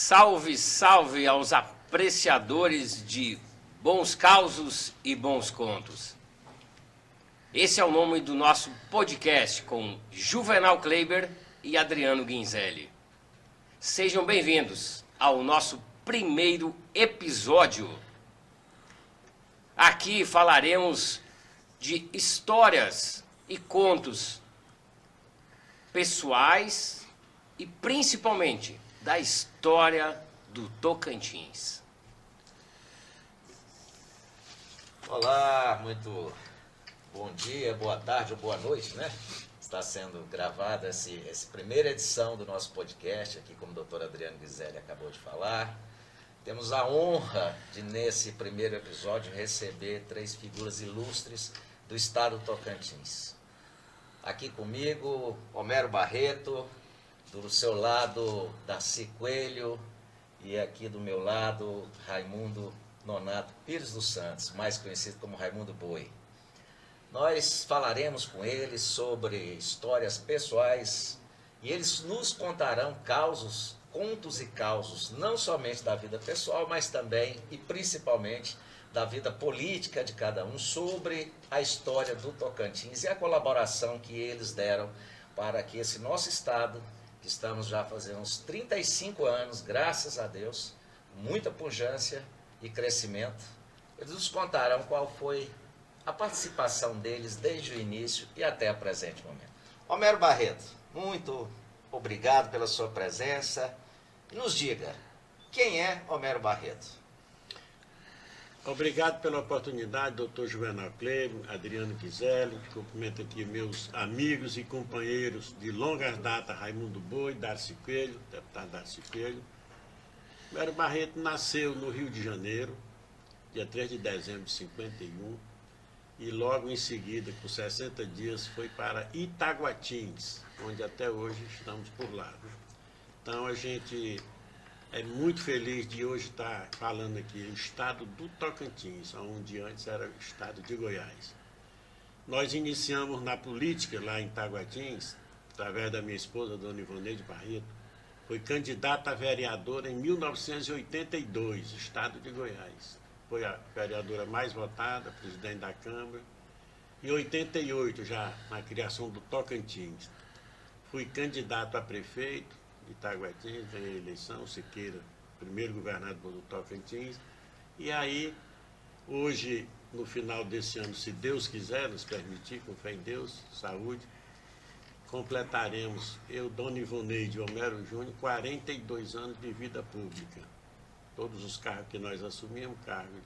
Salve, salve aos apreciadores de bons causos e bons contos. Esse é o nome do nosso podcast com Juvenal Kleiber e Adriano Guinzelli. Sejam bem-vindos ao nosso primeiro episódio. Aqui falaremos de histórias e contos pessoais e principalmente da história do Tocantins. Olá, muito bom dia, boa tarde ou boa noite, né? Está sendo gravada essa primeira edição do nosso podcast, aqui como o doutor Adriano Guinzelli acabou de falar. Temos a honra de, nesse primeiro episódio, receber 3 figuras ilustres do estado do Tocantins. Aqui comigo, Homero Barreto, do seu lado, Darcy Coelho, e aqui do meu lado, Raimundo Nonato Pires dos Santos, mais conhecido como Raimundo Boi. Nós falaremos com eles sobre histórias pessoais e eles nos contarão contos e causos, não somente da vida pessoal, mas também e principalmente da vida política de cada um, sobre a história do Tocantins e a colaboração que eles deram para que esse nosso estado, que estamos já fazendo uns 35 anos, graças a Deus, muita pujança e crescimento, eles nos contarão qual foi a participação deles desde o início e até o presente momento. Homero Barreto, muito obrigado pela sua presença. E nos diga, quem é Homero Barreto? Obrigado pela oportunidade, doutor Juvenal Kleiber, Adriano Guinzelli. Cumprimento aqui meus amigos e companheiros de longas datas, Raimundo Boi, Darcy Coelho, deputado Darcy Coelho. Homero Barreto nasceu no Rio de Janeiro, dia 3 de dezembro de 51, e logo em seguida, com 60 dias, foi para Itaguatins, onde até hoje estamos por lá. Então a gente é muito feliz de hoje estar falando aqui do estado do Tocantins, onde antes era o estado de Goiás. Nós iniciamos na política lá em Itaguatins, através da minha esposa, dona Ivoneide Barreto. Foi candidata a vereadora em 1982, estado de Goiás. Foi a vereadora mais votada, presidente da Câmara. Em 88, já na criação do Tocantins, fui candidato a prefeito de Itaguatins, ganhei a eleição, Siqueira, primeiro governador do Tocantins. E aí, hoje, no final desse ano, se Deus quiser nos permitir, com fé em Deus, saúde, completaremos, eu, dona Ivoneide e Homero Júnior, 42 anos de vida pública. Todos os cargos que nós assumimos, cargos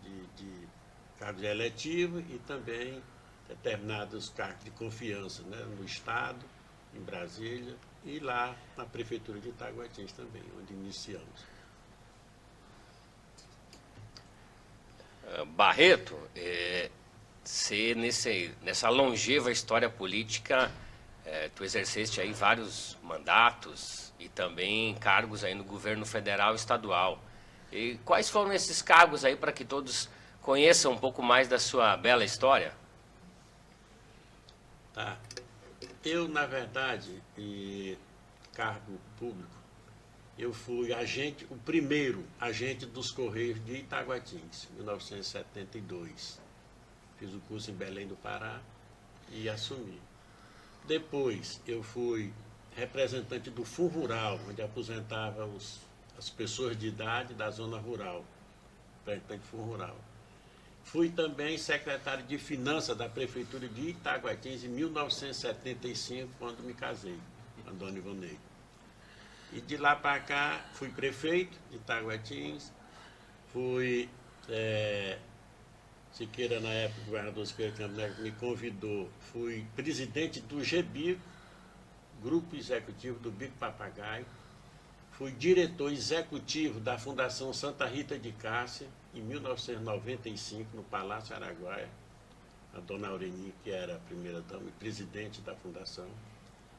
de eletivo e também determinados cargos de confiança, né, no Estado, em Brasília, e lá na Prefeitura de Itaguatins também, onde iniciamos. Barreto, nessa longeva história política, tu exerceste aí vários mandatos e também cargos aí no governo federal e estadual. E quais foram esses cargos aí para que todos conheçam um pouco mais da sua bela história? Tá. Eu, na verdade, cargo público, eu fui o primeiro agente dos Correios de Itaguatins, em 1972. Fiz o curso em Belém do Pará e assumi. Depois, eu fui representante do Fundo Rural, onde aposentava as pessoas de idade da zona rural, representante do Fundo Rural. Fui também secretário de Finanças da Prefeitura de Itaguatins em 1975, quando me casei com a dona Ivoneide. E de lá para cá, fui prefeito de Itaguatins, fui, Siqueira, na época, o governador Siqueira Campos Neto me convidou, fui presidente do GBICO, Grupo Executivo do Bico Papagaio, fui diretor executivo da Fundação Santa Rita de Cássia, em 1995, no Palácio Araguaia. A dona Aureni, que era a primeira-dama e presidente da fundação.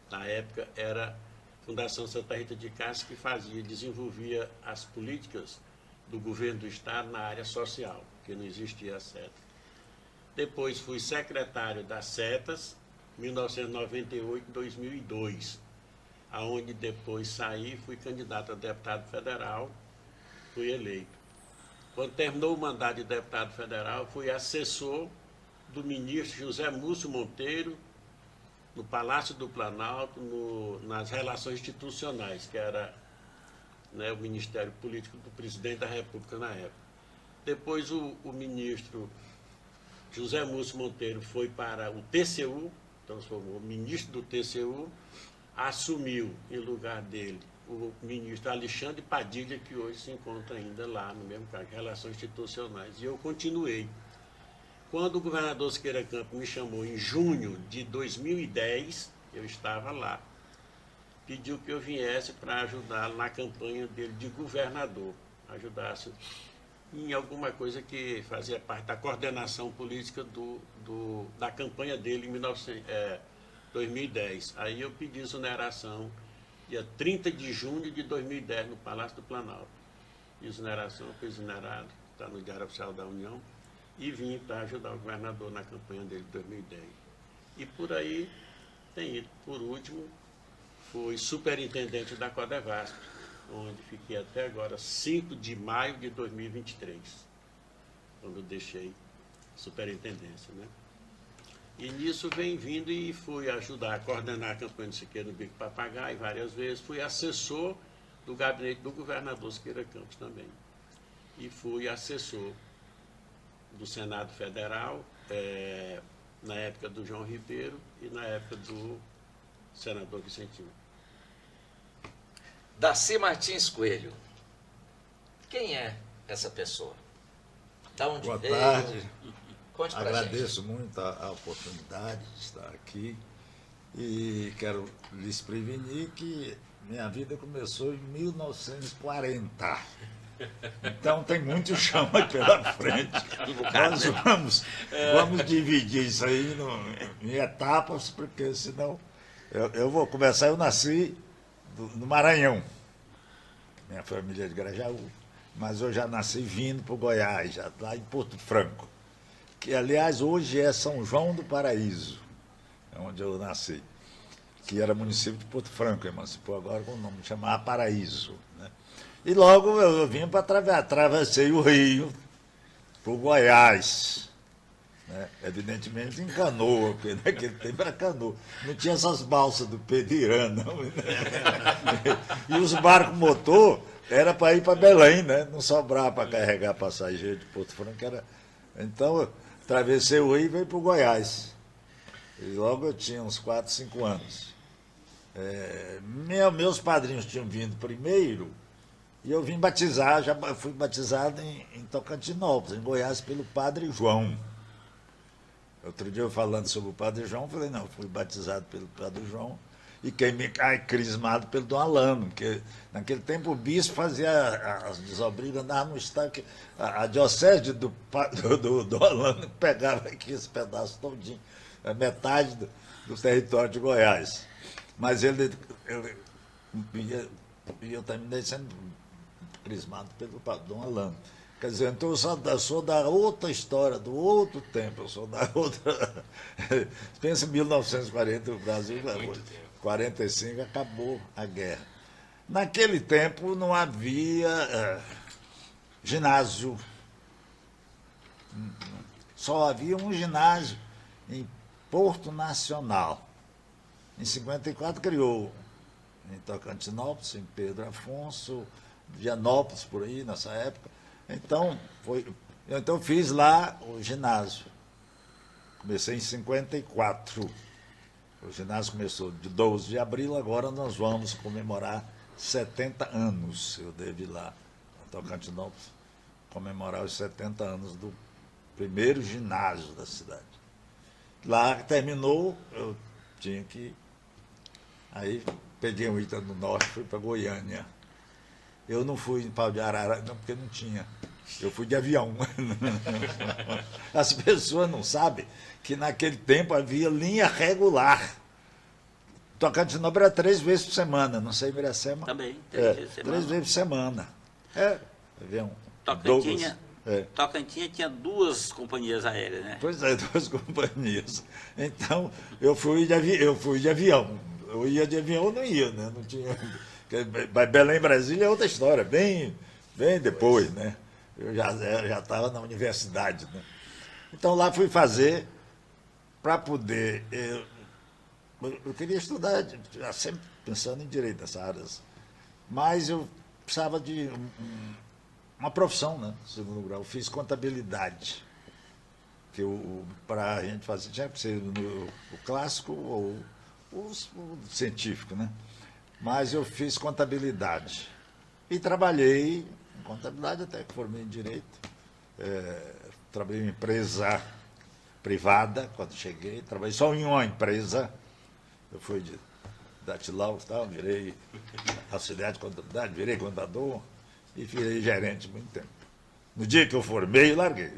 Na época, era a Fundação Santa Rita de Cássia que desenvolvia as políticas do governo do Estado na área social, porque não existia a SETA. Depois, fui secretário das SETAs, 1998 e 2002. aonde depois saí, fui candidato a deputado federal fui eleito. Quando terminou o mandato de deputado federal, fui assessor do ministro José Múcio Monteiro, no Palácio do Planalto, nas relações institucionais, que era, né, o Ministério Político do Presidente da República na época. Depois o ministro José Múcio Monteiro foi para o TCU, transformou o ministro do TCU, assumiu em lugar dele o ministro Alexandre Padilha, que hoje se encontra ainda lá no mesmo cargo, Relações Institucionais, e eu continuei. Quando o governador Siqueira Campos me chamou em junho de 2010, eu estava lá. Pediu que eu viesse para ajudá-lo na campanha dele de governador, ajudasse em alguma coisa que fazia parte da coordenação política da campanha dele em 2010. Aí eu pedi exoneração, dia 30 de junho de 2010, no Palácio do Planalto. Exoneração, fui exonerado, está no Diário Oficial da União, e vim para ajudar o governador na campanha dele de 2010. E por aí tem ido. Por último, fui superintendente da Codevasf, onde fiquei até agora, 5 de maio de 2023, quando deixei a superintendência, né? E nisso vem vindo e fui ajudar a coordenar a campanha de Siqueira no Bico Papagaio várias vezes. Fui assessor do gabinete do governador Siqueira Campos também. E fui assessor do Senado Federal, na época do João Ribeiro e na época do senador Vicentino. Darcy Martins Coelho, quem é essa pessoa? Da onde Boa veio? tarde. Conte pra Agradeço muito a oportunidade de estar aqui e quero lhes prevenir que minha vida começou em 1940. Então tem muito chão aí pela frente. Nós vamos dividir isso aí em etapas, porque senão eu vou começar. Eu nasci no Maranhão, minha família é de Grajaú, mas eu já nasci vindo para o Goiás, já lá em Porto Franco, que aliás hoje é São João do Paraíso, é onde eu nasci, que era município de Porto Franco, emancipou agora com o nome, chamava Paraíso, né? E logo eu vim para atravessei o Rio para o Goiás, né? Evidentemente em canoa, porque naquele tempo era canoa. Não tinha essas balsas do Pedirã, não. E os barcos motor era para ir para Belém, né? Não sobrava para carregar passageiro de Porto Franco. Então, eu atravessei o Rio e veio para o Goiás. E logo eu tinha uns 4, 5 anos. Meus padrinhos tinham vindo primeiro, e eu vim batizar, já fui batizado em Tocantinópolis, em Goiás, pelo Padre João. Outro dia eu falando sobre o Padre João, falei, não, fui batizado pelo Padre João e crismado pelo Dom Alano, porque naquele tempo o bispo fazia as desobrigas, andava no estado, que a diocese do Dom Alano pegava aqui esse pedaço todinho, metade do território de Goiás. Mas ele eu terminei sendo crismado pelo Dom Alano. Quer dizer, então eu sou da outra história, do outro tempo, eu sou da outra... Pensa em 1940, o Brasil, 45, acabou a guerra. Naquele tempo não havia ginásio, só havia um ginásio em Porto Nacional. Em 54 criou em Tocantinópolis, em Pedro Afonso, Vianópolis, por aí, nessa época. Então, eu fiz lá o ginásio. Comecei em 54. O ginásio começou de 12 de abril, agora nós vamos comemorar 70 anos. Eu devo ir lá, em Tocantinópolis, comemorar os 70 anos do primeiro ginásio da cidade. Lá terminou, eu tinha que... Aí peguei um Ita do Norte, fui para Goiânia. Eu não fui em Pau de Arara, não, porque não tinha. Eu fui de avião. As pessoas não sabem que naquele tempo havia linha regular. Tocantinópolis era 3 vezes por semana, não sei, Miracema. Também, 3 vezes por semana. 3 vezes por semana. Avião. Tocantins tinha 2 companhias aéreas, né? Pois é, 2 companhias. Então, eu fui de avião. Eu ia de avião ou não ia, né? Não tinha... Belém, Brasília é outra história, bem bem depois, né? Eu já estava na universidade, né? Então lá fui fazer para poder... Eu queria estudar, já sempre pensando em direito nessas áreas, mas eu precisava de uma profissão, né? Segundo grau. Eu fiz contabilidade, que para a gente fazer tinha que ser o clássico ou o científico, né? Mas eu fiz contabilidade e trabalhei em contabilidade até que formei em direito. Trabalhei em empresa privada quando cheguei, trabalhei só em uma empresa. Eu fui de datilão e tal, virei auxiliar de contabilidade, virei contador e virei gerente muito tempo. No dia que eu formei, larguei.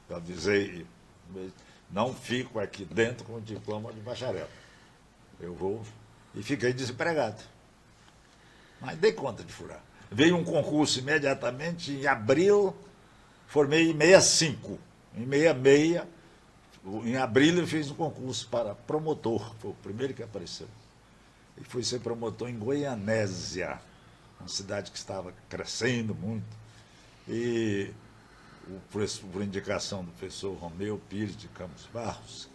Eu avisei, não fico aqui dentro com o diploma de bacharel. Eu vou e fiquei desempregado. Mas dei conta de furar. Veio um concurso imediatamente em abril, formei em 65. Em 66, em abril eu fiz um concurso para promotor, foi o primeiro que apareceu. E fui ser promotor em Goianésia, uma cidade que estava crescendo muito. E por indicação do professor Romeu Pires de Campos Barros,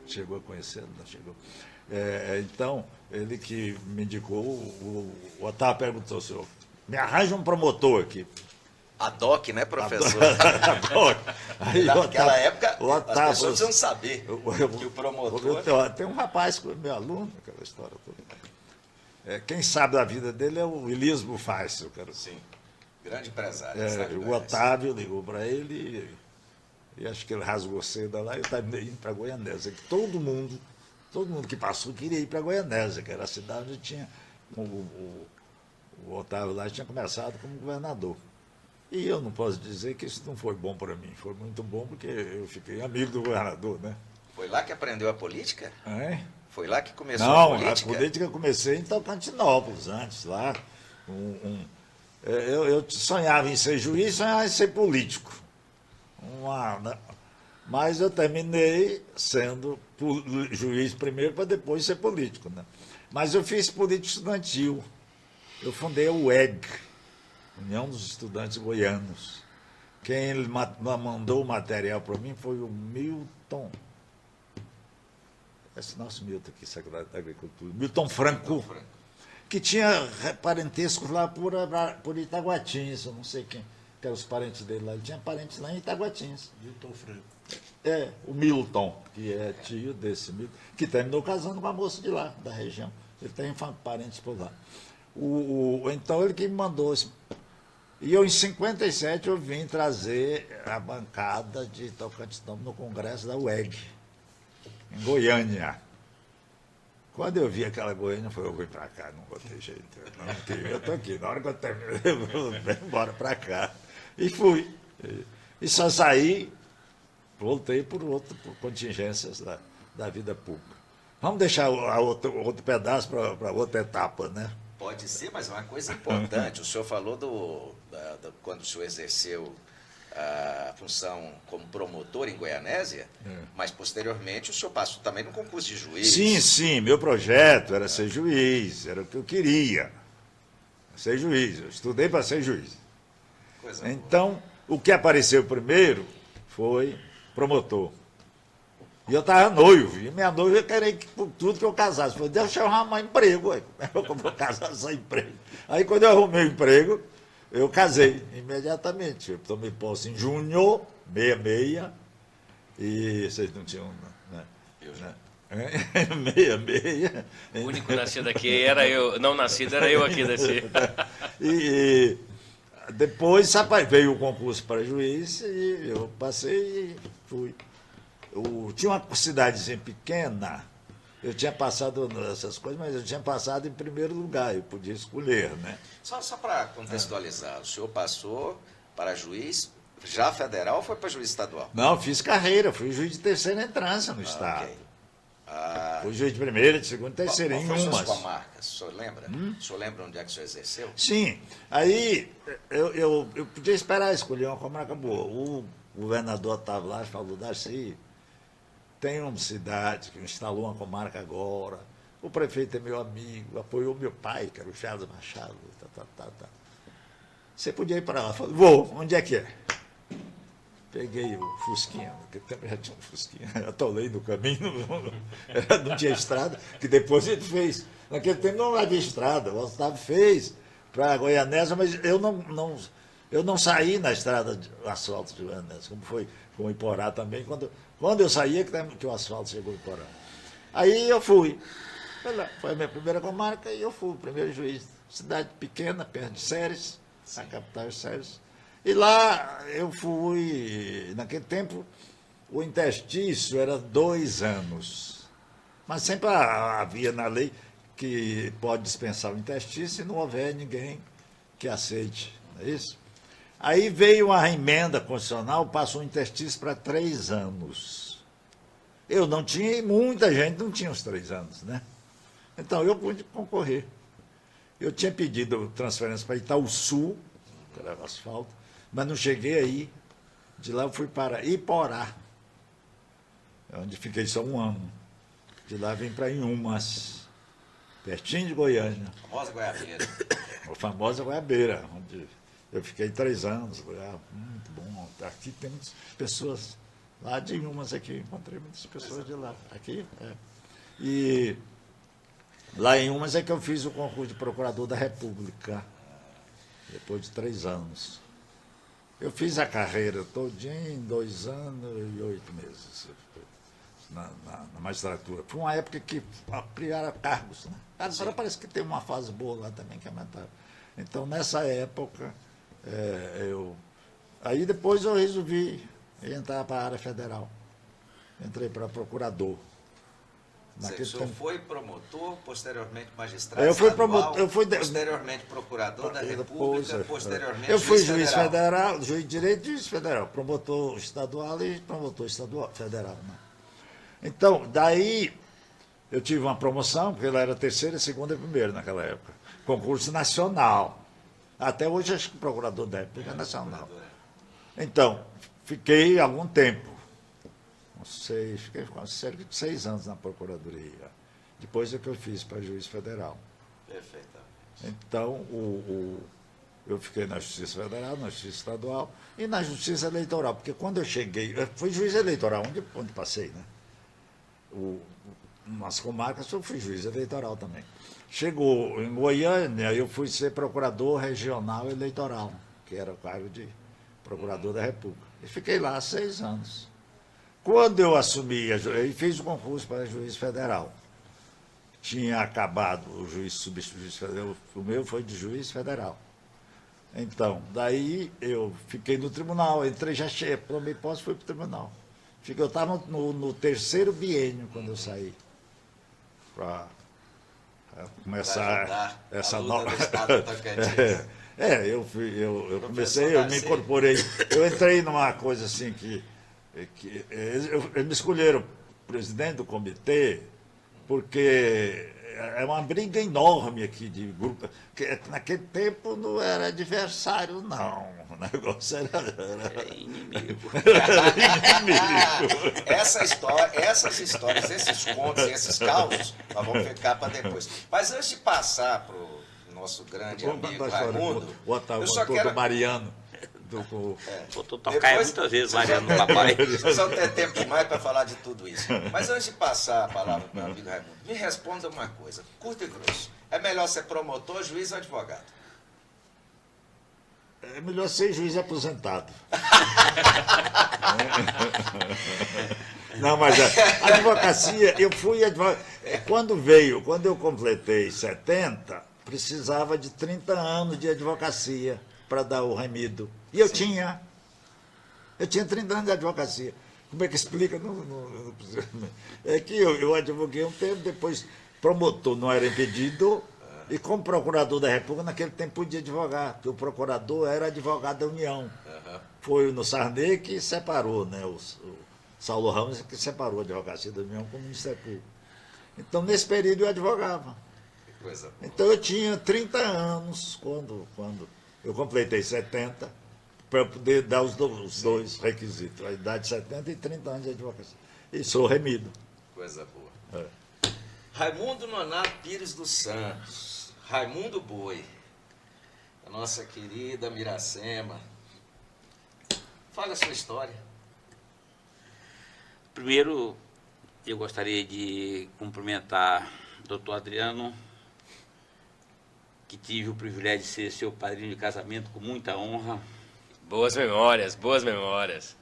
chegou a conhecer, não chegou. Então, ele que me indicou, o Otávio perguntou, senhor, me arranja um promotor aqui. A DOC, né, professor? A DOC. Aí, naquela época, Otávio, as pessoas precisam saber que o promotor... Tem um rapaz, meu aluno, aquela história toda. Quem sabe da vida dele é o Elias Bufais, eu quero. Sim, grande empresário. O Otávio ligou para ele e acho que ele rasgou cedo lá e estava indo para Goianésia. Todo mundo que passou queria ir para Goianésia, que era a cidade onde tinha... O Otávio lá tinha começado como governador. E eu não posso dizer que isso não foi bom para mim. Foi muito bom porque eu fiquei amigo do governador, né? Foi lá que aprendeu a política? É? Foi lá que começou a política? Não, a política eu comecei em Tocantinópolis, antes, lá. Eu sonhava em ser juiz, sonhava em ser político. Mas eu terminei sendo juiz primeiro para depois ser político, né? Mas eu fiz política estudantil. Eu fundei a UEG, União dos Estudantes Goianos. Quem mandou o material para mim foi o Milton, esse nosso Milton aqui, secretário da Agricultura, Milton Franco, que tinha parentescos lá por Itaguatins, eu não sei quem, que eram os parentes dele lá, ele tinha parentes lá em Itaguatins. Milton Franco. O Milton, que é tio desse Milton, que terminou casando com uma moça de lá, da região. Ele tem parentes por lá. Então ele que me mandou. E eu, em 57, eu vim trazer a bancada de Tocantinópolis no Congresso da UEG, em Goiânia. Quando eu vi aquela Goiânia, eu falei, eu vou para cá, não vou ter jeito. Eu estou aqui, na hora que eu termino, eu vou embora para cá. E fui. E só saí, voltei por contingências da vida pública. Vamos deixar outro pedaço para outra etapa, né? Pode ser, mas uma coisa importante, o senhor falou quando o senhor exerceu a função como promotor em Goianésia, mas posteriormente o senhor passou também no concurso de juiz. Sim, meu projeto era ser juiz, era o que eu queria, ser juiz, eu estudei para ser juiz. Então, o que apareceu primeiro foi promotor. E eu estava noivo, e minha noiva queria que por tudo que eu casasse. Eu falei, deixa eu arrumar emprego, eu vou casar sem emprego. Aí quando eu arrumei um emprego, eu casei imediatamente. Eu tomei posse em junho, 66, e vocês não tinham, né? Eu já. 66. O único nascido aqui era eu, não nascido era eu aqui desse. E depois veio o concurso para juiz, e eu passei e fui. Tinha uma cidadezinha pequena, eu tinha passado essas coisas, mas eu tinha passado em primeiro lugar, eu podia escolher, né? Só para contextualizar, o senhor passou para juiz já federal ou foi para juiz estadual? Não, fiz carreira, fui juiz de terceira entrância no Estado. Okay. Fui juiz de primeira, de segunda, terceira, em umas. Qual foi a sua comarca? O senhor lembra? O senhor lembra onde é que o senhor exerceu? Sim, aí eu podia esperar escolher uma comarca boa. O governador estava lá e falou, Darcy, tem uma cidade que instalou uma comarca agora, o prefeito é meu amigo, apoiou meu pai, que era o Charles Machado, você podia ir para lá. Eu falei, vou, onde é que é? Peguei o Fusquinha, naquele tempo já tinha um Fusquinha, atolei no caminho, não tinha estrada, que depois ele fez. Naquele tempo não havia estrada, o Otávio fez para Goianésia, mas eu não saí na estrada de asfalto de Goianésia, como foi com Iporá também. Quando eu saía, que o asfalto chegou em Iporá. Aí eu fui. Foi a minha primeira comarca e eu fui o primeiro juiz. Cidade pequena, perto de Séries, a capital de Séries. E lá eu fui, naquele tempo, o interstício era 2 anos. Mas sempre havia na lei que pode dispensar o interstício se não houver ninguém que aceite, não é isso? Aí veio a emenda constitucional, passou o interstício para 3 anos. Eu não tinha, e muita gente não tinha os 3 anos, né? Então eu pude concorrer. Eu tinha pedido transferência para Itaúsu, que era asfalto, mas não cheguei aí. De lá eu fui para Iporá, onde fiquei só 1 ano. De lá vim para Inhumas, pertinho de Goiânia. A famosa Goiabeira. A famosa Goiabeira, onde eu fiquei 3 anos. Muito bom. Aqui tem muitas pessoas lá de Inhumas aqui. Encontrei muitas pessoas de lá. Aqui, E lá em Inhumas é que eu fiz o concurso de procurador da República, depois de 3 anos. Eu fiz a carreira todinha em 2 anos e 8 meses na magistratura. Foi uma época que ampliaram cargos, né? Agora parece que tem uma fase boa lá também que aumentaram. Então, nessa época, aí depois eu resolvi entrar para a área federal. Entrei para procurador. O senhor foi promotor, posteriormente magistrado eu fui estadual, posteriormente procurador da República, posteriormente eu fui juiz federal, juiz de direito e juiz federal, promotor estadual e promotor federal. Né? Então, daí eu tive uma promoção, porque ela era 3ª, 2ª e 1ª naquela época. Concurso nacional. Até hoje acho que procurador da República é nacional. Então, fiquei algum tempo. Fiquei cerca de 6 anos na Procuradoria. Depois é que eu fiz para juiz federal. Perfeitamente. Então, eu fiquei na Justiça Federal, na Justiça Estadual e na Justiça Eleitoral, porque quando eu cheguei, eu fui juiz eleitoral, onde passei, né? Nas comarcas eu fui juiz eleitoral também. Chegou em Goiânia, eu fui ser procurador regional eleitoral, que era o cargo de procurador da República. E fiquei lá 6 anos. Quando eu assumi, eu fiz o concurso para juiz federal. Tinha acabado o juiz substituto federal, o meu foi de juiz federal. Então, daí eu fiquei no tribunal, entrei, já tomei posse, fui para o tribunal. Eu estava no 3º biênio quando eu saí, para começar essa nova... Eu comecei, eu me incorporei, eu entrei numa coisa assim que eles me escolheram presidente do comitê, porque é uma briga enorme aqui de grupo, que naquele tempo não era adversário, não. O negócio era inimigo. Essas histórias, esses contos, esses causos, nós vamos ficar para depois. Mas antes de passar para o nosso grande amigo Raimundo, eu só quero... Mariano. Vou tocar muitas vezes Mariano no papai. Vocês vão ter tempo demais para falar de tudo isso. Mas antes de passar a palavra para o meu amigo Raimundo, me responda uma coisa, curto e grosso. É melhor ser promotor, juiz ou advogado? É melhor ser juiz aposentado. Não, mas a advocacia, eu fui advogado. Quando eu completei 70, precisava de 30 anos de advocacia para dar o remido. E eu tinha 30 anos de advocacia. Como é que explica? É que eu advoguei um tempo, depois promotor não era impedido, e como procurador da República, naquele tempo podia advogar, porque o procurador era advogado da União. Foi no Sarney que separou, né? O Saulo Ramos que separou a advocacia da União com o Ministério Público. Então, nesse período, eu advogava. Então, eu tinha 30 anos quando eu completei 70, para poder dar os dois requisitos, a idade de 70 e 30 anos de advocacia. E sou remido. Coisa boa. Raimundo Nonato Pires dos Santos, Raimundo Boi. a nossa querida Miracema. Fale a sua história. Primeiro, eu gostaria de cumprimentar o doutor Adriano, que tive o privilégio de ser seu padrinho de casamento com muita honra. Boas memórias, boas memórias.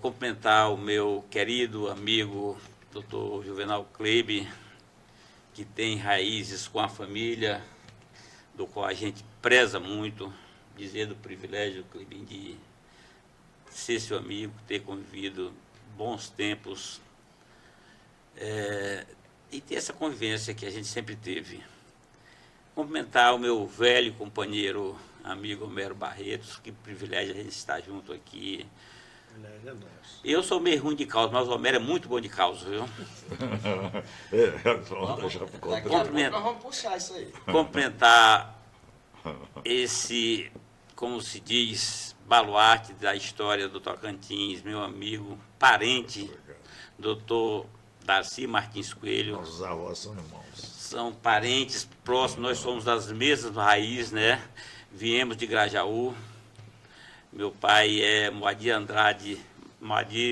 Cumprimentar o meu querido amigo, doutor Juvenal Kleber, que tem raízes com a família, do qual a gente preza muito, dizer do privilégio, Kleber, de ser seu amigo, ter convivido bons tempos, e ter essa convivência que a gente sempre teve. Cumprimentar o meu velho companheiro, amigo Homero Barretos, que privilégio a gente estar junto aqui. Eu sou meio ruim de causa, mas o Homero é muito bom de causa, viu? Nós vamos puxar isso aí. Cumprimentar esse, como se diz, baluarte da história do Tocantins, meu amigo, parente, doutor Darcy Martins Coelho. Nossos avós são irmãos. São parentes próximos, nós somos das mesmas raízes, né? Viemos de Grajaú. Meu pai é Moadir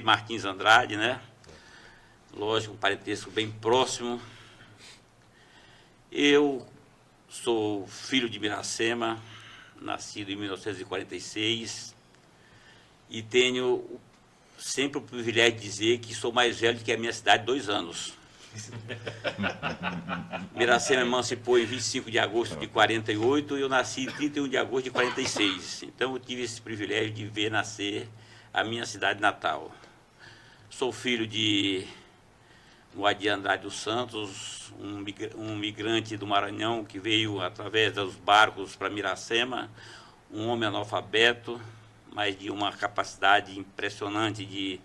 Martins Andrade, né? Lógico, um parentesco bem próximo. Eu sou filho de Miracema, nascido em 1946, e tenho sempre o privilégio de dizer que sou mais velho do que a minha cidade, 2 anos. Miracema emancipou em 25 de agosto de 48 e eu nasci em 31 de agosto de 46. Então eu tive esse privilégio de ver nascer a minha cidade natal. Sou filho de Moadir Andrade dos Santos, um migrante do Maranhão que veio através dos barcos para Miracema, um homem analfabeto, mas de uma capacidade impressionante de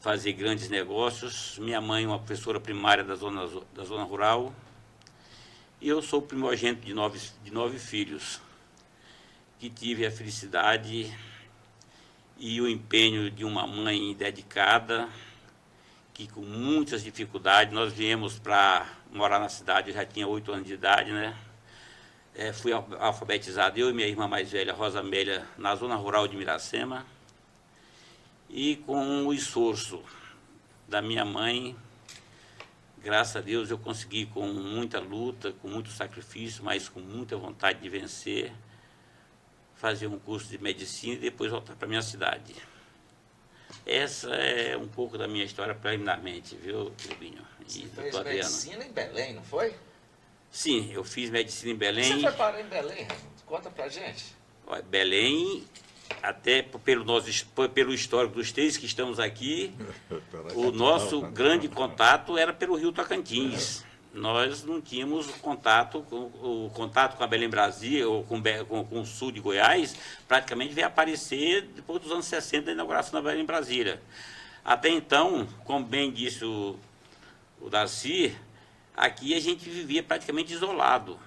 fazer grandes negócios. Minha mãe, uma professora primária da zona rural. E eu sou o primogênito de nove filhos, que tive a felicidade e o empenho de uma mãe dedicada, que com muitas dificuldades, nós viemos para morar na cidade, eu já tinha 8 anos de idade, né? Fui alfabetizado, eu e minha irmã mais velha, Rosa Amélia, na zona rural de Miracema. E com o esforço da minha mãe, graças a Deus eu consegui, com muita luta, com muito sacrifício, mas com muita vontade de vencer, fazer um curso de medicina e depois voltar para a minha cidade. Essa é um pouco da minha história preliminarmente, viu, Rubinho? Você fez medicina em Belém, não foi? Sim, eu fiz medicina em Belém. Você foi parar em Belém, Raimundo? Conta pra gente. Belém, até pelo histórico dos 3 que estamos aqui, o nosso grande contato era pelo Rio Tocantins. Nós não tínhamos contato com a Belém Brasília, ou com o sul de Goiás, praticamente veio aparecer depois dos anos 60, da inauguração da Belém Brasília. Até então, como bem disse o Darcy, aqui a gente vivia praticamente isolado,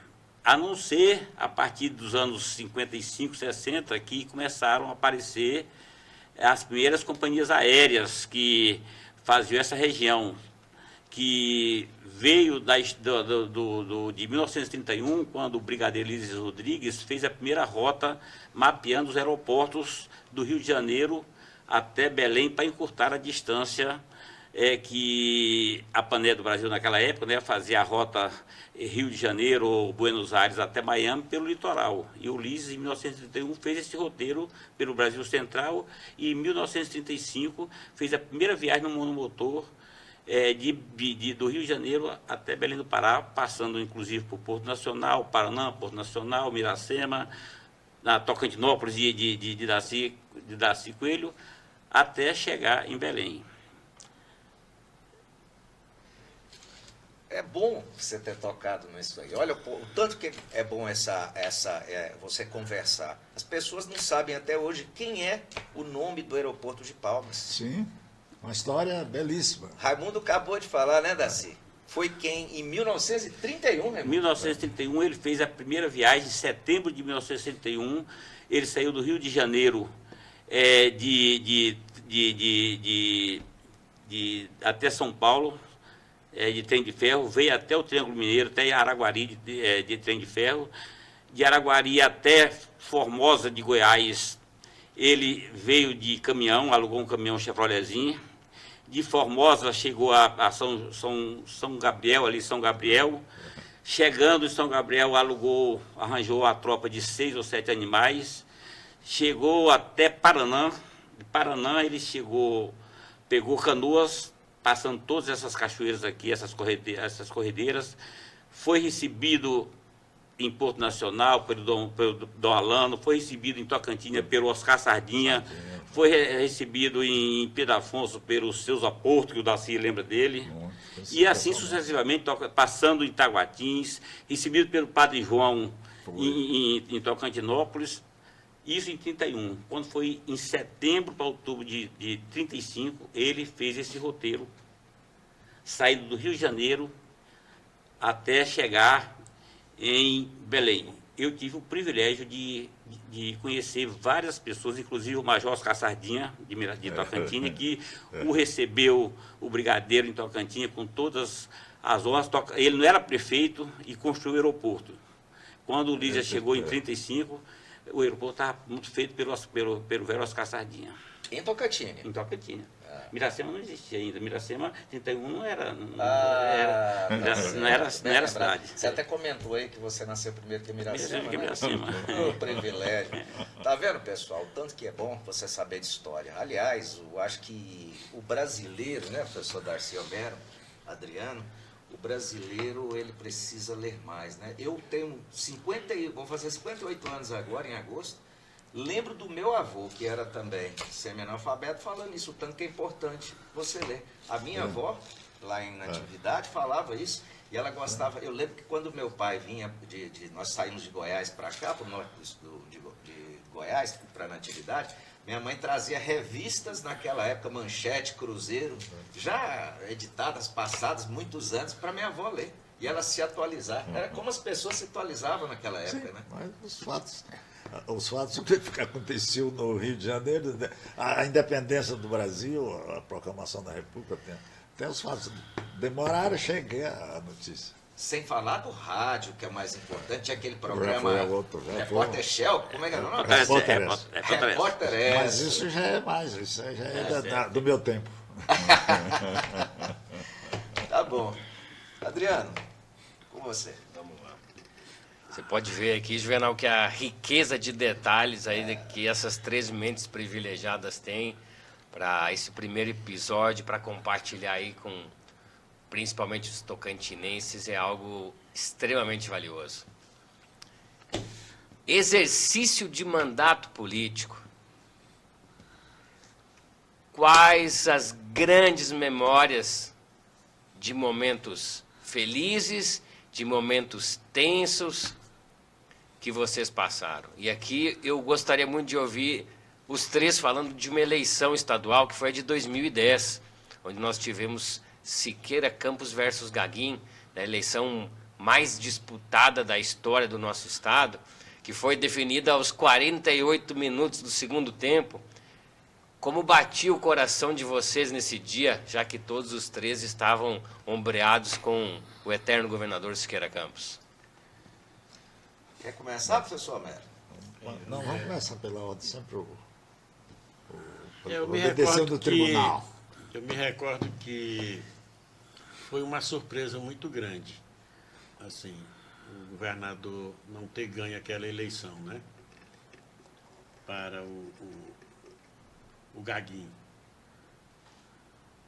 a não ser a partir dos anos 55, 60, que começaram a aparecer as primeiras companhias aéreas que faziam essa região, que veio de 1931, quando o brigadeiro Lízies Rodrigues fez a primeira rota mapeando os aeroportos do Rio de Janeiro até Belém para encurtar a distância que a Pané do Brasil naquela época, né, fazia a rota Rio de Janeiro ou Buenos Aires até Miami pelo litoral. E o Lízies, em 1931, fez esse roteiro pelo Brasil Central e, em 1935, fez a primeira viagem no monomotor do Rio de Janeiro até Belém do Pará, passando inclusive por Porto Nacional, Paraná, Porto Nacional, Miracema, na Tocantinópolis de Darcy Coelho, até chegar em Belém. É bom você ter tocado nisso aí. Olha o tanto que é bom você conversar. As pessoas não sabem até hoje quem é o nome do aeroporto de Palmas. Sim, uma história belíssima. Raimundo acabou de falar, né, Darcy? Foi quem, em 1931, Raimundo? Em 1931, ele fez a primeira viagem, em setembro de 1931. Ele saiu do Rio de Janeiro até São Paulo, de trem de ferro, veio até o Triângulo Mineiro, até Araguari de trem de ferro, De Araguari até Formosa de Goiás, ele veio de caminhão, alugou um caminhão Chevroletzinho. De Formosa chegou a São Gabriel, ali São Gabriel. Chegando em São Gabriel, arranjou a tropa de 6 ou 7 animais. Chegou até Paraná. De Paraná ele pegou canoas, passando todas essas cachoeiras aqui, essas corredeiras. Foi recebido em Porto Nacional, pelo Dom Alano, foi recebido em Tocantins pelo Oscar Sardinha, foi recebido em Pedro Afonso pelos seus Aporto, que o Daci lembra dele, e assim sucessivamente, passando em Itaguatins, recebido pelo Padre João em Tocantinópolis, isso em 31. Quando foi em setembro para outubro de 35, ele fez esse roteiro, saindo do Rio de Janeiro até chegar em Belém. Eu tive o privilégio de conhecer várias pessoas, inclusive o Major Oscar Sardinha, de Tocantins, que o recebeu, o brigadeiro em Tocantins, com todas as honras. Ele não era prefeito e construiu o aeroporto. Quando o Lígia chegou em 35, o aeroporto estava muito feito pelo velho Oscar Sardinha. Em Tocantins? Em Tocantins. Miracema não existia ainda. Miracema, 31, não era cidade. Você até comentou aí que você nasceu primeiro que Miracema, né? Miracema. Um privilégio. Tá vendo, pessoal? Tanto que é bom você saber de história. Aliás, eu acho que o brasileiro, né, professor Darcy Homero, Adriano, o brasileiro, ele precisa ler mais, né? Eu tenho vou fazer 58 anos agora, em agosto. Lembro do meu avô, que era também semi-analfabeto, falando isso, o tanto que é importante você ler. A minha avó, lá em Natividade, falava isso, e ela gostava. Eu lembro que quando meu pai vinha, nós saímos de Goiás para cá, para o norte de Goiás, para Natividade, minha mãe trazia revistas naquela época, Manchete, Cruzeiro, já editadas, passadas muitos anos, para minha avó ler. E ela se atualizar. Era como as pessoas se atualizavam naquela época, sim, né? Mas os fatos que aconteceu no Rio de Janeiro, a independência do Brasil, a proclamação da República, até os fatos demoraram a chegar a notícia. Sem falar do rádio, que é o mais importante, é aquele programa Repórter Shell, como é que é o nome? Repórter S. Mas isso já é mais, isso já é do meu tempo. Tá bom. Adriano, com você. Vamos lá. Você pode ver aqui, Juvenal, que a riqueza de detalhes aí que essas 3 mentes privilegiadas têm para esse primeiro episódio, para compartilhar aí com principalmente os tocantinenses, é algo extremamente valioso. Exercício de mandato político. Quais as grandes memórias de momentos felizes, de momentos tensos que vocês passaram? E aqui eu gostaria muito de ouvir os 3 falando de uma eleição estadual que foi a de 2010, onde nós tivemos Siqueira Campos versus Gaguin, a eleição mais disputada da história do nosso estado, que foi definida aos 48 minutos do segundo tempo. Como batia o coração de vocês nesse dia, já que todos os 3 estavam ombreados com o eterno governador Siqueira Campos? Quer começar, professor Homero? Não, vamos começar pela ordem, sempre Eu me obedecer do tribunal. Eu me recordo que foi uma surpresa muito grande, assim, o governador não ter ganho aquela eleição, né? Para o Gaguinho.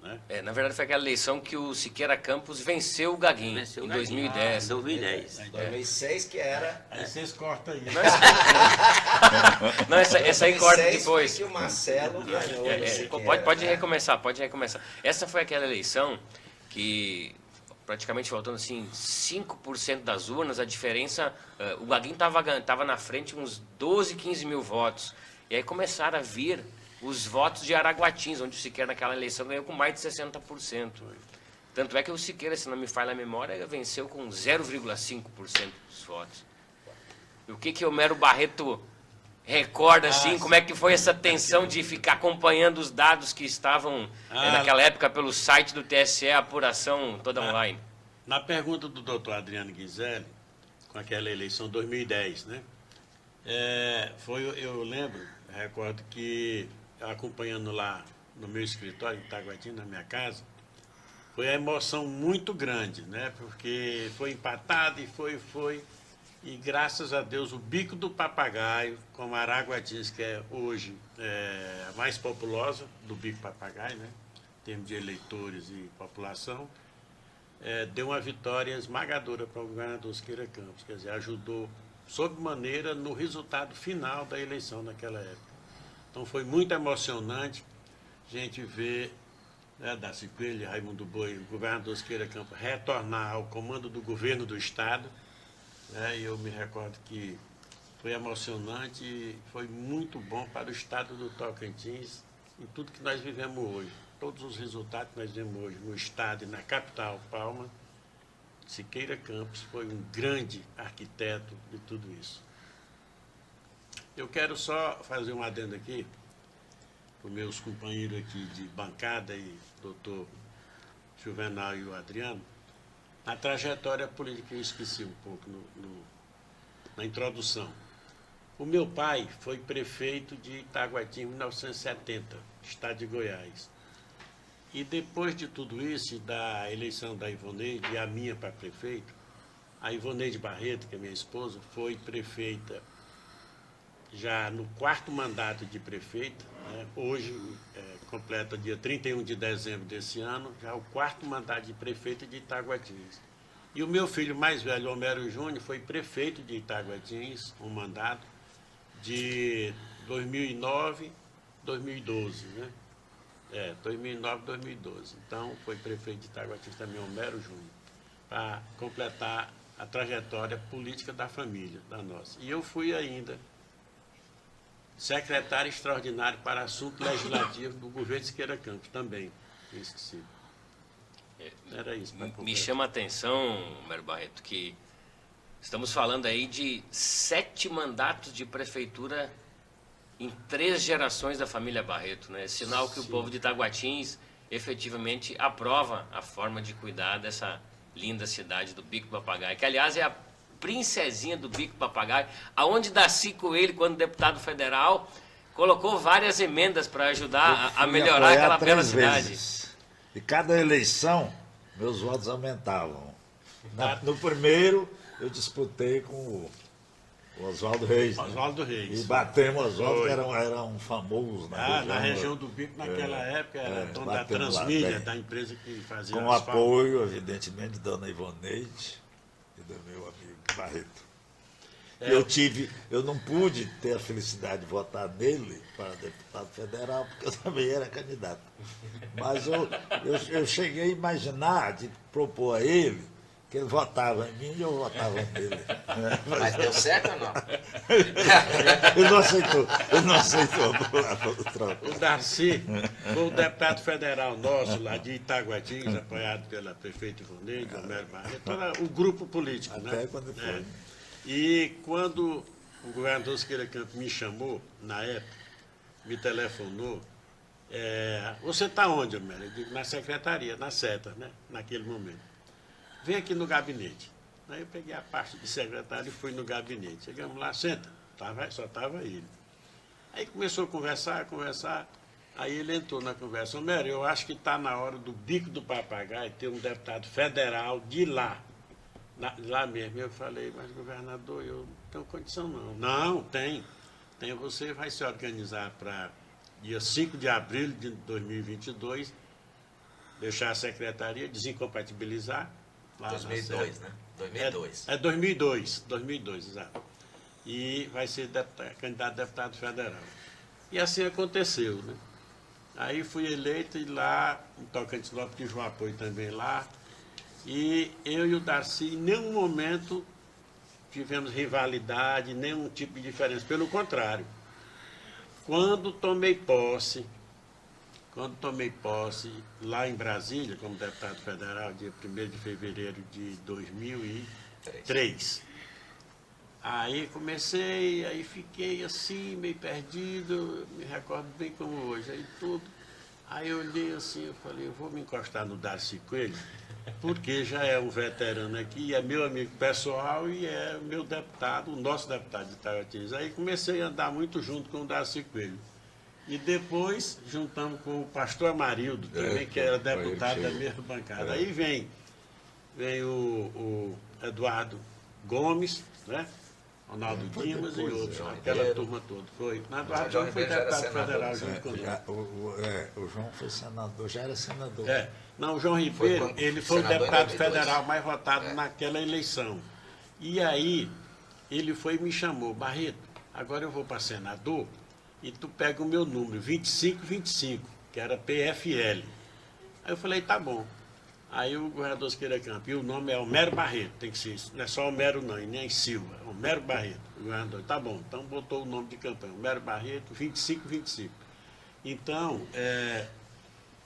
Né? Na verdade, foi aquela eleição que o Siqueira Campos venceu o Gaguinho, em 2010. 2010. 2006 que era... Aí vocês cortam aí. Não, essa aí corta depois. Que o Marcelo ganhou. Pode recomeçar. Essa foi aquela eleição que, praticamente faltando assim, 5% das urnas, a diferença... o Gaguinho estava na frente uns 12, 15 mil votos. E aí começaram a vir os votos de Araguatins, onde o Siqueira naquela eleição ganhou com mais de 60%. Tanto é que o Siqueira, se não me falha a memória, venceu com 0,5% dos votos. E o que o Homero Barreto recorda, assim, como é que foi essa tensão de ficar acompanhando os dados que estavam naquela época pelo site do TSE, a apuração toda online? Na pergunta do doutor Adriano Guizelli, com aquela eleição 2010, né? Eu lembro, recordo que acompanhando lá no meu escritório em Itaguatinga, na minha casa, foi a emoção muito grande, né? Porque foi empatado e foi. E graças a Deus o Bico do Papagaio, como a Aragua diz que é hoje a mais populosa do Bico do Papagaio, né? Em termos de eleitores e população, deu uma vitória esmagadora para o governador Siqueira Campos, quer dizer, ajudou sobremaneira no resultado final da eleição naquela época. Então foi muito emocionante a gente ver, né, Darcy Coelho, Raimundo Boi, o governador Siqueira Campos retornar ao comando do governo do Estado. E eu me recordo que foi emocionante e foi muito bom para o Estado do Tocantins em tudo que nós vivemos hoje. Todos os resultados que nós vemos hoje no Estado e na capital, Palma, Siqueira Campos foi um grande arquiteto de tudo isso. Eu quero só fazer um adendo aqui para os meus companheiros aqui de bancada e doutor Juvenal e o Adriano. Na trajetória política, eu esqueci um pouco na introdução. O meu pai foi prefeito de Itaguatinga em 1970, estado de Goiás. E depois de tudo isso, da eleição da Ivoneide e a minha para prefeito, a Ivoneide Barreto, que é minha esposa, foi prefeita já no 4º mandato de prefeita, né? Hoje completa dia 31 de dezembro desse ano, já o 4º mandato de prefeita de Itaguatins. E o meu filho mais velho, Homero Júnior, foi prefeito de Itaguatins, um mandato de 2009, 2012, né? 2009, 2012. Então, foi prefeito de Itaguatins também, Homero Júnior, para completar a trajetória política da família, da nossa. E eu fui ainda secretário extraordinário para assuntos legislativos do governo Siqueira Campos, também, esqueci. Era isso. Me chama a atenção, Homero Barreto, que estamos falando aí de 7 mandatos de prefeitura em 3 gerações da família Barreto, né? Sinal que o povo de Itaguatins efetivamente aprova a forma de cuidar dessa linda cidade do Bico do Papagaio, que aliás é a princesinha do Bico do Papagaio, aonde Darcy Coelho, quando deputado federal, colocou várias emendas para ajudar a melhorar aquela bela cidade. E cada eleição, meus votos aumentavam. No primeiro, eu disputei com o Oswaldo Reis. Oswaldo Reis. E batemos o Oswaldo, que era um famoso na região do Bico, naquela época, era dono da Transmídia, da empresa que fazia com apoio, evidentemente, de dona Ivoneide e do meu amigo Barreto. Eu não pude ter a felicidade de votar nele para deputado federal, porque eu também era candidato. Mas eu cheguei a imaginar, de propor a ele, que ele votava em mim e eu votava nele. Mas deu certo ou não? Ele não aceitou o troco. O Darcy foi o deputado federal nosso, lá de Itaguatins, apoiado pela prefeita Ivoneide, Homero Barreto, o grupo político, né? Até quando foi. E quando o governador Siqueira Campos me chamou, na época, me telefonou, você está onde, Homero? Eu digo, na secretaria, na SETA, né? Naquele momento. Vem aqui no gabinete. Aí eu peguei a parte de secretário e fui no gabinete. Chegamos lá, senta. Só estava ele. Aí começou a conversar. Aí ele entrou na conversa. Homero, eu acho que está na hora do Bico do Papagaio ter um deputado federal de lá. Lá mesmo. Eu falei, mas governador, eu não tenho condição não. Não, tem. Você vai se organizar para dia 5 de abril de 2022, deixar a secretaria, desincompatibilizar. 2002, né? 2002. 2002, exato. E vai ser candidato a deputado federal. E assim aconteceu, né? Aí fui eleito e lá, em Tocantinópolis, tive um apoio também lá. E eu e o Darcy, em nenhum momento tivemos rivalidade, nenhum tipo de diferença. Pelo contrário, quando tomei posse lá em Brasília, como deputado federal, dia 1º de fevereiro de 2003, aí fiquei assim, meio perdido, me recordo bem como hoje, aí eu olhei assim, eu falei, eu vou me encostar no Darcy Coelho, porque já é um veterano aqui, é meu amigo pessoal e é meu deputado, o nosso deputado de Taguatinga. Aí comecei a andar muito junto com o Darcy Coelho. E depois juntamos com o pastor Amarildo também, que era deputado da mesma bancada. Aí vem o Eduardo Gomes, né? Ronaldo Dimas e outros, aquela turma toda. Foi. Eduardo Gomes foi deputado federal junto conosco. O João foi senador, já era senador. Não, o João Ribeiro, ele foi o deputado federal mais votado naquela eleição. E aí, ele foi e me chamou, Barreto, agora eu vou para senador e tu pega o meu número, 2525, que era PFL. Aí eu falei, tá bom. Aí o governador Siqueira Campos, e o nome é Homero Barreto, tem que ser isso, não é só Homero não, e nem Silva, é Homero Barreto. O governador, tá bom, então botou o nome de campanha, Homero Barreto, 2525. Então,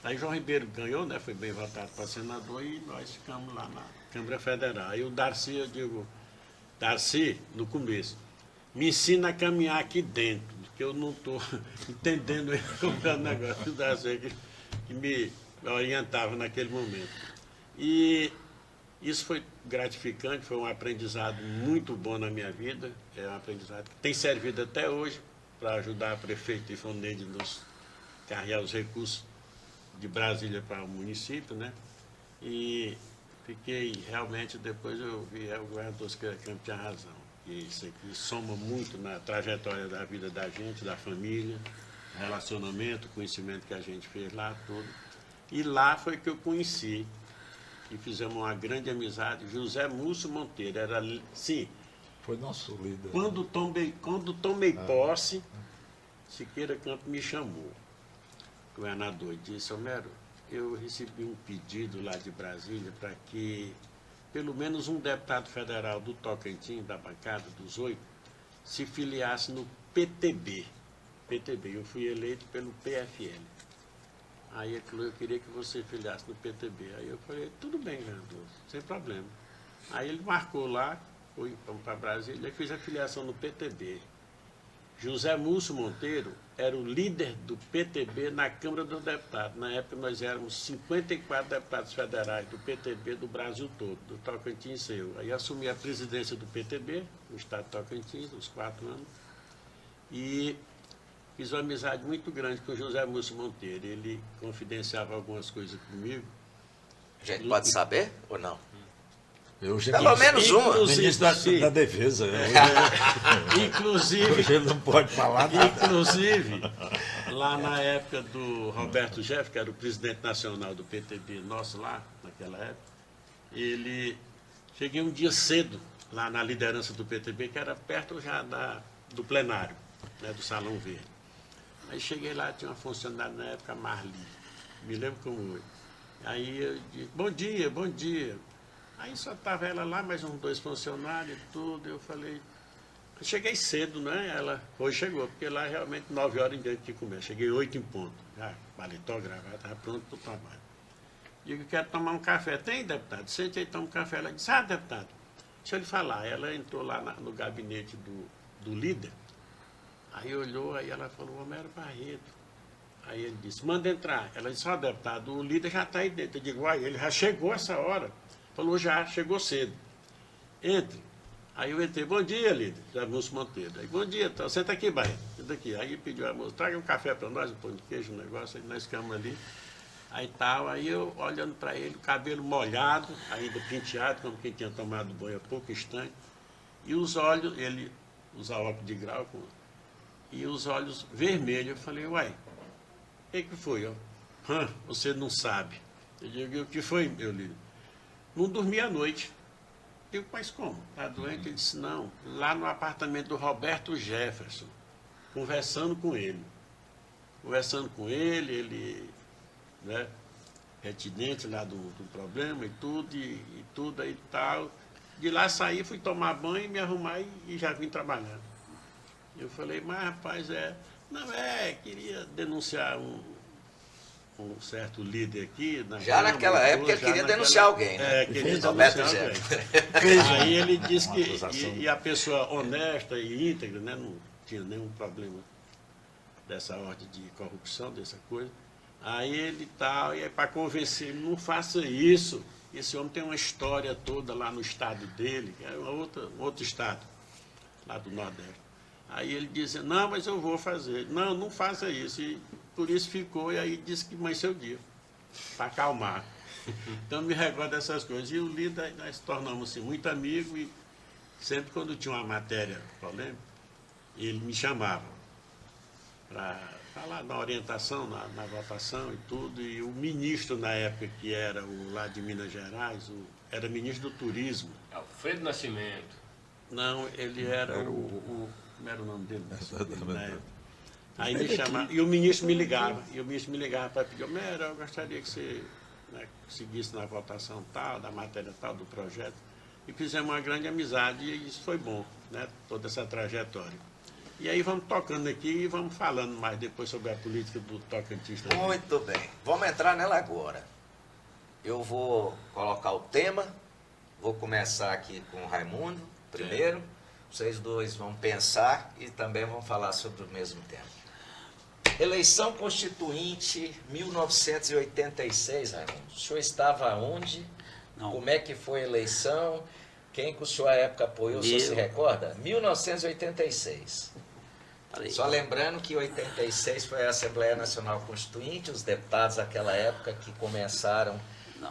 aí João Ribeiro ganhou, né, foi bem votado para senador e nós ficamos lá na Câmara Federal. Aí o Darcy, eu digo, Darcy, no começo, me ensina a caminhar aqui dentro, porque eu não estou entendendo como é o negócio. O Darcy que me orientava naquele momento. E isso foi gratificante, foi um aprendizado muito bom na minha vida, é um aprendizado que tem servido até hoje para ajudar a prefeito Ifoneide nos carregar os recursos de Brasília para o município, né? E fiquei realmente, depois eu vi o governador Siqueira Campos tinha razão. E isso aqui soma muito na trajetória da vida da gente, da família, relacionamento, conhecimento que a gente fez lá, tudo. E lá foi que eu conheci, e fizemos uma grande amizade, José Múcio Monteiro. Era, sim, foi nosso líder. Quando tomei posse, Siqueira Campos me chamou, governador, e disse, Homero, eu recebi um pedido lá de Brasília para que pelo menos um deputado federal do Tocantins, da bancada dos 8, se filiasse no PTB. Eu fui eleito pelo PFL. Aí ele falou, eu queria que você filiasse no PTB. Aí eu falei, tudo bem, governador, sem problema. Aí ele marcou lá, fui para Brasília, e fiz a filiação no PTB. José Múcio Monteiro era o líder do PTB na Câmara dos Deputados. Na época nós éramos 54 deputados federais do PTB do Brasil todo, do Tocantins e eu. Aí assumi a presidência do PTB, no estado de Tocantins, uns 4 anos, e fiz uma amizade muito grande com o José Múcio Monteiro. Ele confidenciava algumas coisas comigo. A gente pode saber ou não? Pelo menos uma. Ministro da Defesa. Inclusive, hoje ele não pode falar nada. Inclusive, lá na época do Roberto Jeff, que era o presidente nacional do PTB nosso lá, naquela época, cheguei um dia cedo lá na liderança do PTB, que era perto já do plenário, né, do Salão Verde. Aí cheguei lá, tinha uma funcionária na época, Marli, me lembro como hoje. Aí eu disse, bom dia, bom dia. Aí só estava ela lá, mais uns 2 funcionários e tudo. Eu falei, eu cheguei cedo, né? Ela hoje chegou, porque lá realmente 9 horas em diante de comer. Cheguei 8 em ponto. Já, paletó, gravata, estava pronto para o trabalho. Digo, quero tomar um café. Tem, deputado? Sente aí, toma um café. Ela disse, deputado, deixa eu lhe falar. Ela entrou lá no gabinete do líder. Aí olhou, aí ela falou, Homero Barreto. Aí ele disse, manda entrar. Ela disse, deputado, o líder já está aí dentro. Eu digo, ele já chegou essa hora. Falou, já, chegou cedo. Entre. Aí eu entrei, bom dia, líder, José Múcio Monteiro. Aí, bom dia, então, senta aqui, Barreto, senta aqui. Aí pediu a moça, traga um café para nós, um pão de queijo, um negócio, aí nós ficamos ali. Aí tal, aí eu olhando para ele, o cabelo molhado, ainda penteado, como quem tinha tomado banho há pouco instante. E os olhos, ele usa óculos de grau, e os olhos vermelhos. Eu falei, uai, o que foi? Você não sabe. Eu digo, o que foi, meu líder? Não dormi à noite. Eu digo, mas como? Está doente? Ele disse, não, lá no apartamento do Roberto Jefferson, conversando com ele. Ele, né, retinente lá do problema e tudo aí tal. De lá saí, fui tomar banho, me arrumar e já vim trabalhar. Eu falei, mas rapaz, queria denunciar um certo líder aqui. Já naquela época ele queria denunciar alguém, né? Queria denunciar alguém. Aí ele disse que e a pessoa honesta e íntegra, né, não tinha nenhum problema dessa ordem de corrupção, dessa coisa. Aí ele tal, e para convencer ele, não faça isso. Esse homem tem uma história toda lá no estado dele, que é um outro estado, lá do Nordeste. Aí ele disse, não, mas eu vou fazer. Não, não faça isso. E por isso ficou, e aí disse que amanheceu o dia, para acalmar. Então me recordo dessas coisas. E o Lida, nós tornamos assim, muito amigos, e sempre quando tinha uma matéria polêmica, ele me chamava para falar na orientação, na votação e tudo. E o ministro, na época, que era o lá de Minas Gerais, era ministro do Turismo. Alfredo Nascimento. Não, ele era como era o nome dele? Na época. Aí me chamava, e o ministro me ligava para pedir, Homero, eu gostaria que você, né, seguisse na votação tal, da matéria tal, do projeto. E fizemos uma grande amizade e isso foi bom, né, toda essa trajetória. E aí vamos tocando aqui e vamos falando mais depois sobre a política do Tocantins também. Muito bem, vamos entrar nela agora. Eu vou colocar o tema, vou começar aqui com o Raimundo primeiro, vocês dois vão pensar e também vão falar sobre o mesmo tema. Eleição Constituinte 1986, Raimundo. O senhor estava onde? Não. Como é que foi a eleição? Quem que o senhor à época apoiou, o senhor se recorda? 1986. Falei. Só lembrando que em 86 foi a Assembleia Nacional Constituinte, os deputados daquela época que começaram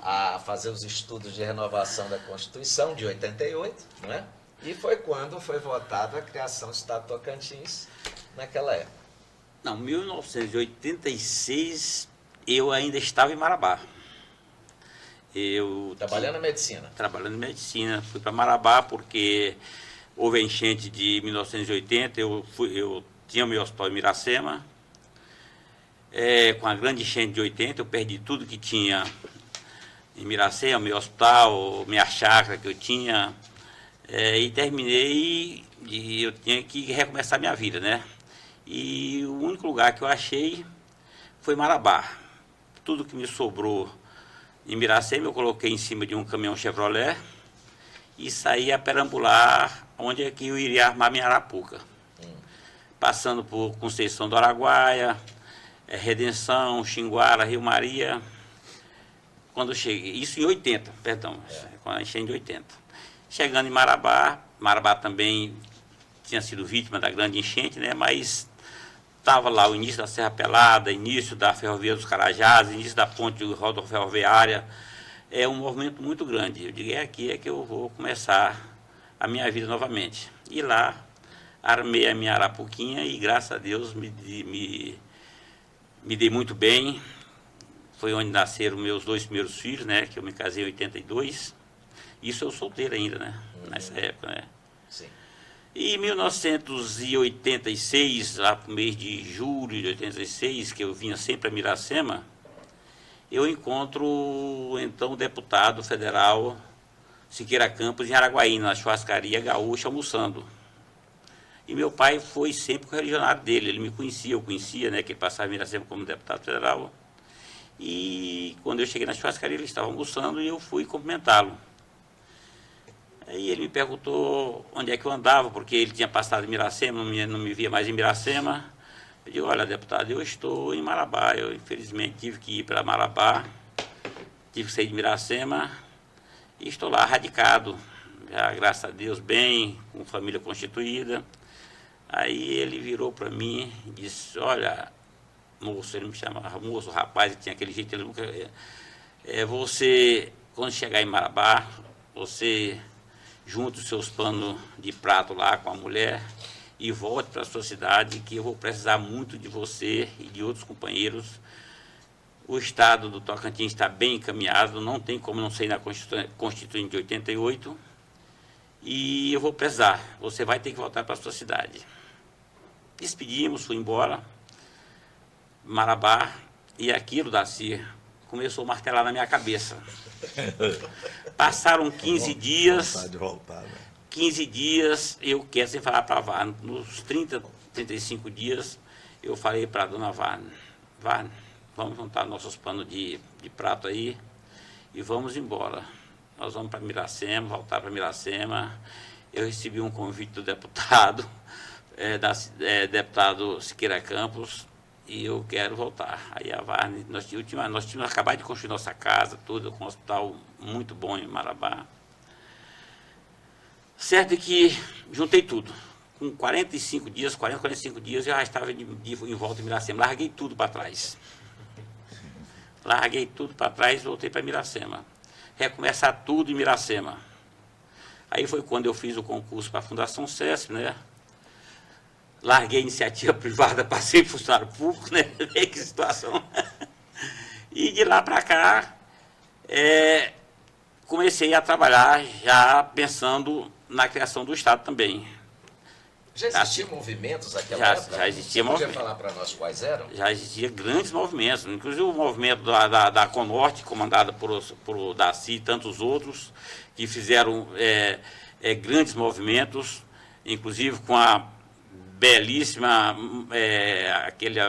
a fazer os estudos de renovação da Constituição de 88, não é? E foi quando foi votada a criação do Estado do Tocantins naquela época. Não, 1986 eu ainda estava em Marabá. Trabalhando na medicina? Trabalhando em medicina. Fui para Marabá porque houve a enchente de 1980, eu tinha o meu hospital em Miracema. Com a grande enchente de 80, eu perdi tudo que tinha em Miracema, meu hospital, minha chácara que eu tinha. E terminei e eu tinha que recomeçar minha vida, né? E o único lugar que eu achei foi Marabá. Tudo que me sobrou em Miracema eu coloquei em cima de um caminhão Chevrolet e saí a perambular onde é que eu iria armar minha arapuca. Passando por Conceição do Araguaia, Redenção, Xinguara, Rio Maria. Quando eu cheguei, isso em 80, perdão, quando eu enchei de 80. Chegando em Marabá, Marabá também tinha sido vítima da grande enchente, né? Mas estava lá o início da Serra Pelada, início da Ferrovia dos Carajás, início da ponte rodoviária. É um movimento muito grande. Eu digo, aqui é que eu vou começar a minha vida novamente. E lá armei a minha arapuquinha e, graças a Deus, me dei muito bem. Foi onde nasceram meus 2 primeiros filhos, né? Que eu me casei em 82. Isso eu solteiro ainda, né? Nessa época, né? Sim. E em 1986, lá para o mês de julho de 86, que eu vinha sempre a Miracema, eu encontro, então, o deputado federal Siqueira Campos em Araguaína, na churrascaria gaúcha, almoçando. E meu pai foi sempre correligionário dele, ele me conhecia, eu conhecia, né, que ele passava em Miracema como deputado federal. E quando eu cheguei na churrascaria, ele estava almoçando e eu fui cumprimentá-lo. Aí ele me perguntou onde é que eu andava, porque ele tinha passado em Miracema, não me via mais em Miracema. Eu digo, olha, deputado, eu estou em Marabá, eu infelizmente tive que ir para Marabá, tive que sair de Miracema e estou lá radicado, já, graças a Deus, bem, com família constituída. Aí ele virou para mim e disse, olha, moço, ele me chamava moço, rapaz, ele tinha aquele jeito, ele nunca... você, quando chegar em Marabá, você junte os seus panos de prato lá com a mulher e volte para a sua cidade, que eu vou precisar muito de você e de outros companheiros. O estado do Tocantins está bem encaminhado, não tem como não sair na Constituinte de 88, e eu vou precisar, você vai ter que voltar para a sua cidade. Despedimos, fui embora, Marabá, e aquilo, Darcy, começou a martelar na minha cabeça. Passaram 15 dias, 15 dias, eu quero sem falar para a Varne. Nos 30, 35 dias, eu falei para a dona Varne, vamos juntar nossos panos de prato aí e vamos embora. Nós vamos para Miracema, voltar para Miracema. Eu recebi um convite do deputado, deputado Siqueira Campos, e eu quero voltar. Aí a Varne, nós tínhamos acabado de construir nossa casa, tudo, com um hospital muito bom em Marabá. Certo que juntei tudo. Com 45 dias, eu já estava em volta de Miracema. Larguei tudo para trás. Larguei tudo para trás e voltei para Miracema. Recomeçar tudo em Miracema. Aí foi quando eu fiz o concurso para a Fundação SESP, né? Larguei a iniciativa privada, passei funcionário público, né? Que situação. E de lá para cá, comecei a trabalhar já pensando na criação do Estado também. Já existiam movimentos naquela época? Já existia movimento. movimento. Podia falar para nós quais eram? Já existiam grandes movimentos, inclusive o movimento da Conorte, comandada por Daci e tantos outros, que fizeram grandes movimentos, inclusive com a belíssima, aquele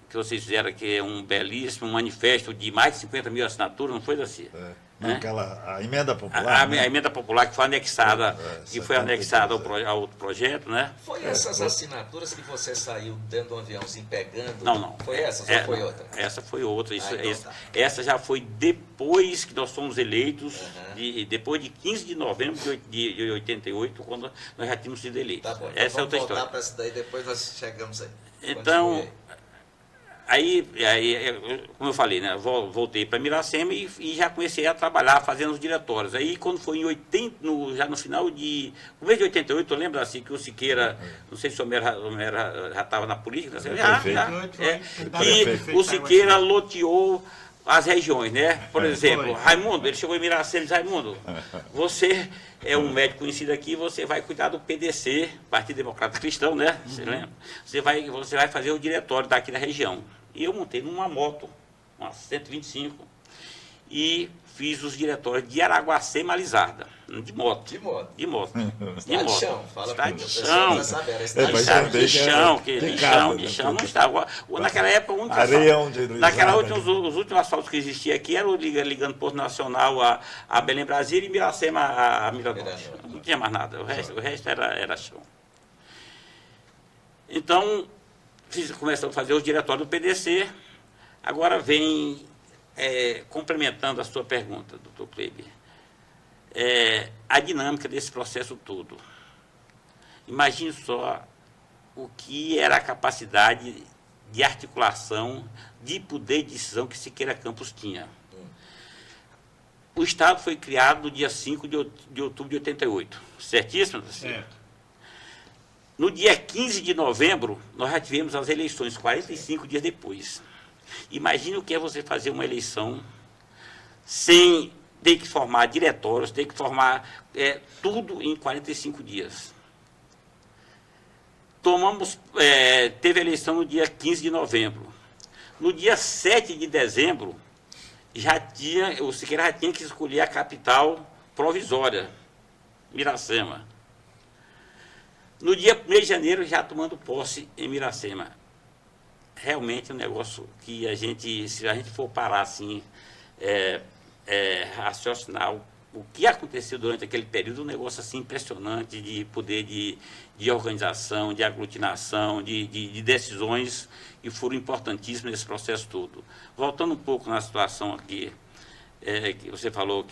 que vocês fizeram, que é um belíssimo manifesto de mais de 50 mil assinaturas, não foi, Daci? A emenda popular. A emenda popular que foi anexada, ao outro projeto, né? Foi essas assinaturas que você saiu dentro do aviãozinho pegando? Não. Foi essa ou foi outra? Essa foi outra. Tá. Essa já foi depois que nós fomos eleitos, depois de 15 de novembro de 88, quando nós já tínhamos sido eleitos. Tá bom, essa é outra vamos voltar história. para essa daí, depois nós chegamos aí. Então, aí, como eu falei, né, voltei para Miracema e já comecei a trabalhar fazendo os diretórios. Aí, quando foi em 80, já no final de... No mês de 88, eu lembro assim, que o Siqueira, não sei se o Homero já estava na política, que o Siqueira loteou as regiões, né? Por exemplo, Raimundo, ele chegou em Miracema e disse: Raimundo, você é um médico conhecido aqui, você vai cuidar do PDC, Partido Democrata Cristão, né? Você lembra? Você vai fazer o diretório daqui da região. E eu montei numa moto, uma 125, e fiz os diretórios de Araguacema a Lizarda, de moto. De moto. De moto. Estrada de chão. Fala para de o chão. De chão não estava. Naquela época, o único os últimos asfaltos que existiam aqui eram ligando Porto Nacional a Belém Brasília e Miracema a Mirador. Não tinha mais nada, o resto era chão. Então, começamos a fazer os diretórios do PDC. Agora vem, complementando a sua pergunta, doutor Kleber, a dinâmica desse processo todo. Imagine só o que era a capacidade de articulação, de poder de decisão que Siqueira Campos tinha. O Estado foi criado no dia 5 de outubro de 88, certíssimo? Certo. No dia 15 de novembro, nós já tivemos as eleições, 45 dias depois. Imagine o que é você fazer uma eleição sem ter que formar diretórios, ter que formar tudo em 45 dias. Teve eleição no dia 15 de novembro. No dia 7 de dezembro, o Siqueira já tinha que escolher a capital provisória, Miracema. No dia 1º de janeiro, já tomando posse em Miracema. Realmente é um negócio que se a gente for parar assim, raciocinar o que aconteceu durante aquele período, um negócio assim impressionante de poder de organização, de aglutinação, de decisões que foram importantíssimas nesse processo todo. Voltando um pouco na situação aqui, que você falou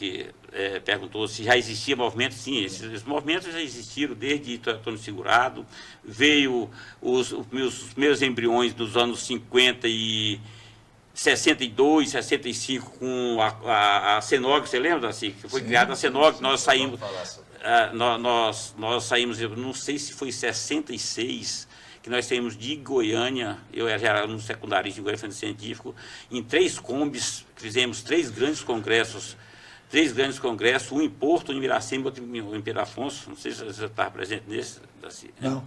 perguntou se já existia movimento. Sim, esses movimentos já existiram desde Antônio Segurado. Veio os meus embriões dos anos 50 e 62, 65, com a CENOG, você lembra, assim, que foi criada a CENOG, nós saímos, nós saímos, eu não sei se foi em 66, que nós saímos de Goiânia, eu já era um secundarista de Goiânia Científico, em 3 combis, fizemos 3 grandes congressos, um em Porto, um em Miracema, outro em Pedro Afonso, não sei se você estava presente nesse. Assim, não.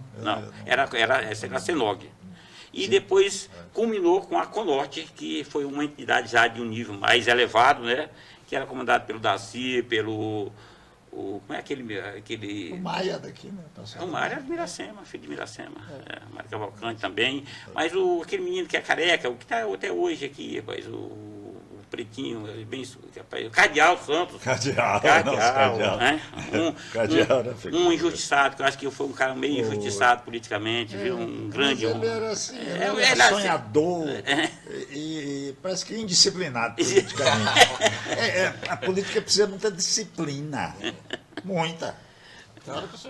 Essa era a CENOG. E depois culminou com a Conorte, que foi uma entidade já de um nível mais elevado, né, que era comandada pelo Daci, como é aquele... O Maia daqui, né? O Maia era de Miracema, filho de Miracema. Mário Cavalcante também. Mas aquele menino que é careca, o que está até hoje aqui, rapaz, o pretinho, bem, Cardeal Santos. Cardeal, né? Cardeal era Um injustiçado, que eu acho que foi um cara meio injustiçado politicamente, viu? Um grande... Ele era assim, ele ele era era sonhador e parece que indisciplinado politicamente. A política precisa de muita disciplina. Muita. Claro que você...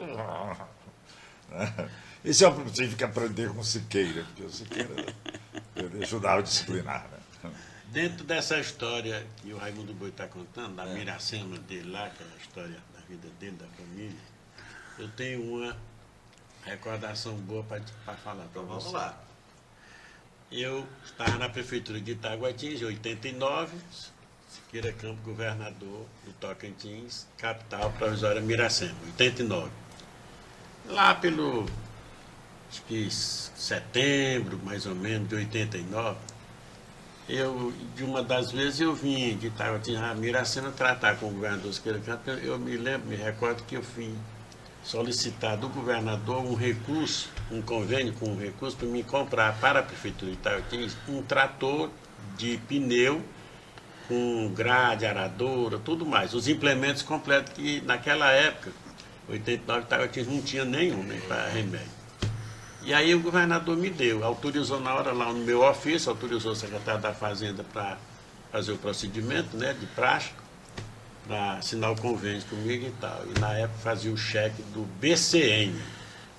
Isso eu tive que aprender com o Siqueira, porque o Siqueira ele ajudava a disciplinar. Né? Dentro dessa história que o Raimundo Boi está contando, da Miracema dele lá, aquela história da vida dele, da família, eu tenho uma recordação boa para falar para você. Vamos lá. Eu estava na prefeitura de Itaguatins, em 89, Siqueira Campos, governador do Tocantins, capital provisória Miracema, 89. Lá pelo, acho que setembro, mais ou menos, de 89, de uma das vezes eu vim de Itaguatins a Miracema tratar com o governador Siqueira Campos. Eu me recordo que eu fui solicitar do governador um recurso, um convênio com um recurso para me comprar para a prefeitura de Itaguatins um trator de pneu com grade, aradora, tudo mais. Os implementos completos que naquela época, 89, Itaguatins não tinha nenhum, nem para remédio. E aí o governador me deu, autorizou na hora lá no meu ofício, autorizou o secretário da Fazenda para fazer o procedimento, né, de praxe, para assinar o convênio comigo e tal. E na época fazia o cheque do BCN,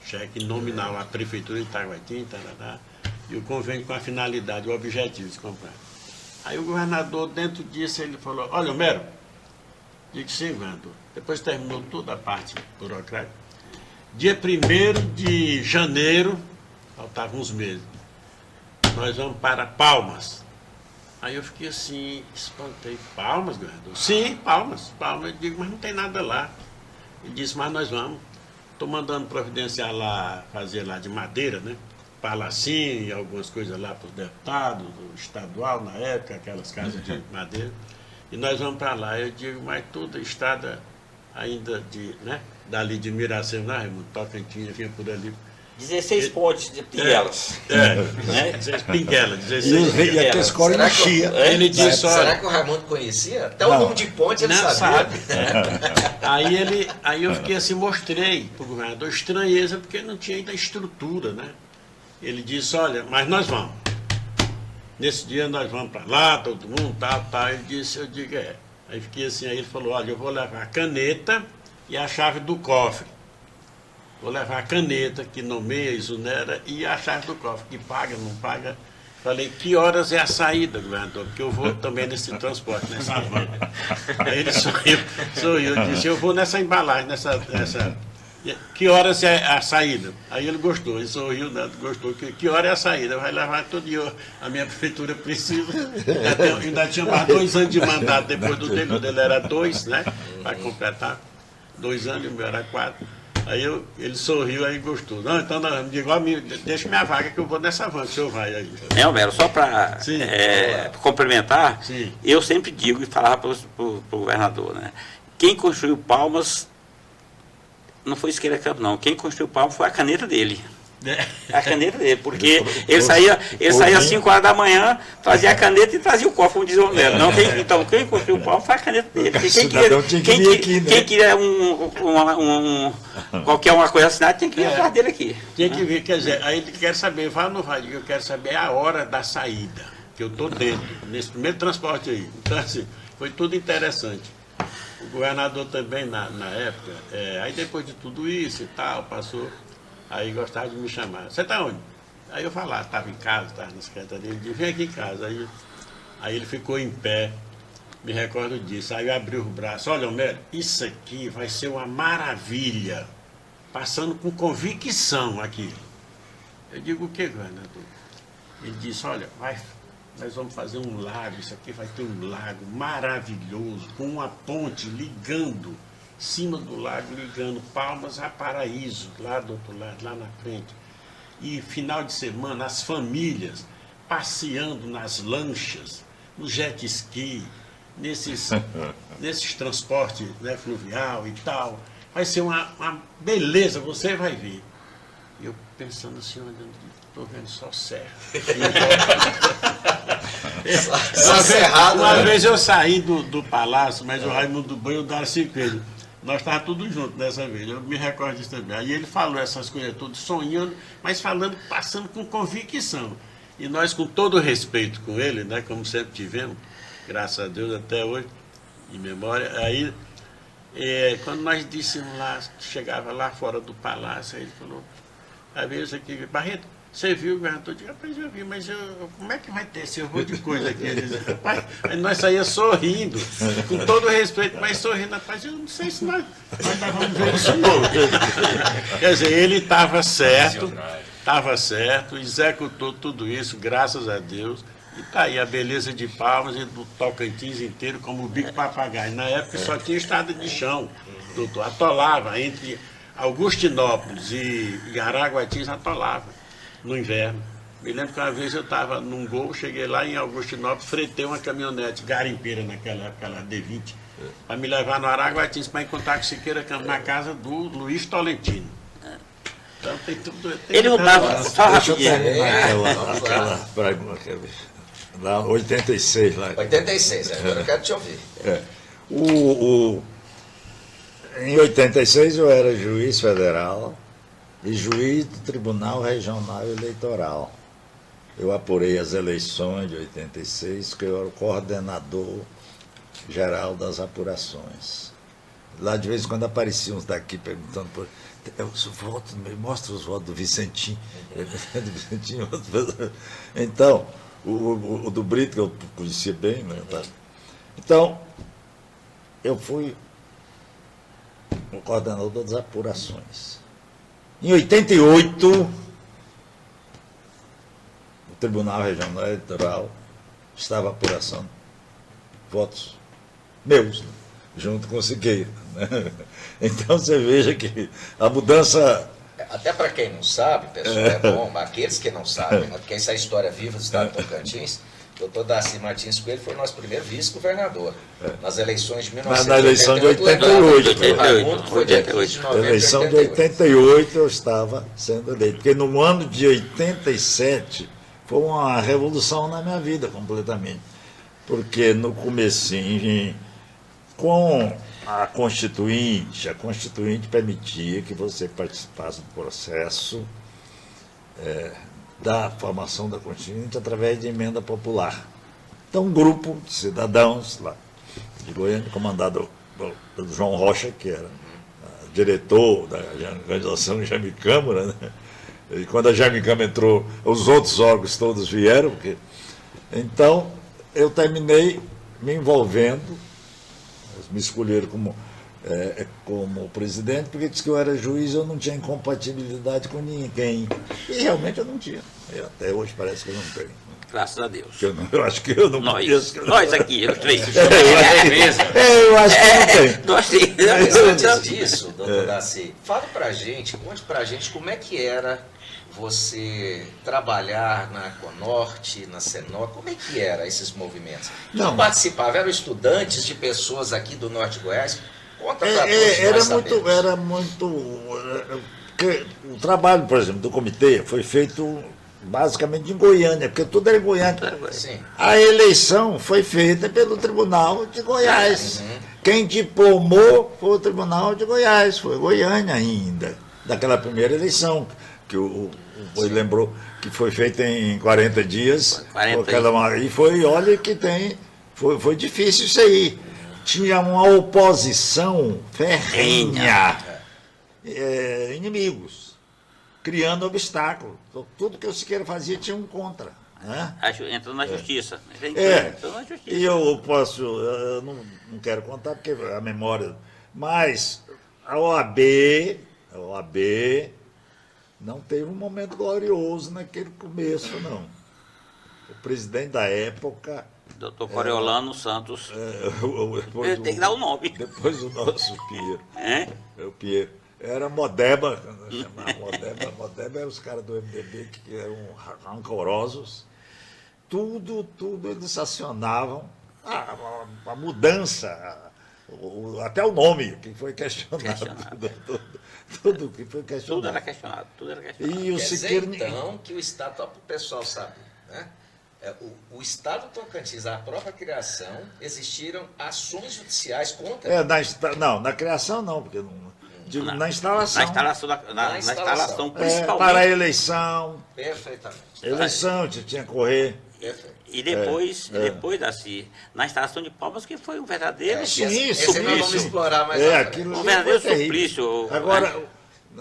cheque nominal à Prefeitura de Itaguatins, e o convênio com a finalidade, o objetivo de comprar. Aí o governador, dentro disso, ele falou, olha, Homero, digo sim, governador, depois terminou toda a parte burocrática, dia 1º de janeiro, faltavam uns meses, nós vamos para Palmas. Aí eu fiquei assim, espantei, Palmas, governador? Sim, Palmas. Eu digo, mas não tem nada lá. Ele disse, mas nós vamos. Estou mandando providenciar lá, fazer lá de madeira, né? Palacinho e algumas coisas lá para os deputados, do estadual na época, aquelas casas de madeira. E nós vamos para lá. Eu digo, mas toda a estrada ainda de, né? Dali de Miracema, Raimundo, Tocantins, vinha por ali. 16 pontes de pinguelas. Né? 16 pinguelas, 16 E aqui a escola enchia. Ele disse, olha, será que o Raimundo conhecia? Até o nome de ponte ele não sabia. sabe. Aí eu fiquei assim, mostrei para o governador estranheza, porque não tinha ainda estrutura, né? Ele disse, olha, mas nós vamos. Nesse dia nós vamos para lá, todo mundo, tal. Ele disse, eu digo, é. Aí fiquei assim, aí ele falou, olha, eu vou levar a caneta e a chave do cofre. Vou levar a caneta que nomeia, exonera, e a chave do cofre, que paga, não paga. Falei, que horas é a saída, governador? Porque eu vou também nesse transporte, nessa van. Aí ele sorriu, disse, eu vou nessa embalagem, nessa... Que horas é a saída? Aí ele gostou, ele sorriu, né? Gostou. Que hora é a saída? Vai levar todo dia, a minha prefeitura precisa. Ainda tinha mais 2 anos de mandato depois do dele. O dele era 2, né? Para completar. 2 anos, o meu era 4. Aí ele sorriu, aí gostou. Não, então não, digo, deixa minha vaga que eu vou nessa van, que o senhor vai aí. Homero, só para complementar, sim, eu sempre digo e falava para o governador, né? Quem construiu Palmas não foi Siqueira Campos, não. Quem construiu Palmas foi a caneta dele. A caneta dele, porque ele saía às 5 horas da manhã, fazia a caneta e trazia o cofre, como dizia o Homero. Então, quem construiu o palmo foi a caneta dele. Quem queria qualquer uma coisa assinada, tinha que vir atrás dele aqui. Tinha que vir, quer dizer, aí ele quer saber, vai ou não vai? Eu quero saber a hora da saída, que eu estou dentro, nesse primeiro transporte aí. Então, assim, foi tudo interessante. O governador também, na época, aí depois de tudo isso e tal, passou... Aí gostava de me chamar. Você está onde? Aí eu falava, estava em casa, estava na secretaria. Ele disse, vem aqui em casa. Aí ele ficou em pé, me recordo disso. Aí eu abri os braços. Olha, Homero, isso aqui vai ser uma maravilha. Passando com convicção aqui. Eu digo, o que, governador? Ele disse, olha, nós vamos fazer um lago. Isso aqui vai ter um lago maravilhoso, com uma ponte ligando. Cima do lago, ligando Palmas a Paraíso, lá do outro lado, lá na frente. E final de semana, as famílias passeando nas lanchas, no jet ski, nesses transportes, né, fluvial e tal. Vai ser uma beleza, você vai ver. E eu pensando assim, estou vendo só serra. Uma vez eu saí do palácio, mas o Raimundo Boi e o Darcy Coelho, nós estávamos todos juntos dessa vez, eu me recordo disso também. Aí ele falou essas coisas todas, sonhando, mas falando, passando com convicção. E nós, com todo respeito com ele, né, como sempre tivemos, graças a Deus até hoje, em memória, aí, quando nós dissemos lá, chegava lá fora do palácio, aí ele falou, a vez aqui, Barreto, você viu o governador? Eu disse, rapaz, eu vi, mas como é que vai ter esse horror de coisa aqui? Ele disse, rapaz, aí nós saíamos sorrindo, com todo respeito, mas sorrindo, rapaz, eu não sei se nós vamos ver isso novo. Quer dizer, ele estava certo, executou tudo isso, graças a Deus, e está aí a beleza de Palmas e do Tocantins inteiro, como o bico papagaio. Na época só tinha estrada de chão, doutor, atolava entre Augustinópolis e Araguatins, atolava no inverno. Me lembro que uma vez eu estava num Gol, cheguei lá em Augustinópolis, fretei uma caminhonete garimpeira naquela época, lá D20, para me levar no Araguatins, para encontrar com Siqueira Campos na casa do Luiz Tolentino. Então tem tudo. Ele não estava. Só rapidinho. Lá, 86. Lá. 86, agora eu quero te ouvir. Em 86 eu era juiz federal e juiz do Tribunal Regional Eleitoral. Eu apurei as eleições de 86, que eu era o coordenador geral das apurações. Lá de vez em quando apareciam uns daqui perguntando por os votos, me mostra os votos do Vicentinho. Então, o do Brito, que eu conhecia bem, né? Então, eu fui o coordenador das apurações. Em 88, o Tribunal Regional Eleitoral estava apuração votos meus, junto com o Siqueira. Né? Então você veja que a mudança... Até para quem não sabe, pessoal, é bom, aqueles que não sabem, né? Porque essa é a história viva do Estado do Tocantins. O doutor Darcy Martins Coelho foi o nosso primeiro vice-governador nas eleições de 1988. Na eleição de 88. Raimundo foi dia 15 de novembro Na eleição de 88 eu estava sendo eleito. Porque no ano de 87 foi uma revolução na minha vida completamente. Porque no comecinho, com a Constituinte permitia que você participasse do processo da formação da Constituinte através de emenda popular. Então, um grupo de cidadãos lá de Goiânia, comandado pelo João Rocha, que era diretor da organização Jaime Câmara, né? E quando a Jaime Câmara entrou, os outros órgãos todos vieram. Então, eu terminei me envolvendo, eles me escolheram como presidente, porque disse que eu era juiz, eu não tinha incompatibilidade com ninguém. E realmente eu não tinha. Até hoje parece que eu não tenho. Graças a Deus. Eu acho que eu não conheço. Nós aqui, os três. Eu acho que eu não tenho. Nós três. Mas antes disso, doutor Darcy, fala pra gente, conte pra gente como é que era você trabalhar na Econorte, na Senor, como é que era esses movimentos? Não participava, eram estudantes de pessoas aqui do Norte de Goiás? Conta pra todos. Era muito. O trabalho, por exemplo, do comitê foi feito basicamente em Goiânia, porque tudo era em Goiânia. Sim. A eleição foi feita pelo Tribunal de Goiás. Quem diplomou foi o Tribunal de Goiás, foi Goiânia ainda, daquela primeira eleição, que o Boi lembrou que foi feita em 40 dias. E foi, olha que foi difícil isso aí. Tinha uma oposição ferrenha, inimigos, criando obstáculos. Então, tudo que o Siqueira fazia tinha um contra. Né? Entra na justiça. E eu não quero contar porque a memória... Mas a OAB não teve um momento glorioso naquele começo, não. O presidente da época... Doutor Coriolano Santos. Tem que dar o nome. Depois o nosso Piero. O Piero. Era Modeba, Modeba eram os caras do MDB que eram rancorosos. Tudo eles acionavam. A mudança, até o nome, que foi questionado. Tudo que foi Tudo questionado. era questionado, tudo era questionado. E o Quer Siqueira... dizer, então, que o Estado, só para o pessoal saber, né? O Estado do Tocantins, a própria criação, existiram ações judiciais contra. Não, na criação não, porque não... Digo, na instalação. Na instalação É, principalmente. para a eleição. Perfeitamente. Eleição, tinha que correr. Perfeito. E depois, na instalação de Palmas, que foi um verdadeiro Sim, esse suplício. nós vamos explorar mais É, à frente. aquilo Um ali verdadeiro foi terrível. suplício. Agora,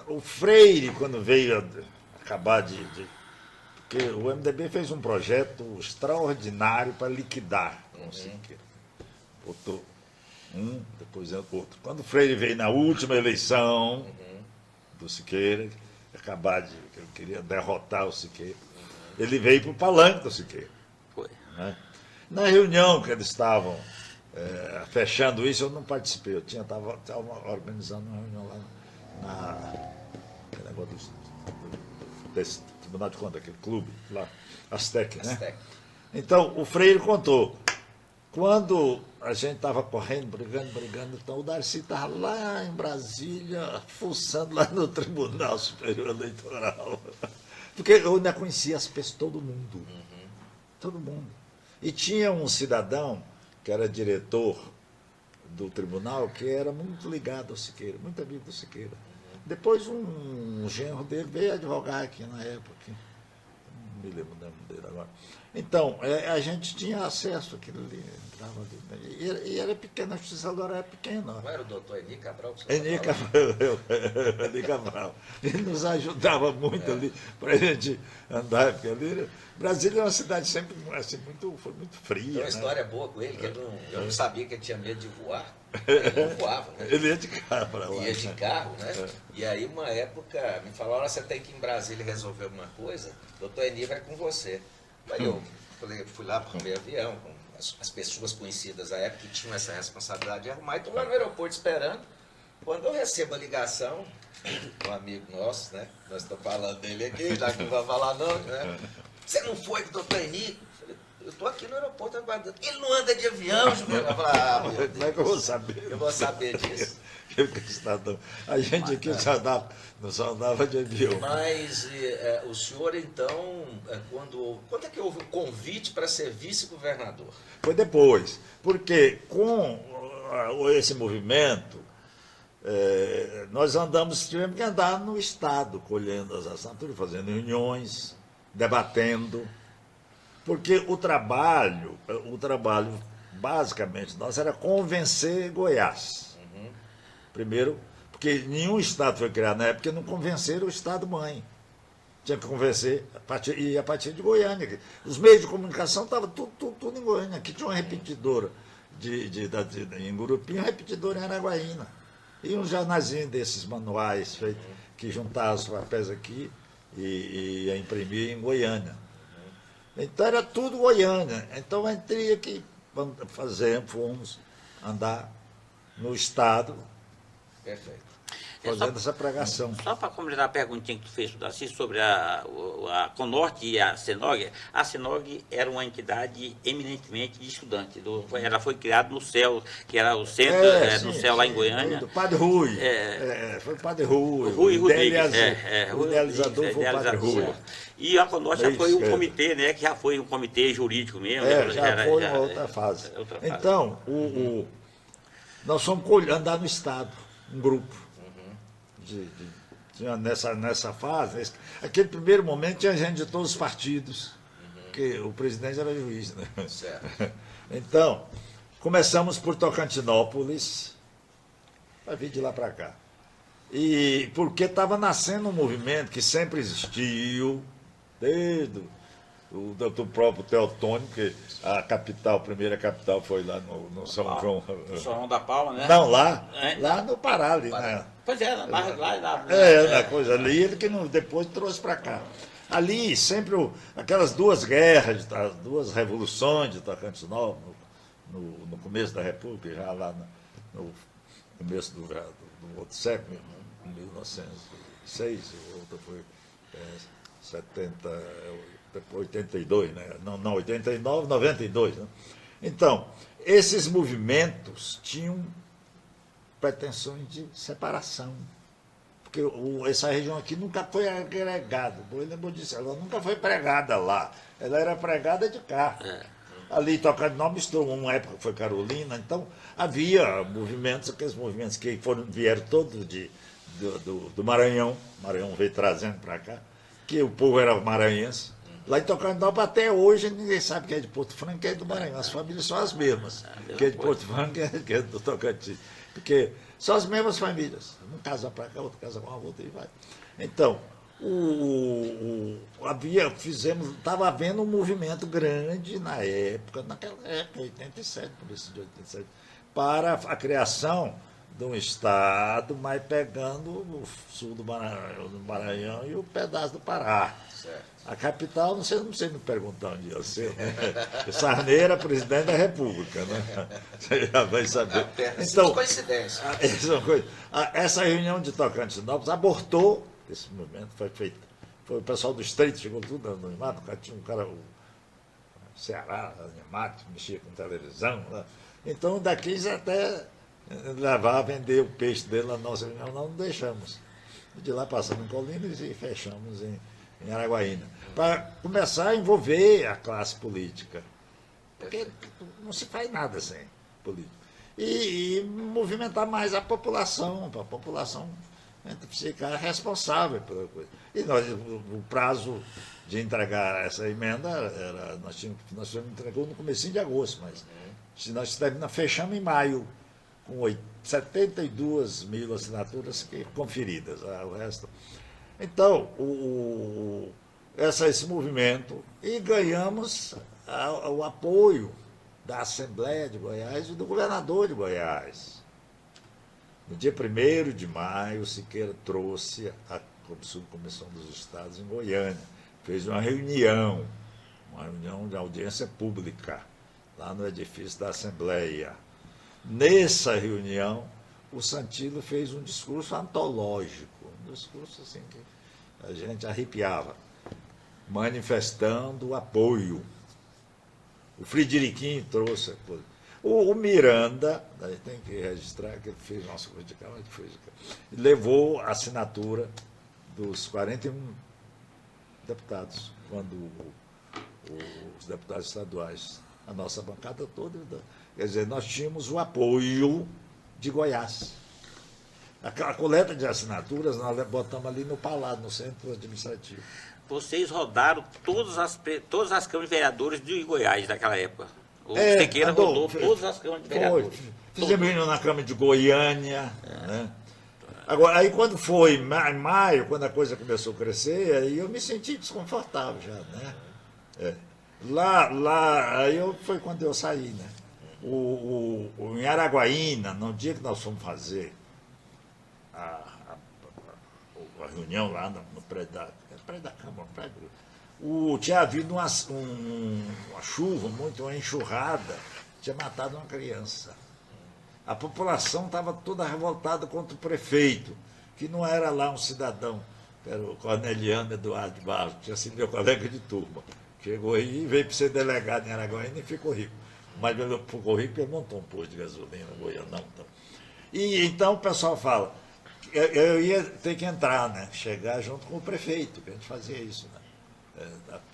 o Freire, quando veio acabar porque o MDB fez um projeto extraordinário para liquidar o Siqueira. Botou depois outro. Quando o Freire veio na última eleição do Siqueira, ele queria derrotar o Siqueira, ele veio para o palanque do Siqueira. Foi. Né? Na reunião que eles estavam fechando isso, eu não participei. Eu estava organizando uma reunião lá aquele negócio desse Tribunal de Contas, aquele clube lá, Aztec, né? Aztec. Então, o Freire contou. Quando a gente estava correndo, brigando, então o Darcy estava lá em Brasília, fuçando lá no Tribunal Superior Eleitoral. Porque eu ainda conhecia as pessoas, todo mundo. Todo mundo. E tinha um cidadão que era diretor do tribunal, que era muito ligado ao Siqueira, muito amigo do Siqueira. Depois um genro dele veio advogar aqui na época. Não me lembro o nome dele agora. Então, a gente tinha acesso àquilo ali, entrava ali. E era pequeno, a justiça agora era pequena. Não era o doutor Eni Cabral? Eni Cabral. Ele nos ajudava muito ali para a gente andar, porque ali Brasília é uma cidade sempre assim, foi muito fria. Tem uma né? história boa com ele, que eu não sabia que ele tinha medo de voar. Ele não voava, né? Ele ia de carro para lá. Ia de carro, né? E aí, uma época, me falaram, você tem que ir em Brasília resolver alguma coisa, doutor Eni vai com você. Aí eu fui lá para o meu avião, com as pessoas conhecidas à época que tinham essa responsabilidade de arrumar, e estou lá no aeroporto esperando. Quando eu recebo a ligação, um amigo nosso, né? Nós estamos falando dele aqui, já que não vai falar não, né? Você não foi com o doutor Eni? Eu estou aqui no aeroporto aguardando. Ele não anda de avião, Juvenal. Eu falei, meu Deus. Como é que eu vou saber? Eu vou saber disso. A gente aqui só andava de avião. Mas o senhor, então, quando é que houve o convite para ser vice-governador? Foi depois, porque com esse movimento, nós tivemos que andar no Estado, colhendo as assinaturas, fazendo reuniões, debatendo, porque o trabalho basicamente nosso era convencer Goiás. Primeiro, porque nenhum Estado foi criado na época, não convenceram o Estado-mãe. Tinha que convencer, a partir de Goiânia. Os meios de comunicação estavam tudo em Goiânia. Aqui tinha uma repetidora em Gurupim, uma repetidora em Araguaína. E um jornalzinho desses manuais que juntavam os papéis aqui e ia imprimir em Goiânia. Então era tudo Goiânia. Então a gente teria que fomos andar no Estado, Perfeito. fazendo essa pregação. Só para completar a perguntinha que tu fez, Darcy, sobre a Conorte e a Senog. A Senog era uma entidade eminentemente de estudante. Ela foi criada no CEL, que era o centro do CEL lá em Goiânia. Do Padre Rui. Foi o Padre Rui. Rui Rodrigues. O idealizador foi o Padre Rui. E a Conorte já foi um comitê, né? Que já foi um comitê jurídico mesmo. Já foi uma outra fase. Então, nós fomos andar no Estado, um grupo. Tinha nessa fase, aquele primeiro momento tinha gente de todos os partidos, porque o presidente era juiz, né? Certo. Então, começamos por Tocantinópolis, para vir de lá para cá. E porque estava nascendo um movimento que sempre existiu, desde do próprio Teotônio, que a primeira capital foi lá no São João. São João da Palma, né? Não, lá no Pará, ali, né? Pois é, lá na coisa ali, ele que depois trouxe para cá. Ali, sempre aquelas duas guerras, as duas revoluções de Tocantinópolis, no começo da República, já lá no começo do outro século, em 1906, o outro foi 82, né? Não, 89, 92. Né? Então, esses movimentos tinham pretensões de separação. porque essa região aqui nunca foi agregada. O Boilembo disse, ela nunca foi pregada lá. Ela era pregada de cá. Ali Tocantins misturou uma época que foi Carolina, então havia movimentos, aqueles movimentos que vieram todos do Maranhão. O Maranhão veio trazendo para cá, que o povo era maranhense. Lá em Tocantins, até hoje, ninguém sabe que é de Porto Franco, que é do Maranhão. As famílias são as mesmas. Que é de Porto Franco, que é do Tocantins. Porque são as mesmas famílias. Um casa para cá, outro casa com a outra e vai. Então, estava havendo um movimento grande naquela época, 87, começo de 87, para a criação de um estado, mas pegando o sul do Maranhão e o pedaço do Pará. Certo. A capital, não sei me perguntar onde ia ser, né? Sarney era presidente da República, né? Você já vai saber. Então, coincidência. Essa reunião de Tocantinópolis abortou esse movimento, foi o pessoal do Estreito, chegou tudo anonimato, tinha um cara, o Ceará, animado, mexia com televisão. Né? Então, daqui já até levar a vender o peixe dele na nossa reunião, nós não deixamos. De lá passamos em Colinas e fechamos em Araguaína, para começar a envolver a classe política. Porque não se faz nada sem política. E movimentar mais a população, para a população ficar responsável pela coisa. E o prazo de entregar essa emenda, nós entregamos no comecinho de agosto, mas nós fechamos em maio, com 72 mil assinaturas conferidas. O resto. Então, esse movimento, e ganhamos o apoio da Assembleia de Goiás e do governador de Goiás. No dia 1º de maio, Siqueira trouxe a Subcomissão dos Estados em Goiânia, fez uma reunião de audiência pública, lá no edifício da Assembleia. Nessa reunião, o Santilo fez um discurso antológico, um discurso assim que a gente arrepiava, manifestando o apoio. O Frederiquinho trouxe apoio. O Miranda, daí tem que registrar que ele fez nossa coisa de cá, mas fez, levou a assinatura dos 41 deputados, quando os deputados estaduais, a nossa bancada toda, quer dizer, nós tínhamos o apoio de Goiás. A coleta de assinaturas nós botamos ali no Palácio, no centro administrativo. Vocês rodaram todas as câmaras de vereadores de Goiás naquela época. O Siqueira rodou todas as câmaras de vereadores. Fizemos reunião na Câmara de Goiânia. Né? Agora, aí quando foi em maio, quando a coisa começou a crescer, aí eu me senti desconfortável já. Né? Aí foi quando eu saí. Né? Em Araguaína, no dia que nós fomos fazer a reunião lá no prédio da Câmara, tinha havido uma chuva, uma enxurrada, tinha matado uma criança. A população estava toda revoltada contra o prefeito, que não era lá um cidadão, que era o Corneliano Eduardo de Barros, que tinha sido meu colega de turma. Chegou aí, veio para ser delegado em Araguaína e ficou rico. Mas ele ficou rico porque montou um posto de gasolina no Goianão. E então o pessoal fala, eu ia ter que entrar, né? Chegar junto com o prefeito, que a gente fazia isso, né?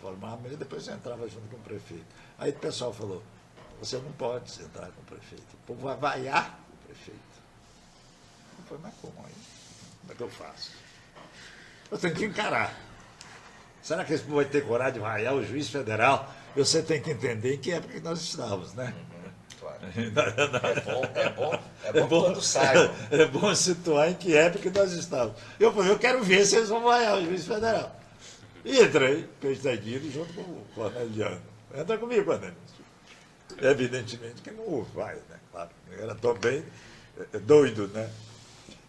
Formava, e depois eu entrava junto com o prefeito. Aí o pessoal falou, você não pode entrar com o prefeito, o povo vai vaiar o prefeito. Eu falei, mas como aí? Como é que eu faço? Eu tenho que encarar. Será que esse povo vai ter coragem de vaiar o juiz federal? Você tem que entender em que época que nós estávamos, né? Claro. É bom que todos saibam. É bom situar em que época que nós estávamos. Eu falei, eu quero ver se eles vão vaiar o juiz federal. E entrei, perseguido, junto com o Corneliano. Entra comigo, Corneliano. Evidentemente que não vai, né? Claro, eu era tão bem doido, né?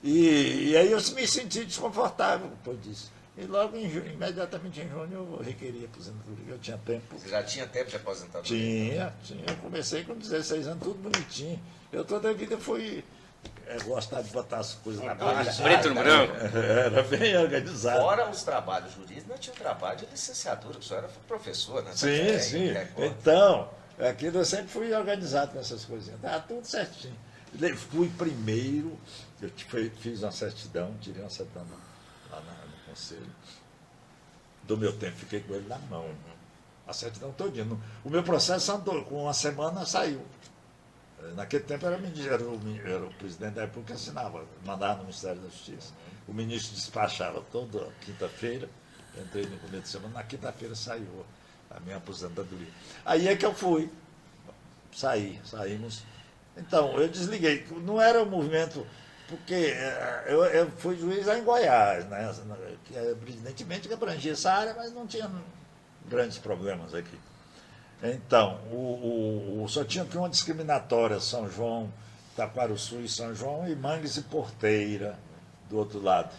E aí eu me senti desconfortável depois disso. E logo imediatamente em junho eu requeri aposentadoria, eu tinha tempo. Você já tinha tempo de aposentadoria? Tinha. Eu comecei com 16 anos, tudo bonitinho. Eu toda a vida fui gostar de botar as coisas na baixa. Preto no branco. Era bem organizado. Fora os trabalhos jurídicos, não tinha trabalho de licenciatura, o senhor era professor, né? Sim. Então, aquilo eu sempre fui organizado com essas coisinhas. Estava tudo certinho. Fui primeiro Eu fiz uma certidão, tirei uma certidão lá no conselho. Do meu tempo, fiquei com ele na mão. A certidão todinha. O meu processo andou, com uma semana saiu. Naquele tempo era o presidente da República que assinava, mandava no Ministério da Justiça. O ministro despachava toda quinta-feira, entrei no começo de semana, na quinta-feira saiu a minha aposentadoria. Aí é que eu fui, saímos. Então, eu desliguei. Não era um movimento, porque eu fui juiz lá em Goiás, né, que evidentemente que abrangia essa área, mas não tinha grandes problemas aqui. Então, só tinha aqui uma discriminatória, São João, Taquaruçu e São João, e Mangues e Porteira, do outro lado,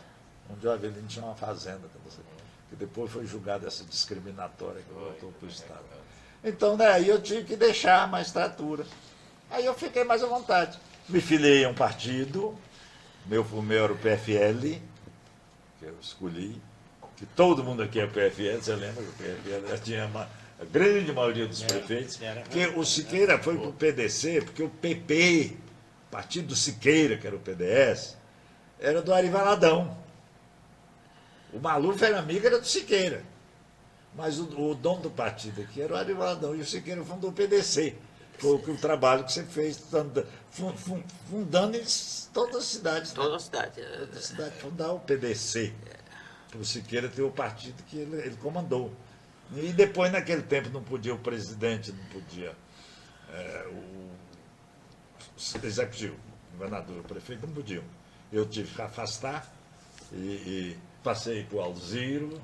onde o Avelino tinha uma fazenda, que depois foi julgada essa discriminatória que voltou para o Estado. Então, daí eu tive que deixar a magistratura. Aí eu fiquei mais à vontade. Me filiei a um partido, o meu era o PFL, que eu escolhi, que todo mundo aqui é PFL, você lembra que o PFL tinha a grande maioria dos prefeitos, porque o Siqueira foi para o PDC, porque o PP, partido do Siqueira, que era o PDS, era do Ari Valadão. O Maluf era amigo, era do Siqueira. Mas o dono do partido aqui era o Ari Valadão, e o Siqueira fundou o PDC. Foi o trabalho que você fez, fundando em todas as cidades. Toda a cidade. Toda a cidade, fundar o PDC. Para o Siqueira ter o partido que ele comandou. E depois, naquele tempo, não podia o presidente, não podia o executivo, o governador, o prefeito, não podiam. Eu tive que afastar e passei para o Alziro,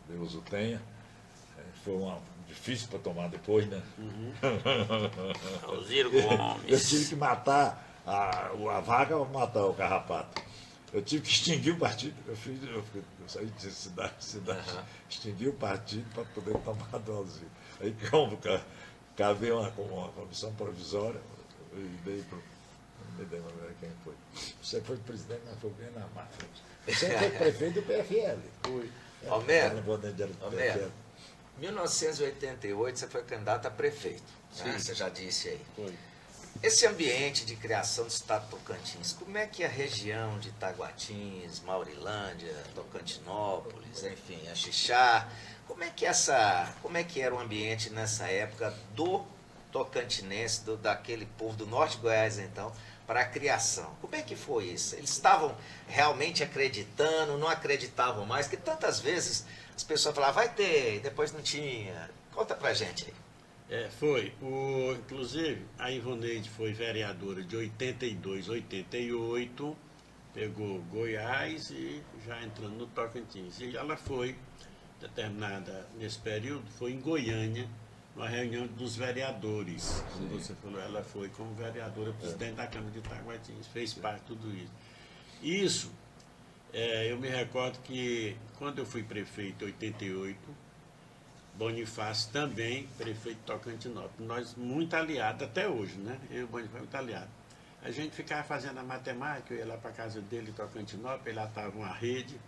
Deus o tenha. Foi difícil para tomar depois, né? Alziro Gomes. Eu tive que matar a vaca ou matar o carrapato. Eu tive que extinguir o partido. Eu saí de cidade, extingui o partido para poder tomar do Alziro. Aí, como cavei uma comissão provisória, e dei para. Não me lembro quem foi. Você foi presidente, mas foi bem na máfia. Você foi prefeito do PFL. Fui. Almero, 1988 você foi candidato a prefeito. Né? Você já disse aí. Foi. Esse ambiente de criação do Estado de Tocantins, como é que a região de Taguatins, Maurilândia, Tocantinópolis, enfim, Axixá, como é que era o ambiente nessa época do tocantinense, daquele povo do norte de Goiás, então, para a criação? Como é que foi isso? Eles estavam realmente acreditando, não acreditavam mais? Porque tantas vezes as pessoas falavam, vai ter, e depois não tinha. Conta pra gente aí. Foi. Inclusive, a Ivoneide foi vereadora de 82 a 88, pegou Goiás e já entrando no Tocantins. E ela foi, determinada nesse período, foi em Goiânia, numa reunião dos vereadores. Como você falou, ela foi como vereadora, presidente da Câmara de Taguatins, fez parte de tudo isso. Isso, eu me recordo que quando eu fui prefeito em 88, Bonifácio também, prefeito de Tocantinópolis. Nós muito aliados até hoje, né? Eu e o Bonifácio muito aliados. A gente ficava fazendo a matemática, eu ia lá para a casa dele em Tocantinópolis, ele lá estava uma rede,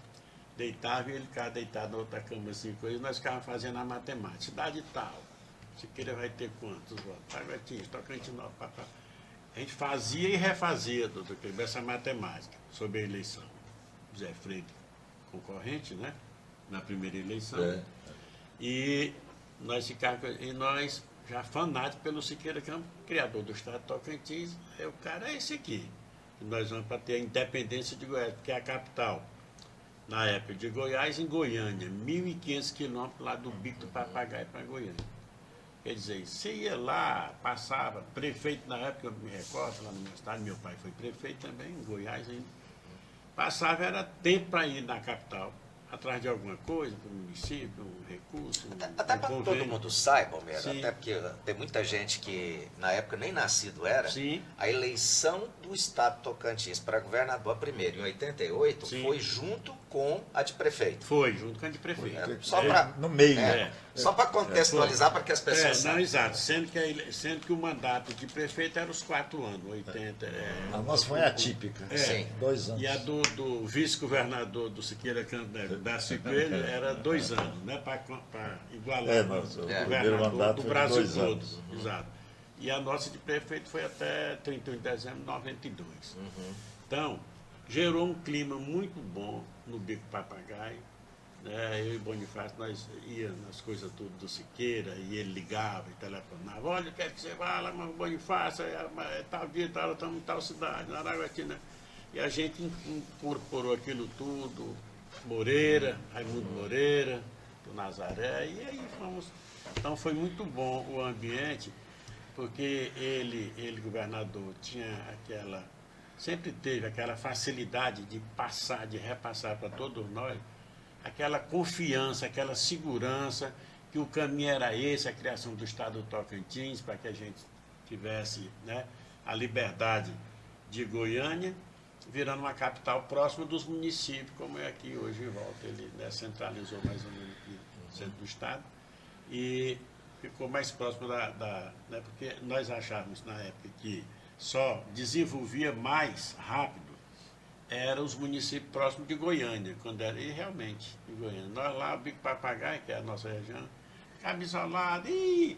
deitava e ele ficava deitado na outra cama, assim, coisa, e nós ficávamos fazendo a matemática. Cidade tal, Siqueira vai ter quantos votos? Taguatins, Tocantinópolis, papá. A gente fazia e refazia, doutor Cleber, essa matemática sobre a eleição. Zé Freire, concorrente, né? Na primeira eleição. E nós já fanáticos pelo Siqueira Campos, criador do Estado de Tocantins, o cara é esse aqui. E nós vamos para ter a independência de Goiás, porque é a capital, na época de Goiás, em Goiânia, 1.500 quilômetros lá do Bico do Papagaio para Goiânia. Quer dizer, você ia lá, passava, prefeito na época, eu me recordo, lá no meu estado, meu pai foi prefeito também, em Goiás ainda. Passava, era tempo para ir na capital, atrás de alguma coisa, para o município, um recurso. Até para que todo mundo saiba, Almero, Sim. até porque tem muita gente que na época nem nascido era. Sim. A eleição do Estado de Tocantins para governador primeiro, em 88, Sim. foi junto com a de prefeito. Foi, junto com a de prefeito. Só para no meio, né? Só para contextualizar, para que as pessoas Não, saibam. exato. Sendo que o mandato de prefeito era os 4 anos, 80. A nossa foi atípica. Sim. 2 anos. E a do vice-governador do Siqueira Campos, da Coelho, era 2 anos, né? Para igualar o o primeiro governador mandato do foi Brasil 2 todo. anos. Exato. E a nossa de prefeito foi até 31 de dezembro de 92. Então, gerou um clima muito bom no Bico Papagaio. Né? Eu e Bonifácio, nós íamos nas coisas tudo do Siqueira, e ele ligava e telefonava, olha, quer que você vá lá, mas Bonifácio, tal dia, tal, estamos em tal cidade, na Araguatina. E a gente incorporou aquilo tudo, Moreira, Raimundo Moreira, do Nazaré, e aí fomos. Então foi muito bom o ambiente, porque ele governador, sempre teve aquela facilidade de passar, de repassar para todos nós, aquela confiança, aquela segurança, que o caminho era esse, a criação do Estado do Tocantins, para que a gente tivesse, né, a liberdade de Goiânia, virando uma capital próxima dos municípios, como é aqui hoje em volta. Ele, né, centralizou mais ou menos aqui no centro do Estado e ficou mais próximo né, porque nós achávamos na época que só desenvolvia mais rápido eram os municípios próximos de Goiânia, quando era, e realmente, de Goiânia. Nós lá, o Bico Papagaio, que é a nossa região, ficava isolado, e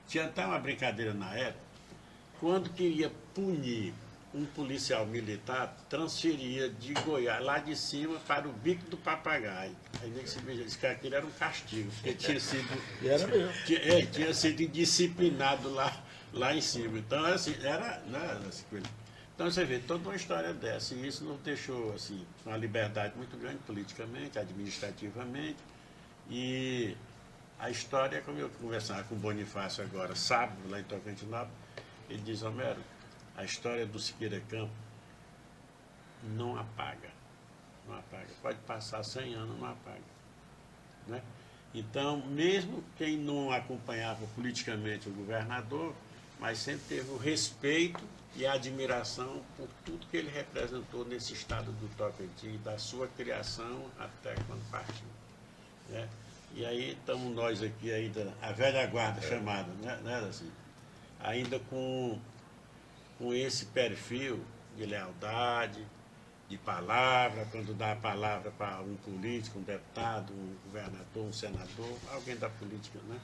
tinha até uma brincadeira na época, quando queria punir um policial militar, transferia de Goiás, lá de cima, para o Bico do Papagaio. Aí nem se veja, disse que aquilo era um castigo, porque tinha sido, tinha sido indisciplinado lá em cima. Então, assim, não era assim, então você vê toda uma história dessa, e isso nos deixou assim, uma liberdade muito grande politicamente, administrativamente, e a história, como eu conversava com o Bonifácio agora, sábado, lá em Tocantinópolis, ele diz, Homero, a história do Siqueira Campos não apaga, pode passar 100 anos, não apaga, né? Então, mesmo quem não acompanhava politicamente o governador, mas sempre teve o respeito e a admiração por tudo que ele representou nesse estado do Tocantins, da sua criação até quando partiu, né? E aí estamos nós aqui ainda, a velha guarda chamada, né, assim, ainda com esse perfil de lealdade, de palavra, quando dá a palavra para um político, um deputado, um governador, um senador, alguém da política, né?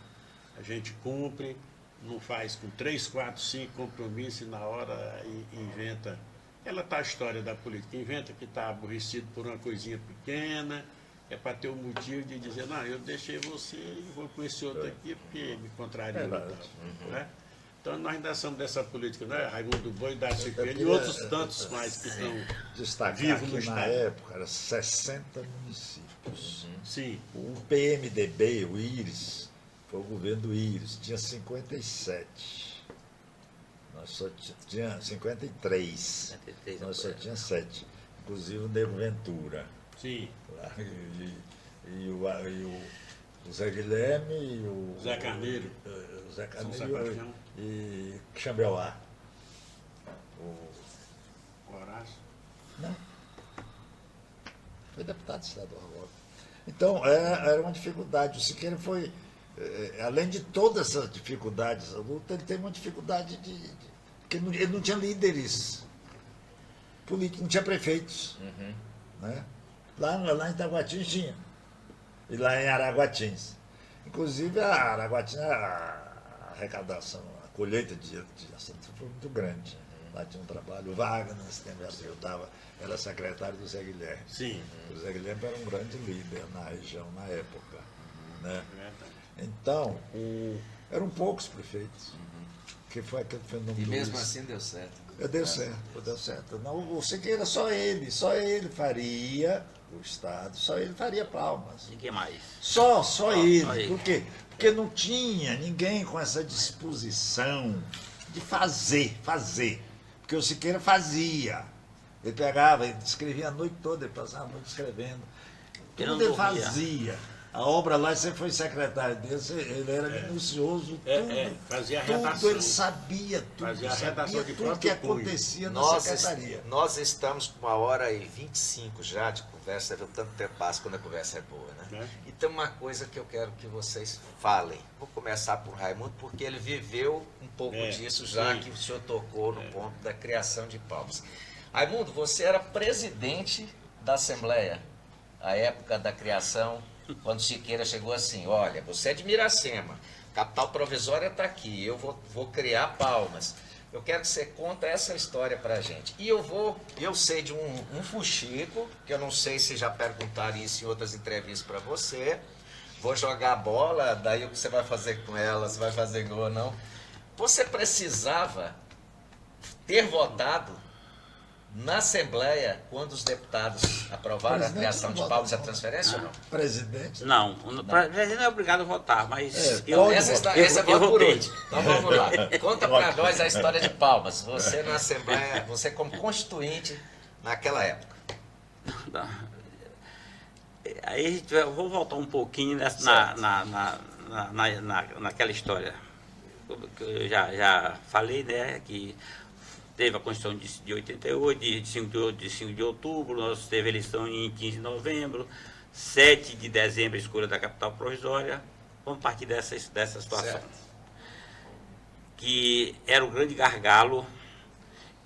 A gente cumpre, não faz com 3, 4, 5 compromissos e na hora inventa. Ela tá a história da política, inventa que está aborrecido por uma coisinha pequena, é para ter o motivo de dizer, não, eu deixei você e vou com esse outro aqui porque me contrariou. Né? Então nós ainda somos dessa política, né? Raimundo Boi, Darcy Coelho e outros tantos mais que estão vivos no Estado. Na época, eram 60 municípios. Sim. O PMDB, o Íris, foi o governo do Íris, tinha 57. Nós só tinha 53. Nós só tinha 7. Inclusive o Nego Ventura. Sim. E o Zé Guilherme e o Zé Carneiro. O Zé Carneiro e Xambeuá. O Horácio? Não. Foi deputado estadual agora. Então, era uma dificuldade. O Siqueira foi, além de todas essas dificuldades, a luta, ele teve uma dificuldade porque ele não tinha líderes políticos, não tinha prefeitos. Né? Lá em Taguatins tinha. E lá em Araguatins. Inclusive, a Araguatins, a arrecadação, a colheita de assuntos foi muito grande. Lá tinha um trabalho, o Wagner, nesse tempo, era secretário do Zé Guilherme. Sim. O Zé Guilherme era um grande líder na região, na época. Né? Então, eram poucos prefeitos, que foi aquele fenômeno. E mesmo assim deu certo. Deu certo. Não, o Siqueira, só ele faria o Estado, só ele faria Palmas. Ninguém mais. Só ele. Por quê? Porque não tinha ninguém com essa disposição de fazer. Porque o Siqueira fazia. Ele pegava, ele escrevia a noite toda, ele passava a noite escrevendo. Tudo ele fazia. A obra lá, você foi secretário dele, ele era minucioso, fazia a tudo redação. Ele sabia tudo, Fazia a redação de tudo que acontecia na secretaria. Nós estamos com 1h25 já de conversa, o tanto tempo passa quando a conversa é boa, né? E tem uma coisa que eu quero que vocês falem. Vou começar por Raimundo, porque ele viveu um pouco disso já que o senhor tocou no ponto da criação de Palmas. Raimundo, você era presidente da Assembleia, à época da criação. Quando Siqueira chegou assim, olha, você é de Miracema, capital provisória está aqui, eu vou criar Palmas. Eu quero que você conte essa história pra gente. E eu sei de um fuxico, que eu não sei se já perguntaram isso em outras entrevistas para você. Vou jogar a bola, daí o que você vai fazer com ela, se vai fazer gol ou não. Você precisava ter votado na Assembleia quando os deputados aprovaram a criação de Palmas e a transferência ou não? Presidente? Não, o presidente não é obrigado a votar, mas Essa é por votei. último. Então vamos lá. Conta para nós a história de Palmas. Você na Assembleia, você como constituinte naquela época. Aí a gente vou voltar um pouquinho naquela história. Eu já falei, né, que teve a Constituição de 88, de 5 de outubro, nós teve eleição em 15 de novembro, 7 de dezembro a escolha da capital provisória. Vamos partir dessa situação. Certo. Que era o grande gargalo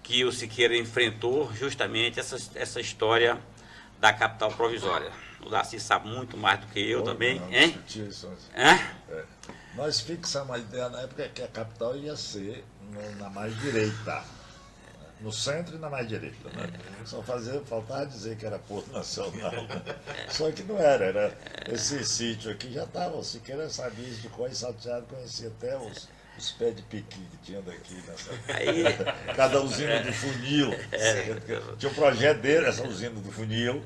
que o Siqueira enfrentou, justamente essa história da capital provisória. O Darcy sabe muito mais do que eu também. Não, hein? Nós fixamos a ideia na época que a capital ia ser na mais direita. No centro e na mais direita. Né? Só faltava dizer que era Porto Nacional. Só que não era esse sítio aqui já estava. O Siqueira sabia isso de cor e salteado, conhecia até os pés de piqui que tinha daqui nessa. Cada usina do funil. Tinha um projeto dele, essa usina do funil.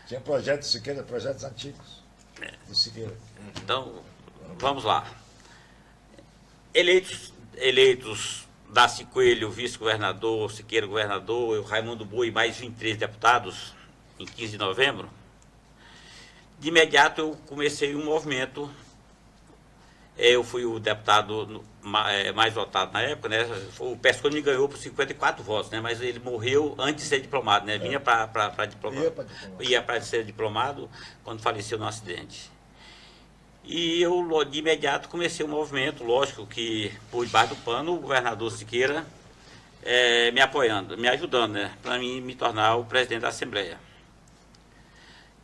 Tinha projetos do Siqueira, projetos antigos do Siqueira. Então, vamos lá. Eleitos Darcy Coelho, vice-governador, Siqueira, governador, eu, Raimundo Boi, mais 23 deputados, em 15 de novembro. De imediato eu comecei um movimento. Eu fui o deputado mais votado na época, né? O Pesconi ganhou por 54 votos, né? Mas ele morreu antes de ser diplomado, né? Vinha para diplomado. Ia para ser diplomado quando faleceu no acidente. E eu, de imediato, comecei um movimento, lógico que por debaixo do pano, o governador Siqueira me apoiando, me ajudando, né? Para mim me tornar o presidente da Assembleia.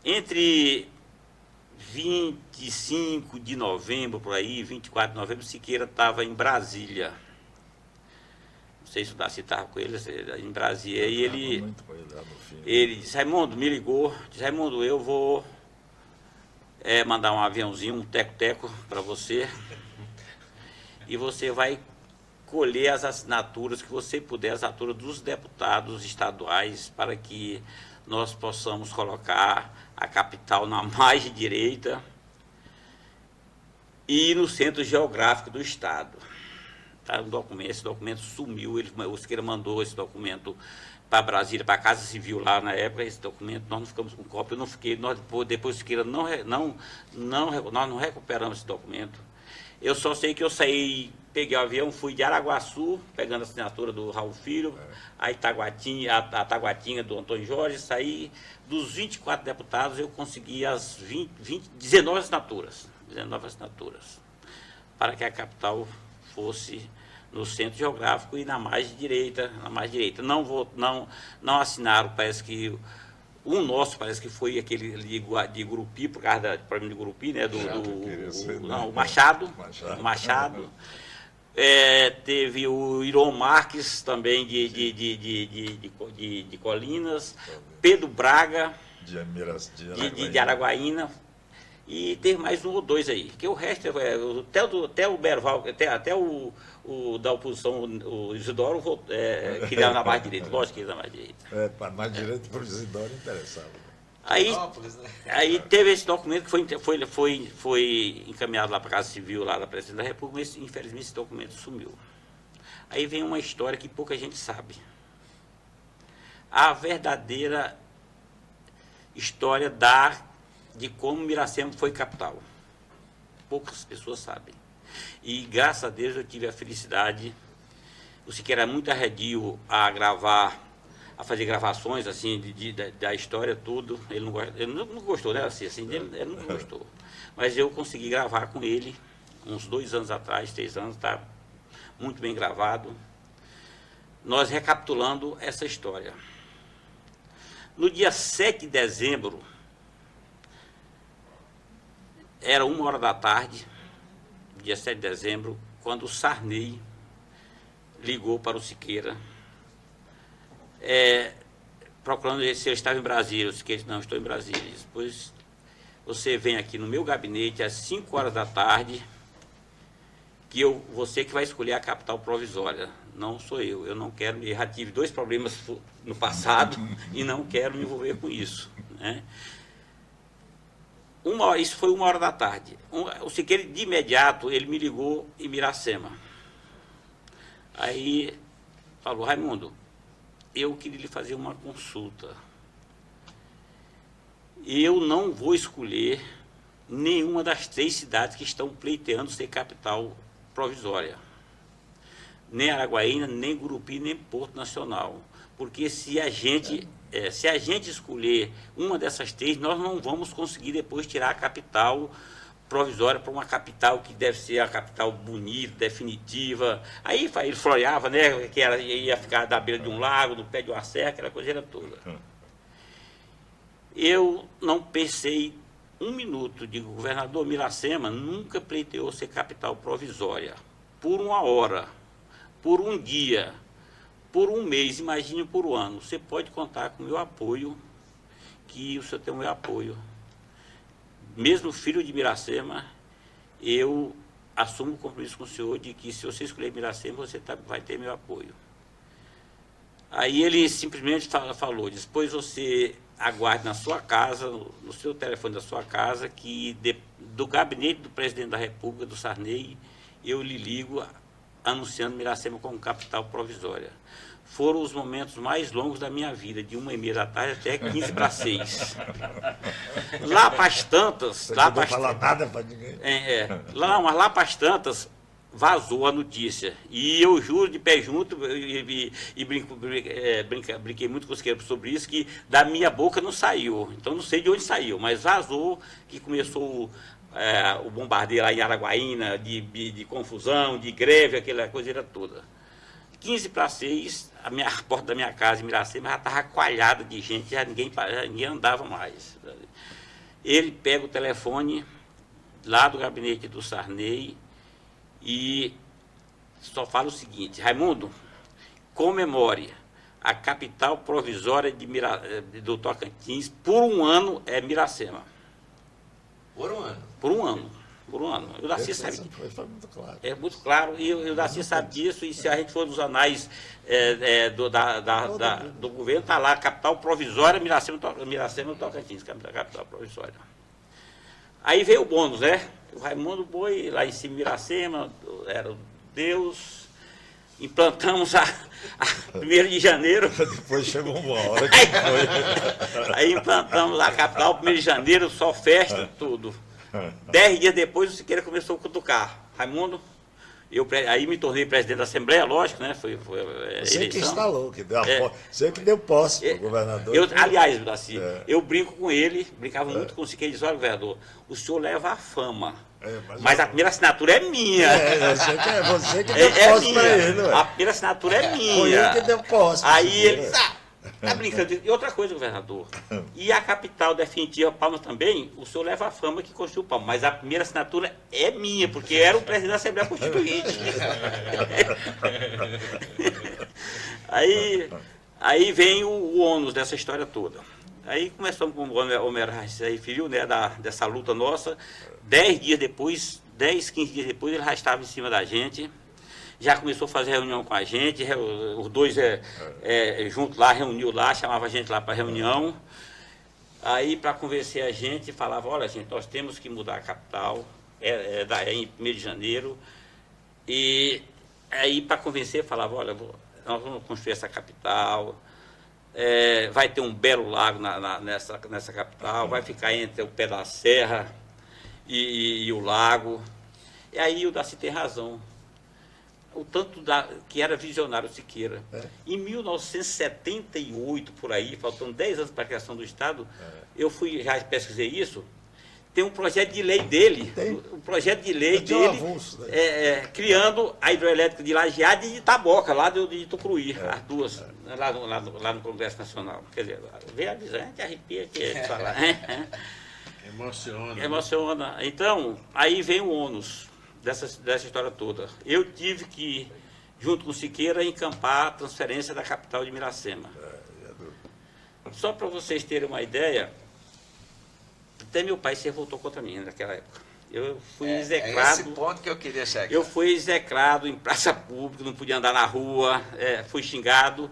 Entre 25 de novembro, por aí, 24 de novembro, Siqueira estava em Brasília. Não sei se o Darcy estava com ele, em Brasília. E ele disse, Raimundo, me ligou, disse, Raimundo, eu vou mandar um aviãozinho, um teco-teco para você, e você vai colher as assinaturas que você puder, as assinaturas dos deputados estaduais, para que nós possamos colocar a capital na margem direita e no centro geográfico do Estado. Tá, esse documento sumiu, o Siqueira mandou esse documento para Brasília, para a Casa Civil lá na época, esse documento, nós não ficamos com cópia, eu não fiquei, depois o Siqueira nós não recuperamos esse documento. Eu só sei que eu saí, peguei o avião, fui de Araguaçu, pegando a assinatura do Raul Filho, a Taguatinga do Antônio Jorge, saí dos 24 deputados, eu consegui as 19 assinaturas, para que a capital fosse no centro geográfico e na margem direita, Não assinaram, parece que parece que foi aquele de Gurupi, por causa do problema de Gurupi, né, o Machado. Teve o Iron Marques também de Colinas, Pedro Braga de Araguaína, e teve mais um ou dois aí, que o resto até o Berval, até o da oposição, o Isidoro, que dava na margem direita, lógico que ele na margem direita. Para mais direito para o Isidoro interessava. Aí teve esse documento que foi encaminhado lá para a Casa Civil, lá da Presidência da República, mas infelizmente esse documento sumiu. Aí vem uma história que pouca gente sabe. A verdadeira história de como Miracema foi capital. Poucas pessoas sabem. E graças a Deus eu tive a felicidade. O Siqueira era muito arredio a fazer gravações assim da história, tudo. Ele não gostou, né? Ele não gostou. Mas eu consegui gravar com ele uns 2 anos atrás, 3 anos, está muito bem gravado. Nós recapitulando essa história. No dia 7 de dezembro, era 1h da tarde, dia 7 de dezembro, quando o Sarney ligou para o Siqueira, procurando se eu estava em Brasília. O Siqueira disse, não, estou em Brasília. Depois você vem aqui no meu gabinete às 5 horas da tarde, que você que vai escolher a capital provisória, não sou eu. Eu não quero, eu já tive 2 problemas no passado e não quero me envolver com isso, né? Isso foi 1 hora da tarde. O Siqueira, de imediato, ele me ligou em Miracema. Aí falou, Raimundo, eu queria lhe fazer uma consulta. Eu não vou escolher nenhuma das 3 cidades que estão pleiteando ser capital provisória. Nem Araguaína, nem Gurupi, nem Porto Nacional. Porque se a gente escolher uma dessas 3, nós não vamos conseguir depois tirar a capital provisória para uma capital que deve ser a capital bonita, definitiva. Aí ele floreava, né, que ia ficar da beira de um lago, no pé de uma serra, aquela coisa toda. Eu não pensei 1 minuto, digo, o governador Miracema nunca pleiteou ser capital provisória. Por 1 hora, por 1 dia, por 1 mês, imagine por 1 ano. Você pode contar com o meu apoio, que o senhor tem o meu apoio. Mesmo filho de Miracema, eu assumo o compromisso com o senhor de que se você escolher Miracema, você vai ter meu apoio. Aí ele simplesmente falou, depois você aguarde na sua casa, no seu telefone da sua casa, que do gabinete do presidente da República, do Sarney, eu lhe ligo anunciando Miracema como capital provisória. Foram os momentos mais longos da minha vida, de 1h30 da tarde até 15 para 6. Lá para as tantas... Você não falar nada para ninguém. Mas lá para as tantas, vazou a notícia. E eu juro de pé junto, e brinquei muito com os queridos sobre isso, que da minha boca não saiu. Então não sei de onde saiu, mas vazou que começou o bombardeio lá em Araguaína, de confusão, de greve, aquela coisa toda. 15 para 6, a porta da minha casa em Miracema já estava coalhada de gente, já ninguém andava mais. Ele pega o telefone lá do gabinete do Sarney e só fala o seguinte, Raimundo, comemore, a capital provisória do Tocantins, por 1 ano, é Miracema. Por 1 ano? Por 1 ano. Por 1 ano. O Darcy sabe. Foi muito claro. É muito claro, e o Darcy sabe disso, e se a gente for nos anais do governo, está lá, capital provisória, Miracema do Tocantins, capital provisória. Aí veio o bônus, né? O Raimundo Boi, lá em cima, Miracema, era Deus, implantamos a 1º de janeiro. Depois chegou uma hora que foi. Aí implantamos a capital, 1º de janeiro, só festa, tudo. 10 dias depois, o Siqueira começou a cutucar. Raimundo, aí me tornei presidente da Assembleia, lógico, né? Foi você eleição. Que instalou, que deu você que deu posse para o governador. Aliás, Daci, eu brinco com ele, brincava muito com o Siqueira e disse, olha, governador, o senhor leva a fama, mas a primeira assinatura é minha. Você que deu posse para ele. A primeira assinatura é minha. Foi ele que deu posse. Aí ele disse, tá brincando. E outra coisa, governador, e a capital definitiva, Palmas também, o senhor leva a fama que construiu Palmas, mas a primeira assinatura é minha, porque era o presidente da Assembleia Constituinte. Aí vem o ônus dessa história toda. Aí começamos com o Homero se referiu, né, dessa luta nossa. 10 dias depois, 10, 15 dias depois, ele já estava em cima da gente. Já começou a fazer reunião com a gente, os dois juntos lá, reuniu lá, chamava a gente lá para reunião. Aí, para convencer a gente, falava, olha, gente, nós temos que mudar a capital, em 1º de janeiro. E aí, para convencer, falava, olha, nós vamos construir essa capital, vai ter um belo lago nessa capital, vai ficar entre o pé da serra e o lago. E aí o Darcy tem razão. O tanto que era visionário o Siqueira. Em 1978, por aí, faltando 10 anos para a criação do Estado, eu já pesquisei isso, tem um projeto de lei dele, criando a hidroelétrica de Lajeado e de Itaboca, lá de Itucuruí, as duas, lá no Congresso Nacional. Quer dizer, vem a visão, a gente arrepia aqui de falar. Emociona. Então, aí vem o ônus dessa história toda. Eu tive que junto com Siqueira, encampar a transferência da capital de Miracema. Só para vocês terem uma ideia, até meu pai se revoltou contra mim naquela época. Eu fui execrado. É esse ponto que eu queria chegar. Eu fui execrado em praça pública, não podia andar na rua, fui xingado.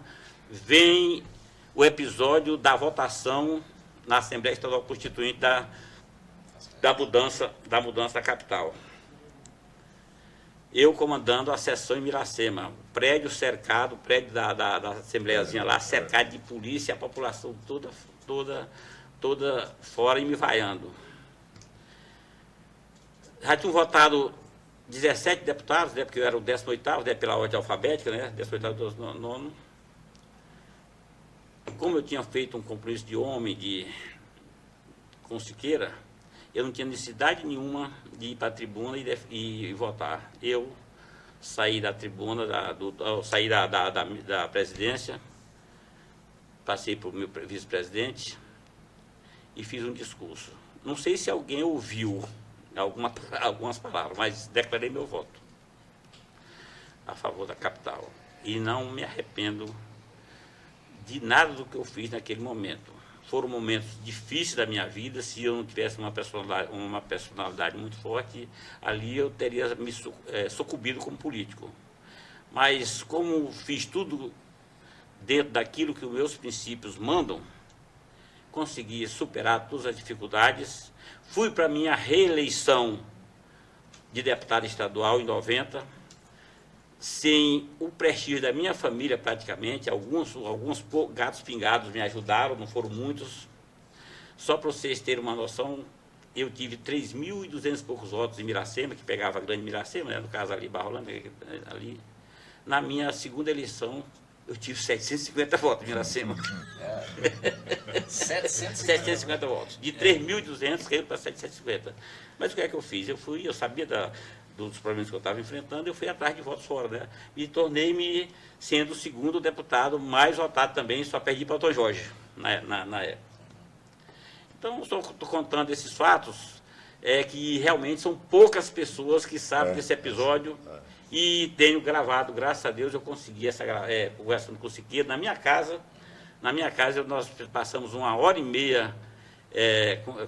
Vem o episódio da votação na Assembleia Estadual Constituinte da mudança da capital. Eu comandando a sessão em Miracema, o prédio cercado, o prédio da Assembleiazinha lá, cercado de polícia, a população toda fora e me vaiando. Já tinham votado 17 deputados, né, porque eu era o 18º, né, pela ordem alfabética, né, 18º, 19º. Como eu tinha feito um compromisso de homem com Siqueira, eu não tinha necessidade nenhuma de ir para a tribuna e votar. Eu saí da tribuna, saí da presidência, passei para o meu vice-presidente e fiz um discurso. Não sei se alguém ouviu algumas palavras, mas declarei meu voto a favor da capital. E não me arrependo de nada do que eu fiz naquele momento. Foram momentos difíceis da minha vida. Se eu não tivesse uma personalidade muito forte, ali eu teria me sucumbido como político. Mas como fiz tudo dentro daquilo que os meus princípios mandam, consegui superar todas as dificuldades. Fui para a minha reeleição de deputado estadual em 90, sem o prestígio da minha família praticamente. Alguns gatos pingados me ajudaram, não foram muitos. Só para vocês terem uma noção, eu tive 3.200 e poucos votos em Miracema, que pegava a grande Miracema, né, no caso ali, Barrolândia, ali. Na minha segunda eleição, eu tive 750 votos em Miracema. 750 votos. De 3.200 caiu para 750. Mas o que é que eu fiz? Eu sabia dos problemas que eu estava enfrentando, eu fui atrás de votos fora, né? E tornei-me sendo o segundo deputado mais votado também, só perdi para o Dr. Jorge, na época. Então, estou contando esses fatos, que realmente são poucas pessoas que sabem desse episódio, e tenho gravado, graças a Deus, eu consegui conversando com o Siqueira, na minha casa, nós passamos 1h30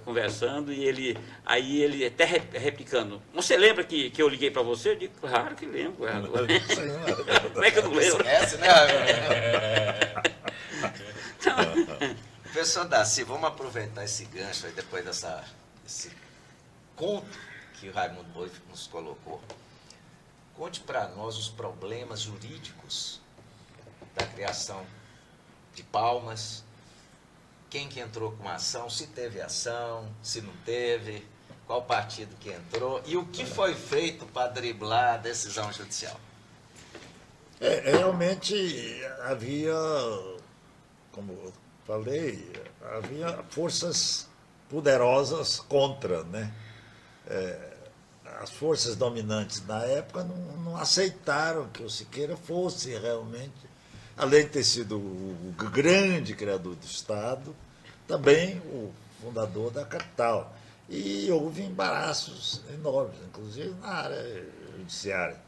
conversando, e ele até replicando. Você lembra que eu liguei para você? Eu digo, claro que lembro. Como é que eu não lembro? Esquece, né? Professor Darcy, vamos aproveitar esse gancho aí, depois desse conto que o Raimundo Boi nos colocou. Conte para nós os problemas jurídicos da criação de Palmas. Quem que entrou com a ação, se teve ação, se não teve, qual partido que entrou e o que foi feito para driblar a decisão judicial. Realmente havia, como eu falei, havia forças poderosas contra, né? As forças dominantes na época não aceitaram que o Siqueira fosse realmente, além de ter sido o grande criador do Estado, também o fundador da capital. E houve embaraços enormes, inclusive na área judiciária.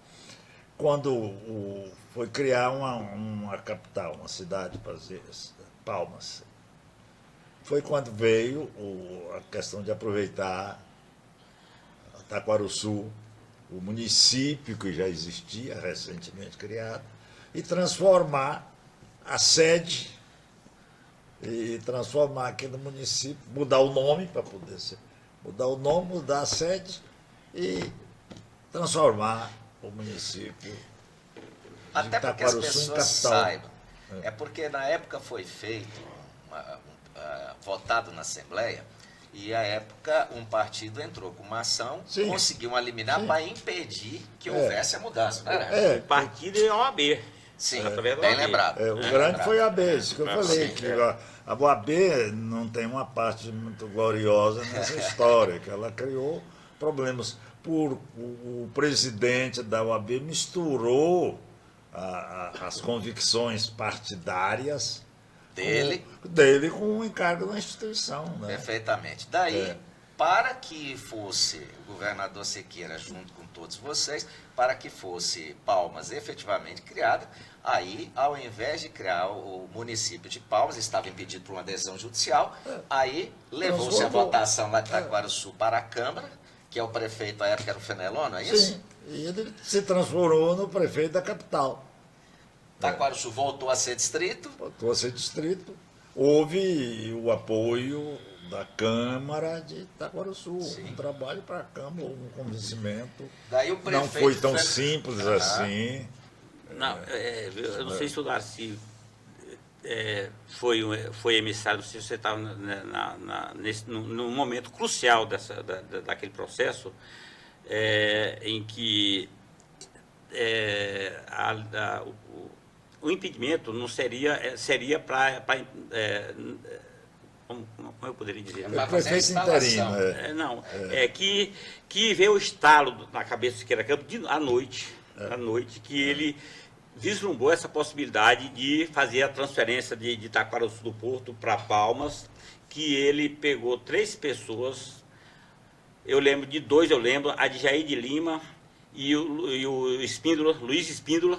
Quando foi criar uma capital, uma cidade para Palmas, foi quando veio a questão de aproveitar Taquarussu, o município que já existia, recentemente criado, e transformar a sede, e transformar aquele município, mudar o nome para poder ser, mudar a sede e transformar o município até para que as pessoas saibam. É porque na época foi feito, votado na Assembleia, e à época um partido entrou com uma ação, conseguiu eliminar para impedir que houvesse a mudança. O partido é a OAB. Sim, bem lembrado. O grande foi a AB, isso que eu falei, que a OAB não tem uma parte muito gloriosa nessa história, que ela criou problemas. O presidente da OAB misturou as convicções partidárias dele com o encargo da instituição. Né? Perfeitamente. Daí para que fosse o governador Sequeira junto com todos vocês, para que fosse Palmas efetivamente criada, aí, ao invés de criar o município de Palmas, estava impedido por uma decisão judicial, aí levou-se a votação lá de Itaquaruçu para a Câmara, que é o prefeito à época era o Fenelon, não é isso? Sim, e ele se transformou no prefeito da capital. Itaquaruçu voltou a ser distrito. Voltou a ser distrito. Houve o apoio da Câmara de Itaquaruçu, um trabalho para a Câmara, um convencimento. Daí o não prefeito foi tão simples assim. Não, eu não sei se o Darcy foi emissário, se você estava no momento crucial daquele processo, em que o impedimento não seria para como eu poderia dizer? O prefeito interino. Que veio o estalo na cabeça do Siqueira Campos à noite, que ele vislumbrou essa possibilidade de fazer a transferência de Itaquaruçu do Porto para Palmas, que ele pegou 3 pessoas, eu lembro de 2, a de Jair de Lima e o Espíndola, Luiz Espíndola,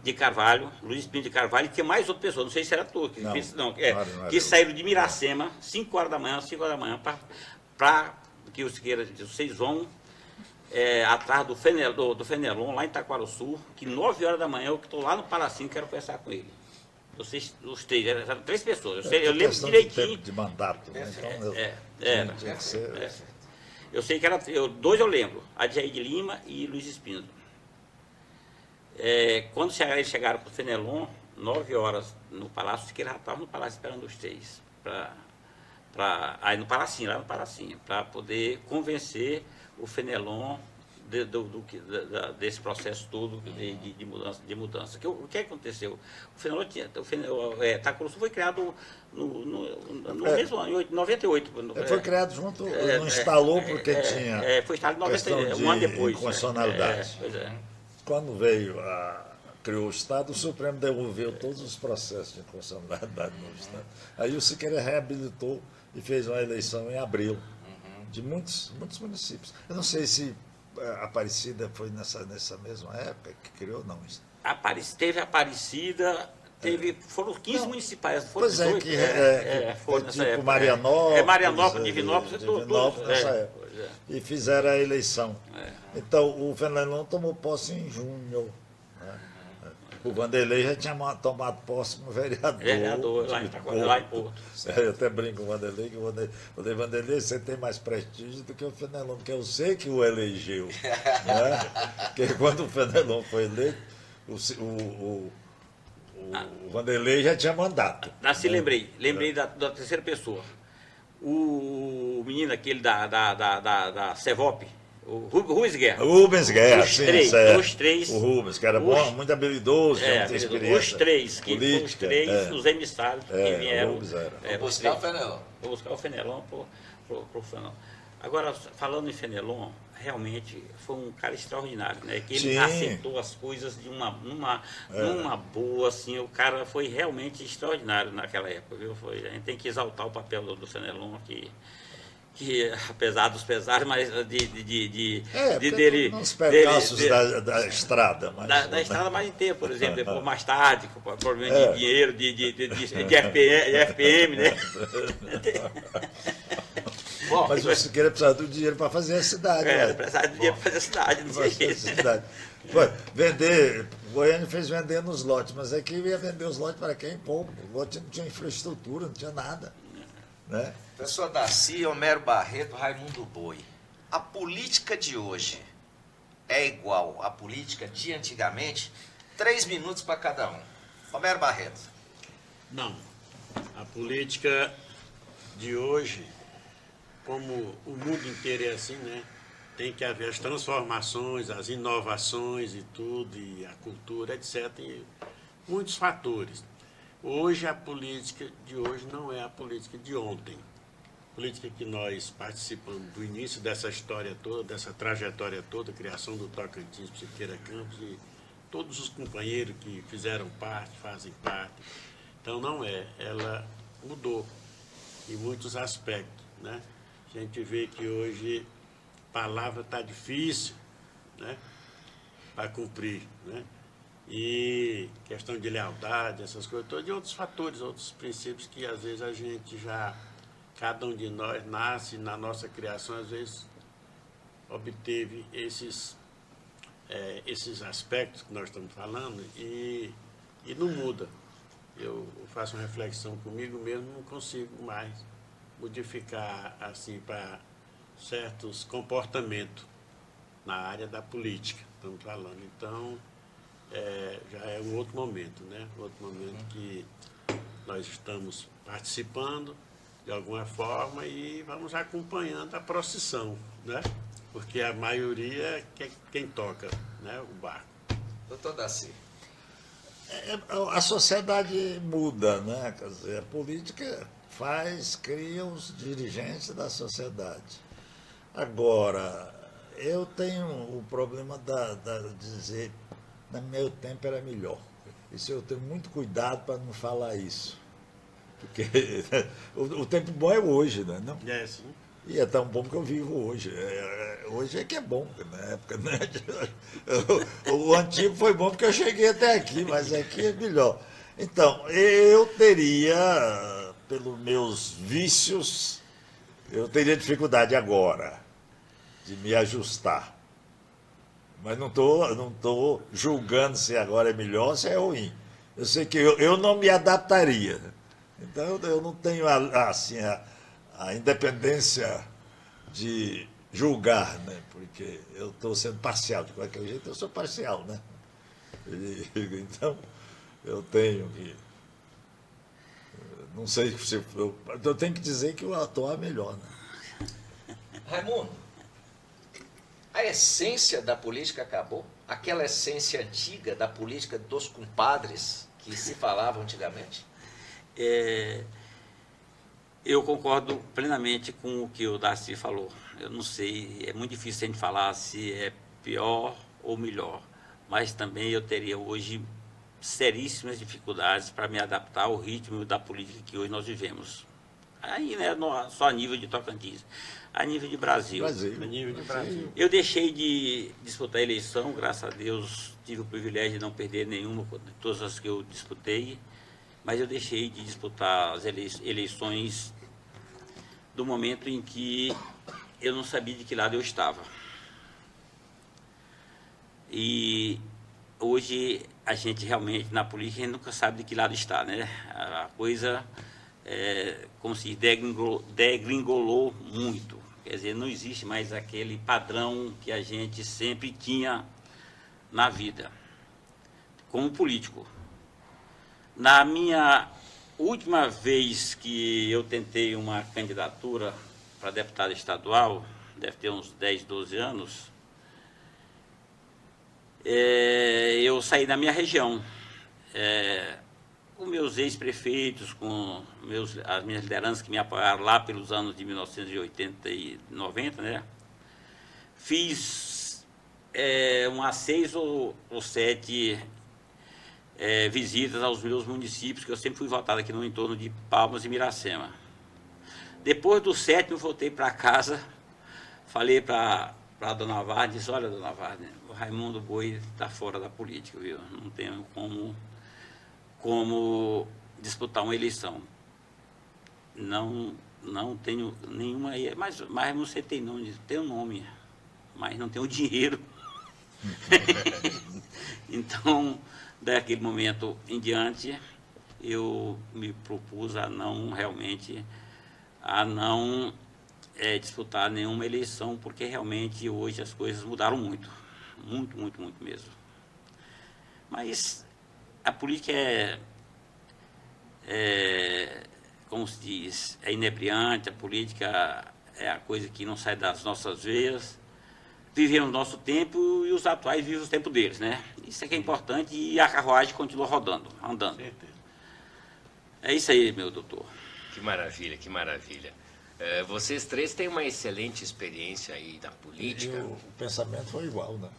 de Carvalho, Luiz Espíndola de Carvalho, e tinha mais outra pessoa, não sei se era tu, que saíram de Miracema, 5 horas da manhã, para que os Siqueira disse, vocês vão atrás do Fenelon, lá em Itaquaruçu, que 9 horas da manhã eu estou lá no Palacinho, quero conversar com ele. Vocês, os 3, eram 3 pessoas, eu lembro direitinho. De mandato, né? Então, eu sei que era 2 eu lembro, a de Jair de Lima e Luiz Espíndola. Quando eles chegaram para o Fenelon, 9 horas no Palácio, Siqueira já estava no Palácio esperando os 3, aí no Palacinho, lá no Palacinho, para poder convencer o Fenelon desse processo todo de mudança. O que aconteceu? O Fenelon Itaquaruçu foi criado no mesmo ano, em 98. Foi criado junto, não instalou porque tinha foi instalado em 98, um ano depois. Inconstitucionalidade. Quando criou o Estado, o Supremo devolveu todos os processos de inconstitucionalidade no Estado. Aí o Siqueira reabilitou e fez uma eleição em abril, de muitos municípios. Eu não sei se Aparecida foi nessa mesma época que criou, não. Teve Aparecida, foram 15 municipais. Foram pois 18, foi tipo época, Marianópolis. Marianópolis, Divinópolis, nessa época. E fizeram a eleição. Então, o Fenelon tomou posse em junho. Né? O Vanderlei já tinha tomado posse como vereador lá em Porto. Eu até brinco com o Vanderlei, que o Vanderlei, você tem mais prestígio do que o Fenelon, porque eu sei que o elegeu. Né? Porque quando o Fenelon foi eleito, o Vanderlei já tinha mandato. Assim, né? Lembrei da terceira pessoa. O menino aquele da Cevop, o Rubens Guerra. Rubens Guerra, os três. O Rubens, que era bom, muito habilidoso, muita experiência. Os 3, política, os emissários que vieram. Buscar o Fenelon. Buscar o Fenelon pro Fenelon. Agora, falando em Fenelon, realmente foi um cara extraordinário, né? Que ele aceitou as coisas numa boa, assim, o cara foi realmente extraordinário naquela época, viu? A gente tem que exaltar o papel do Fenelon, que apesar dos pesares, mas dele... Uns percalços da estrada. Mas, da estrada mais inteira, por exemplo, depois mais tarde, com problema de dinheiro, de FPM, né? Bom, mas o Siqueira precisava do dinheiro para fazer a cidade. Precisava do dinheiro para fazer a cidade, não sei jeito. Vender, o Goiânia fez vender nos lotes, mas aqui ia vender os lotes para quem? Pouco. O lote não tinha infraestrutura, não tinha nada. Né? Professor Darcy, Homero Barreto, Raimundo Boi. A política de hoje é igual à política de antigamente? 3 minutos para cada um. Homero Barreto. Não. A política de hoje, como o mundo inteiro é assim, né? Tem que haver as transformações, as inovações e tudo, e a cultura, etc. E muitos fatores. Hoje, a política de hoje não é a política de ontem. A política que nós participamos do início dessa história toda, dessa trajetória toda, a criação do Tocantins, Siqueira Campos e todos os companheiros que fizeram parte, fazem parte. Então, não é. Ela mudou em muitos aspectos. né? A gente vê que hoje a palavra está difícil, né? Para cumprir, né? E questão de lealdade, essas coisas todas, e outros fatores, outros princípios que às vezes a gente já, cada um de nós nasce na nossa criação, às vezes obteve esses aspectos que nós estamos falando e não muda. Eu faço uma reflexão comigo mesmo, não consigo mais modificar assim para certos comportamentos na área da política, estamos falando. Então, já é um outro momento, né? Outro momento que nós estamos participando de alguma forma e vamos acompanhando a procissão, né? Porque a maioria é quem toca, né, o barco. Doutor Darcy. A sociedade muda, né? Quer dizer, a política cria os dirigentes da sociedade. Agora, eu tenho o problema de dizer, no meu tempo era melhor. Isso eu tenho muito cuidado para não falar isso. Porque o tempo bom é hoje, né? Não? É, sim. E é tão bom que eu vivo hoje. Hoje é que é bom, na época, né? O antigo foi bom porque eu cheguei até aqui, mas aqui é melhor. Então, eu teria, pelos meus vícios, eu teria dificuldade agora de me ajustar. Mas não tô julgando se agora é melhor ou se é ruim. Eu sei que eu não me adaptaria. Então, eu não tenho assim, a independência de julgar, né? Porque eu estou sendo parcial. De qualquer jeito, eu sou parcial, né? Então, eu tenho que... Não sei se... Eu tenho que dizer que o atual é melhor, né? Raimundo, a essência da política acabou? Aquela essência antiga da política dos compadres que se falava antigamente? Eu concordo plenamente com o que o Darcy falou. Eu não sei, é muito difícil a gente falar se é pior ou melhor, mas também eu teria hoje seríssimas dificuldades para me adaptar ao ritmo da política que hoje nós vivemos. Aí não é só a nível de Tocantins, a nível de Brasil. A nível de Brasil. Eu deixei de disputar a eleição, graças a Deus tive o privilégio de não perder nenhuma de todas as que eu disputei, mas eu deixei de disputar as eleições do momento em que eu não sabia de que lado eu estava. E hoje a gente realmente, na política, a gente nunca sabe de que lado está, né? A coisa, como se degringolou muito. Quer dizer, não existe mais aquele padrão que a gente sempre tinha na vida, como político. Na minha última vez que eu tentei uma candidatura para deputado estadual, deve ter uns 10, 12 anos, eu saí da minha região. Com meus ex-prefeitos, com as minhas lideranças que me apoiaram lá pelos anos de 1980 e 90, né? Fiz umas 6 ou 7 visitas aos meus municípios, que eu sempre fui votado aqui no entorno de Palmas e Miracema. Depois do 7º, voltei para casa, falei para a dona Varne, disse, olha, dona Varne, o Raimundo Boi está fora da política, viu? Não tenho como disputar uma eleição. Não tenho nenhuma... Mas você tem nome, tem um nome, mas não tenho dinheiro. Então, daquele momento em diante, eu me propus a não disputar nenhuma eleição, porque realmente hoje as coisas mudaram muito. Muito, muito, muito mesmo. Mas a política como se diz, é inebriante, a política é a coisa que não sai das nossas veias. Vivemos o nosso tempo e os atuais vivem o tempo deles, né? Isso é que é importante e a carruagem continua andando. Certeza. É isso aí, meu doutor. Que maravilha, que maravilha. Vocês três têm uma excelente experiência aí na política. E o pensamento foi igual, né?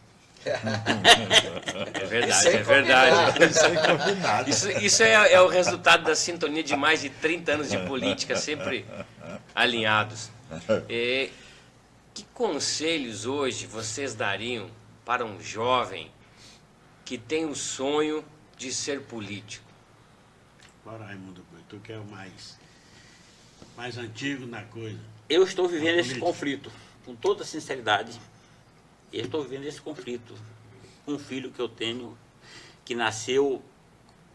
É verdade, é verdade. Isso é combinado. Isso é o resultado da sintonia de mais de 30 anos de política, sempre alinhados. Que conselhos hoje vocês dariam para um jovem que tem o sonho de ser político? Bora, Raimundo Boi, tu que é o mais antigo na coisa. Eu estou vivendo esse política. conflito, com toda sinceridade. Eu estou vivendo esse conflito. Um filho que eu tenho, que nasceu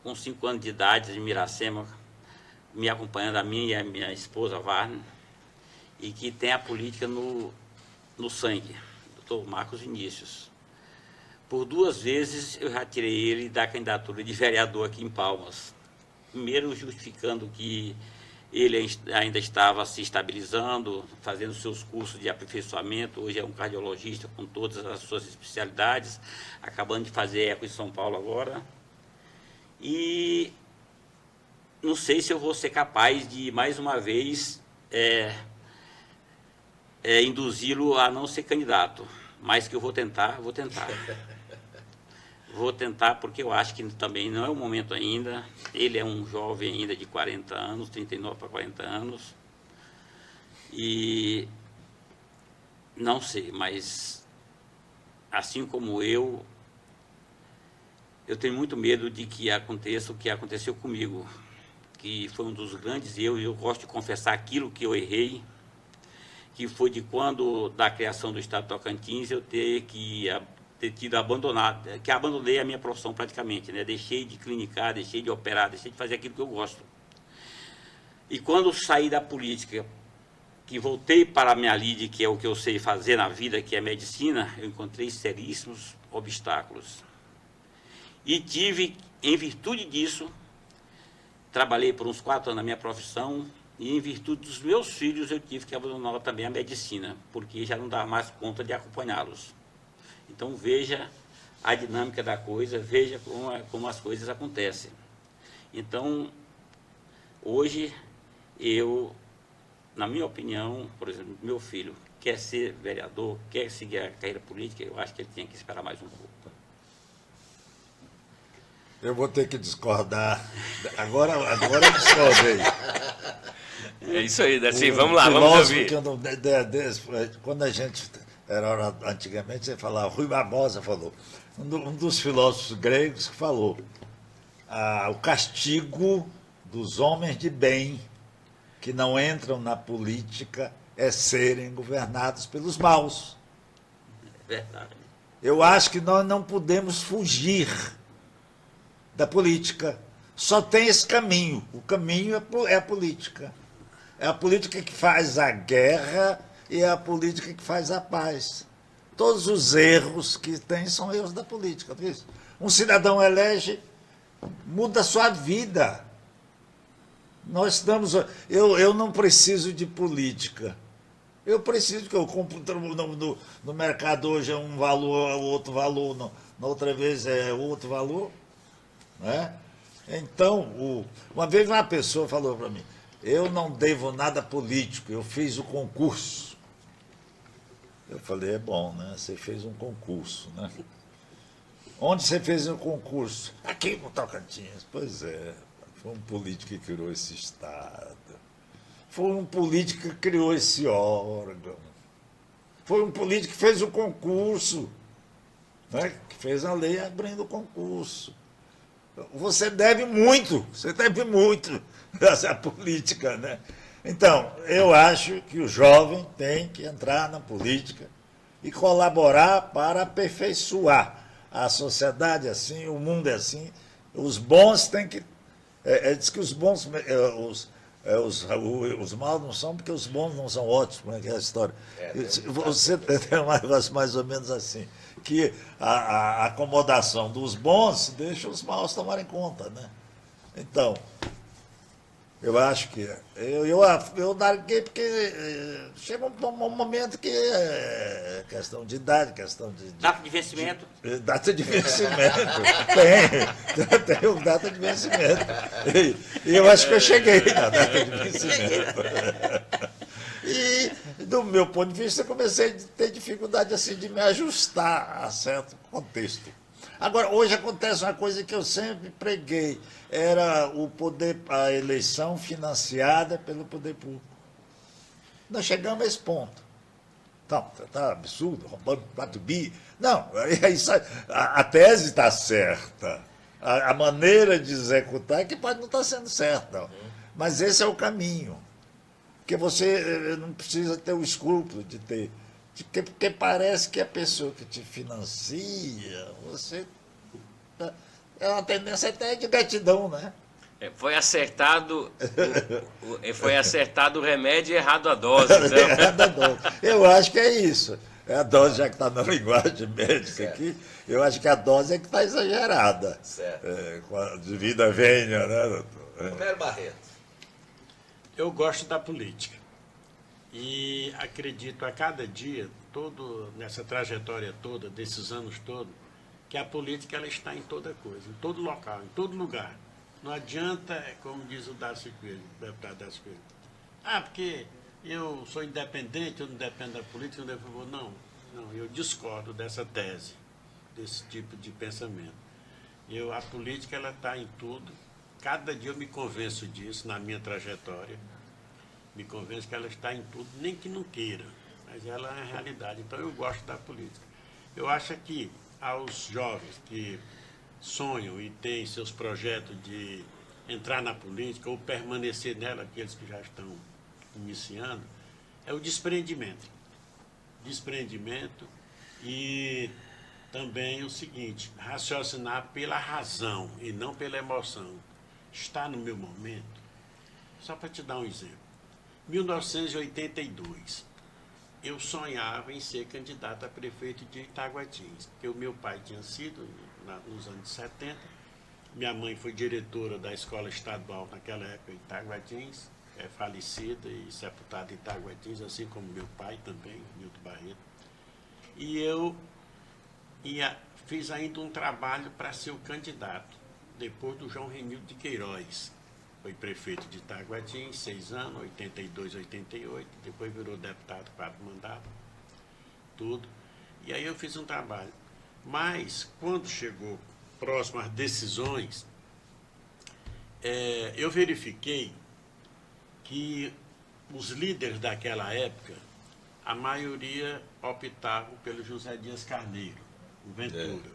com 5 anos de idade, em Miracema, me acompanhando a mim e a minha esposa, Varne, e que tem a política no sangue, doutor Marcos Vinícius. Por 2 vezes eu já tirei ele da candidatura de vereador aqui em Palmas. Primeiro justificando que ele ainda estava se estabilizando, fazendo seus cursos de aperfeiçoamento, hoje é um cardiologista com todas as suas especialidades, acabando de fazer eco em São Paulo agora. E não sei se eu vou ser capaz de, mais uma vez, induzi-lo a não ser candidato, mas que eu vou tentar, vou tentar. Vou tentar porque eu acho que também não é o momento ainda. Ele é um jovem ainda de 40 anos, 39 para 40 anos. E não sei, mas assim como eu tenho muito medo de que aconteça o que aconteceu comigo, que foi um dos grandes erros, e eu gosto de confessar aquilo que eu errei, que foi de quando, da criação do Estado de Tocantins, eu ter tido abandonado, que abandonei a minha profissão praticamente, né? Deixei de clinicar, deixei de operar, deixei de fazer aquilo que eu gosto. E quando saí da política, que voltei para a minha lide, que é o que eu sei fazer na vida, que é a medicina, eu encontrei seríssimos obstáculos. E tive, em virtude disso, trabalhei por uns 4 anos na minha profissão, e em virtude dos meus filhos eu tive que abandonar também a medicina, porque já não dava mais conta de acompanhá-los. Então veja a dinâmica da coisa, veja como as coisas acontecem. Então, hoje, na minha opinião, por exemplo, meu filho quer ser vereador, quer seguir a carreira política, eu acho que ele tem que esperar mais um pouco. Eu vou ter que discordar. Agora eu discordei. É isso aí, assim, vamos lá, vamos ouvir. Quando a gente era antigamente, você falava, Rui Barbosa falou, um dos filósofos gregos que falou, o castigo dos homens de bem que não entram na política é serem governados pelos maus. É verdade. Eu acho que nós não podemos fugir da política. Só tem esse caminho. O caminho é a política. É a política que faz a guerra e é a política que faz a paz. Todos os erros que tem são erros da política. Um cidadão elege, muda a sua vida. Nós estamos... Eu não preciso de política. Eu preciso que eu compro no mercado hoje é um valor, outro valor, na outra vez é outro valor. Né? Então, uma vez uma pessoa falou para mim, eu não devo nada político, eu fiz o concurso. Eu falei, é bom, né? Você fez um concurso, né? Onde você fez o concurso? Aqui no Tocantins. Pois é, foi um político que criou esse Estado. Foi um político que criou esse órgão. Foi um político que fez o concurso, né? Que fez a lei abrindo o concurso. Você deve muito essa política, né? Então, eu acho que o jovem tem que entrar na política e colaborar para aperfeiçoar a sociedade assim, o mundo é assim. Os bons têm que... diz que os bons... os maus não são porque os bons não são ótimos, como é que é a história? Você tem um negócio mais ou menos assim, que a acomodação dos bons deixa os maus tomarem conta, né? Então, eu acho que eu larguei porque chega um momento que é questão de idade, questão de... Data de vencimento? Data de vencimento. Tem data de vencimento. E eu acho que eu cheguei na data de vencimento. E, do meu ponto de vista, eu comecei a ter dificuldade assim, de me ajustar a certo contexto. Agora, hoje acontece uma coisa que eu sempre preguei, era a eleição financiada pelo poder público. Nós chegamos a esse ponto. Então, está absurdo, roubando 4 bi. Não, a tese está certa. A maneira de executar é que pode não estar sendo certa. Mas esse é o caminho. Porque você não precisa ter o escrúpulo de ter. Porque parece que a pessoa que te financia, você. É uma tendência até de gratidão, né? Foi acertado o remédio e errado a dose. Então. Errado a dose. Eu acho que é isso. A dose, já que está na linguagem médica certo. Aqui, eu acho que a dose é que está exagerada. Certo. Com a devida vênia, né, doutor? Homero Barreto. Eu gosto da política e acredito a cada dia, nessa trajetória toda, desses anos todos, que a política ela está em toda coisa, em todo local, em todo lugar. Não adianta, como diz o Darcy Coelho, o deputado Darcy Coelho, porque eu sou independente, eu não dependo da política, não, eu discordo dessa tese, desse tipo de pensamento. A política ela está em tudo. Cada dia eu me convenço disso na minha trajetória. Me convenço que ela está em tudo, nem que não queira, mas ela é a realidade. Então eu gosto da política. Eu acho que aos jovens que sonham e têm seus projetos de entrar na política ou permanecer nela, aqueles que já estão iniciando, é o desprendimento. Desprendimento e também o seguinte, raciocinar pela razão e não pela emoção. Está no meu momento. Só para te dar um exemplo. 1982, eu sonhava em ser candidato a prefeito de Itaguatins, porque o meu pai tinha sido nos anos 70, minha mãe foi diretora da escola estadual naquela época em Itaguatins, é falecida e sepultada em Itaguatins, assim como meu pai também, Milton Barreto. E eu fiz ainda um trabalho para ser o candidato, depois do João Renildo de Queiroz. Foi prefeito de Itaguatins, 6 anos, 82, 88, depois virou deputado, 4 mandatos, tudo. E aí eu fiz um trabalho. Mas, quando chegou próximo às decisões, eu verifiquei que os líderes daquela época, a maioria optavam pelo José Dias Carneiro, o Ventura,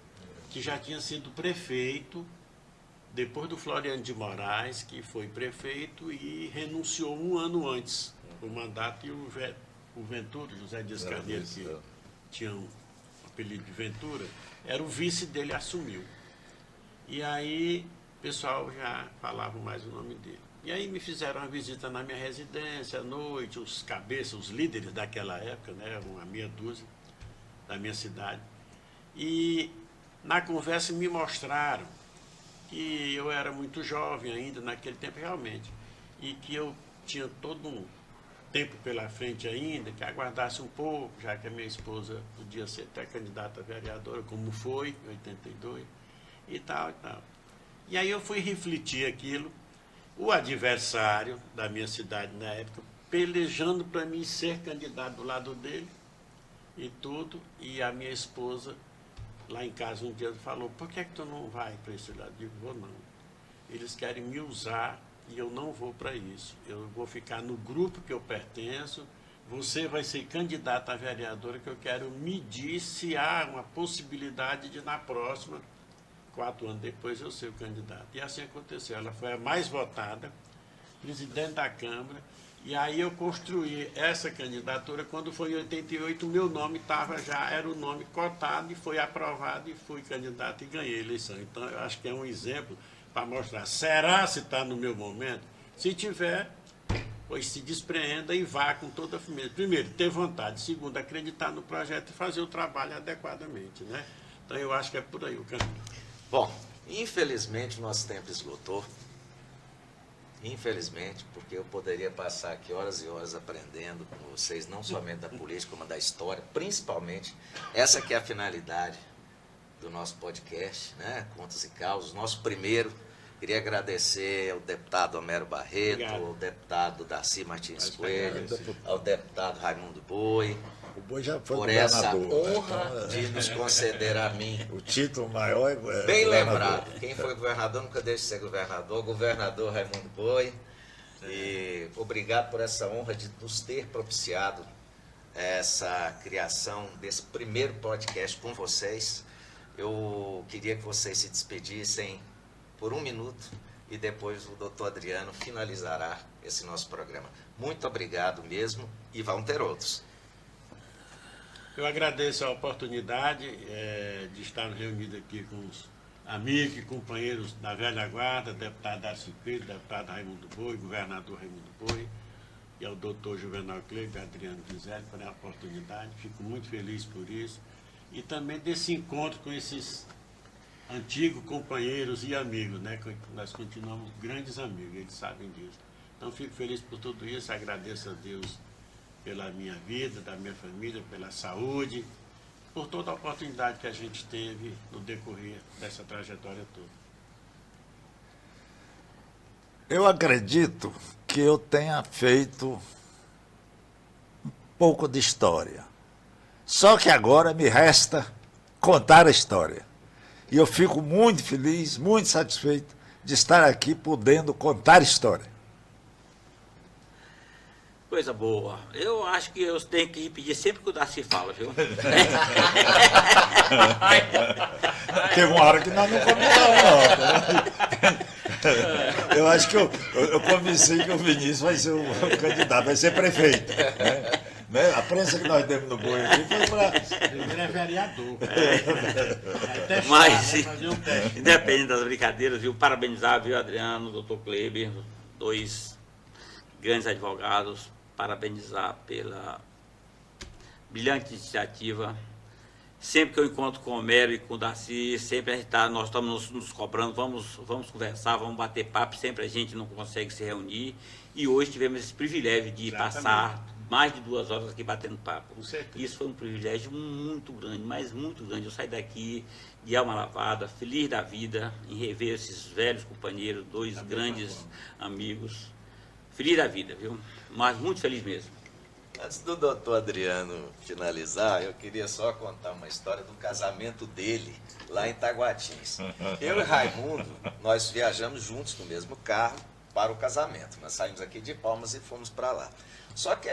que já tinha sido prefeito depois do Floriano de Moraes, que foi prefeito e renunciou um ano antes do mandato, e o Ventura, José Dias Carneiro, que tinha um apelido de Ventura, era o vice dele, assumiu. E aí o pessoal já falava mais o nome dele. E aí me fizeram uma visita na minha residência à noite, os cabeças, os líderes daquela época, né, uma meia dúzia da minha cidade. E na conversa me mostraram que eu era muito jovem ainda naquele tempo, realmente, e que eu tinha todo um tempo pela frente ainda, que aguardasse um pouco, já que a minha esposa podia ser até candidata a vereadora, como foi, em 82, e tal, e tal. E aí eu fui refletir aquilo, o adversário da minha cidade na época, pelejando para mim ser candidato do lado dele, e tudo, e a minha esposa lá em casa um dia falou, por que tu não vai para esse lado? Eu digo, vou não. Eles querem me usar e eu não vou para isso. Eu vou ficar no grupo que eu pertenço, você vai ser candidata a vereadora, que eu quero medir se há uma possibilidade de, na próxima, 4 anos depois, eu ser o candidato. E assim aconteceu. Ela foi a mais votada, presidente da Câmara, e aí eu construí essa candidatura. Quando foi em 88, o meu nome era o nome cotado e foi aprovado e fui candidato e ganhei a eleição. Então, eu acho que é um exemplo para mostrar. Será se está no meu momento? Se tiver, pois se despreenda e vá com toda a firmeza. Primeiro, ter vontade. Segundo, acreditar no projeto e fazer o trabalho adequadamente, né? Então, eu acho que é por aí o caminho. Bom, infelizmente o nosso tempo esgotou. Infelizmente, porque eu poderia passar aqui horas e horas aprendendo com vocês, não somente da política, como da história, principalmente essa que é a finalidade do nosso podcast, né? Contos e Causos, nosso primeiro. Queria agradecer ao deputado Homero Barreto, Obrigado. ao deputado Darcy Martins Coelho, ao deputado Raimundo Boi, O Boi já foi por essa governador, honra né? de nos conceder a mim. O título maior é Bem governador. lembrado, quem foi governador nunca deixa de ser governador. Governador Raimundo Boi, E obrigado por essa honra de nos ter propiciado essa criação desse primeiro podcast com vocês. Eu queria que vocês se despedissem por 1 minuto e depois o doutor Adriano finalizará esse nosso programa. Muito obrigado mesmo e vão ter outros. Eu agradeço a oportunidade de estar reunido aqui com os amigos e companheiros da velha guarda, deputado Darcy Coelho, deputado Raimundo Boi, governador Raimundo Boi, e ao doutor Juvenal Kleber, Adriano Guizelli, por a oportunidade. Fico muito feliz por isso. E também desse encontro com esses antigos companheiros e amigos, né? Nós continuamos grandes amigos, eles sabem disso. Então, fico feliz por tudo isso, agradeço a Deus pela minha vida, da minha família, pela saúde, por toda a oportunidade que a gente teve no decorrer dessa trajetória toda. Eu acredito que eu tenha feito um pouco de história. Só que agora me resta contar a história. E eu fico muito feliz, muito satisfeito de estar aqui podendo contar história. Coisa boa. Eu acho que eu tenho que repetir sempre que o Darcy fala, viu? Teve uma hora que nós não combinamos, não. Eu acho que eu conversei que o Vinícius vai ser o candidato, vai ser prefeito. Né? A prensa que nós demos no boi aqui foi para... Ele é vereador. Testar, Mas, fazer um teste. independente das brincadeiras, viu? Parabenizar, viu, Adriano, doutor Kleber, 2 grandes advogados, parabenizar pela brilhante iniciativa. Sempre que eu encontro com o Homero e com o Darcy, sempre a gente nós estamos nos cobrando, vamos conversar, vamos bater papo, sempre a gente não consegue se reunir. E hoje tivemos esse privilégio de passar mais de 2 horas aqui batendo papo. Com certeza. Isso foi um privilégio muito grande, mas muito grande. Eu saí daqui de alma lavada, feliz da vida, em rever esses velhos companheiros, 2 grandes amigos. Feliz da vida, viu? Mas muito feliz mesmo. Antes do doutor Adriano finalizar, eu queria só contar uma história do casamento dele lá em Taguatins. Eu e Raimundo, nós viajamos juntos no mesmo carro para o casamento. Nós saímos aqui de Palmas e fomos para lá. Só que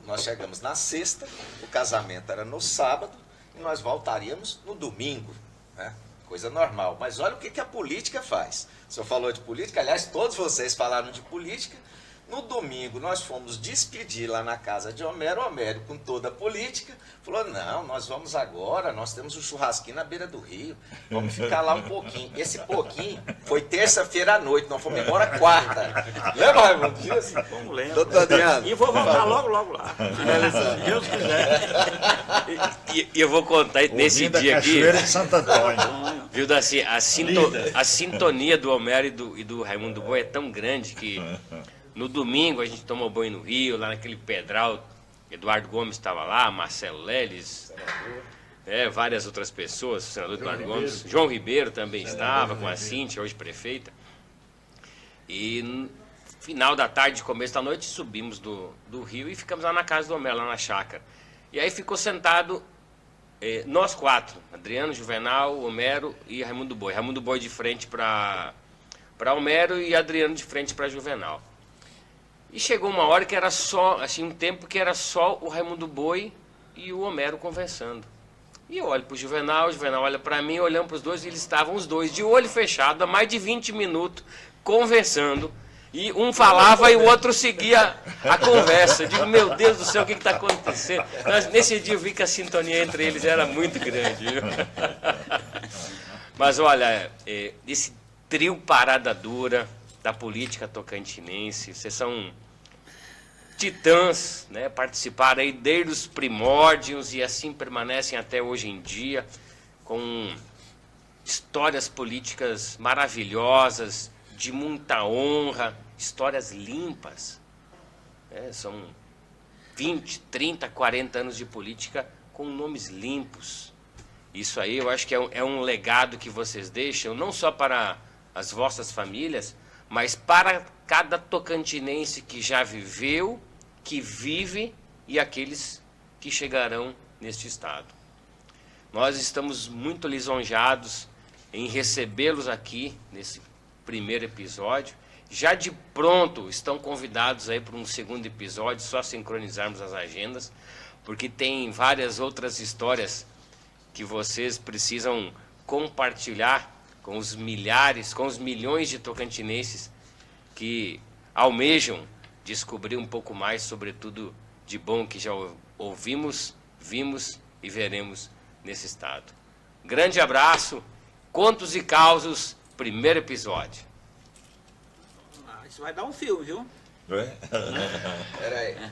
nós chegamos na sexta, o casamento era no sábado e nós voltaríamos no domingo, né? Coisa normal. Mas olha o que a política faz. O senhor falou de política, aliás, todos vocês falaram de política. No domingo, nós fomos despedir lá na casa de Homero. Homero, com toda a política, falou, não, nós vamos agora, nós temos um churrasquinho na beira do rio, vamos ficar lá um pouquinho. Esse pouquinho foi terça-feira à noite, nós fomos embora quarta. Lembra, Raimundo, disso? Como lembro. Doutor Adriano. E vou voltar logo lá. Se Deus quiser. E eu vou contar nesse Ouvindo a dia aqui, Cachoeira de Santo Antônio. viu, Darcy, a sintonia do Homero e do Raimundo Boi é tão grande que no domingo a gente tomou banho no Rio, lá naquele pedral. Eduardo Gomes estava lá, Marcelo Leles, várias outras pessoas, o senador Eduardo Gomes, João Ribeiro também estava, com a Cíntia, hoje prefeita. E no final da tarde, começo da noite, subimos do Rio e ficamos lá na casa do Homero, lá na chácara. E aí ficou sentado nós 4, Adriano, Juvenal, Homero e Raimundo Boi. Raimundo Boi de frente para Homero e Adriano de frente para Juvenal. E chegou uma hora que era só, assim, um tempo que era só o Raimundo Boi e o Homero conversando. E eu olho para o Juvenal olha para mim, olhando para os dois, e eles estavam os dois de olho fechado, há mais de 20 minutos, conversando. E um falava e o outro seguia a conversa. Eu digo, meu Deus do céu, o que está acontecendo? Nesse dia eu vi que a sintonia entre eles era muito grande. Viu? Mas olha, esse trio parada dura da política tocantinense, vocês são titãs, né? Participaram aí desde os primórdios e assim permanecem até hoje em dia, com histórias políticas maravilhosas, de muita honra, histórias limpas. São 20, 30, 40 anos de política com nomes limpos. Isso aí eu acho que é um legado que vocês deixam, não só para as vossas famílias, mas para cada tocantinense que já viveu, que vive e aqueles que chegarão neste estado. Nós estamos muito lisonjeados em recebê-los aqui nesse primeiro episódio. já de pronto estão convidados aí para um segundo episódio, só sincronizarmos as agendas, porque tem várias outras histórias que vocês precisam compartilhar com os milhares, com os milhões de tocantinenses que almejam descobrir um pouco mais sobre tudo de bom que já ouvimos, vimos e veremos nesse estado. Grande abraço, Contos e Causos, primeiro episódio. Isso vai dar um filme, viu? É? Pera aí.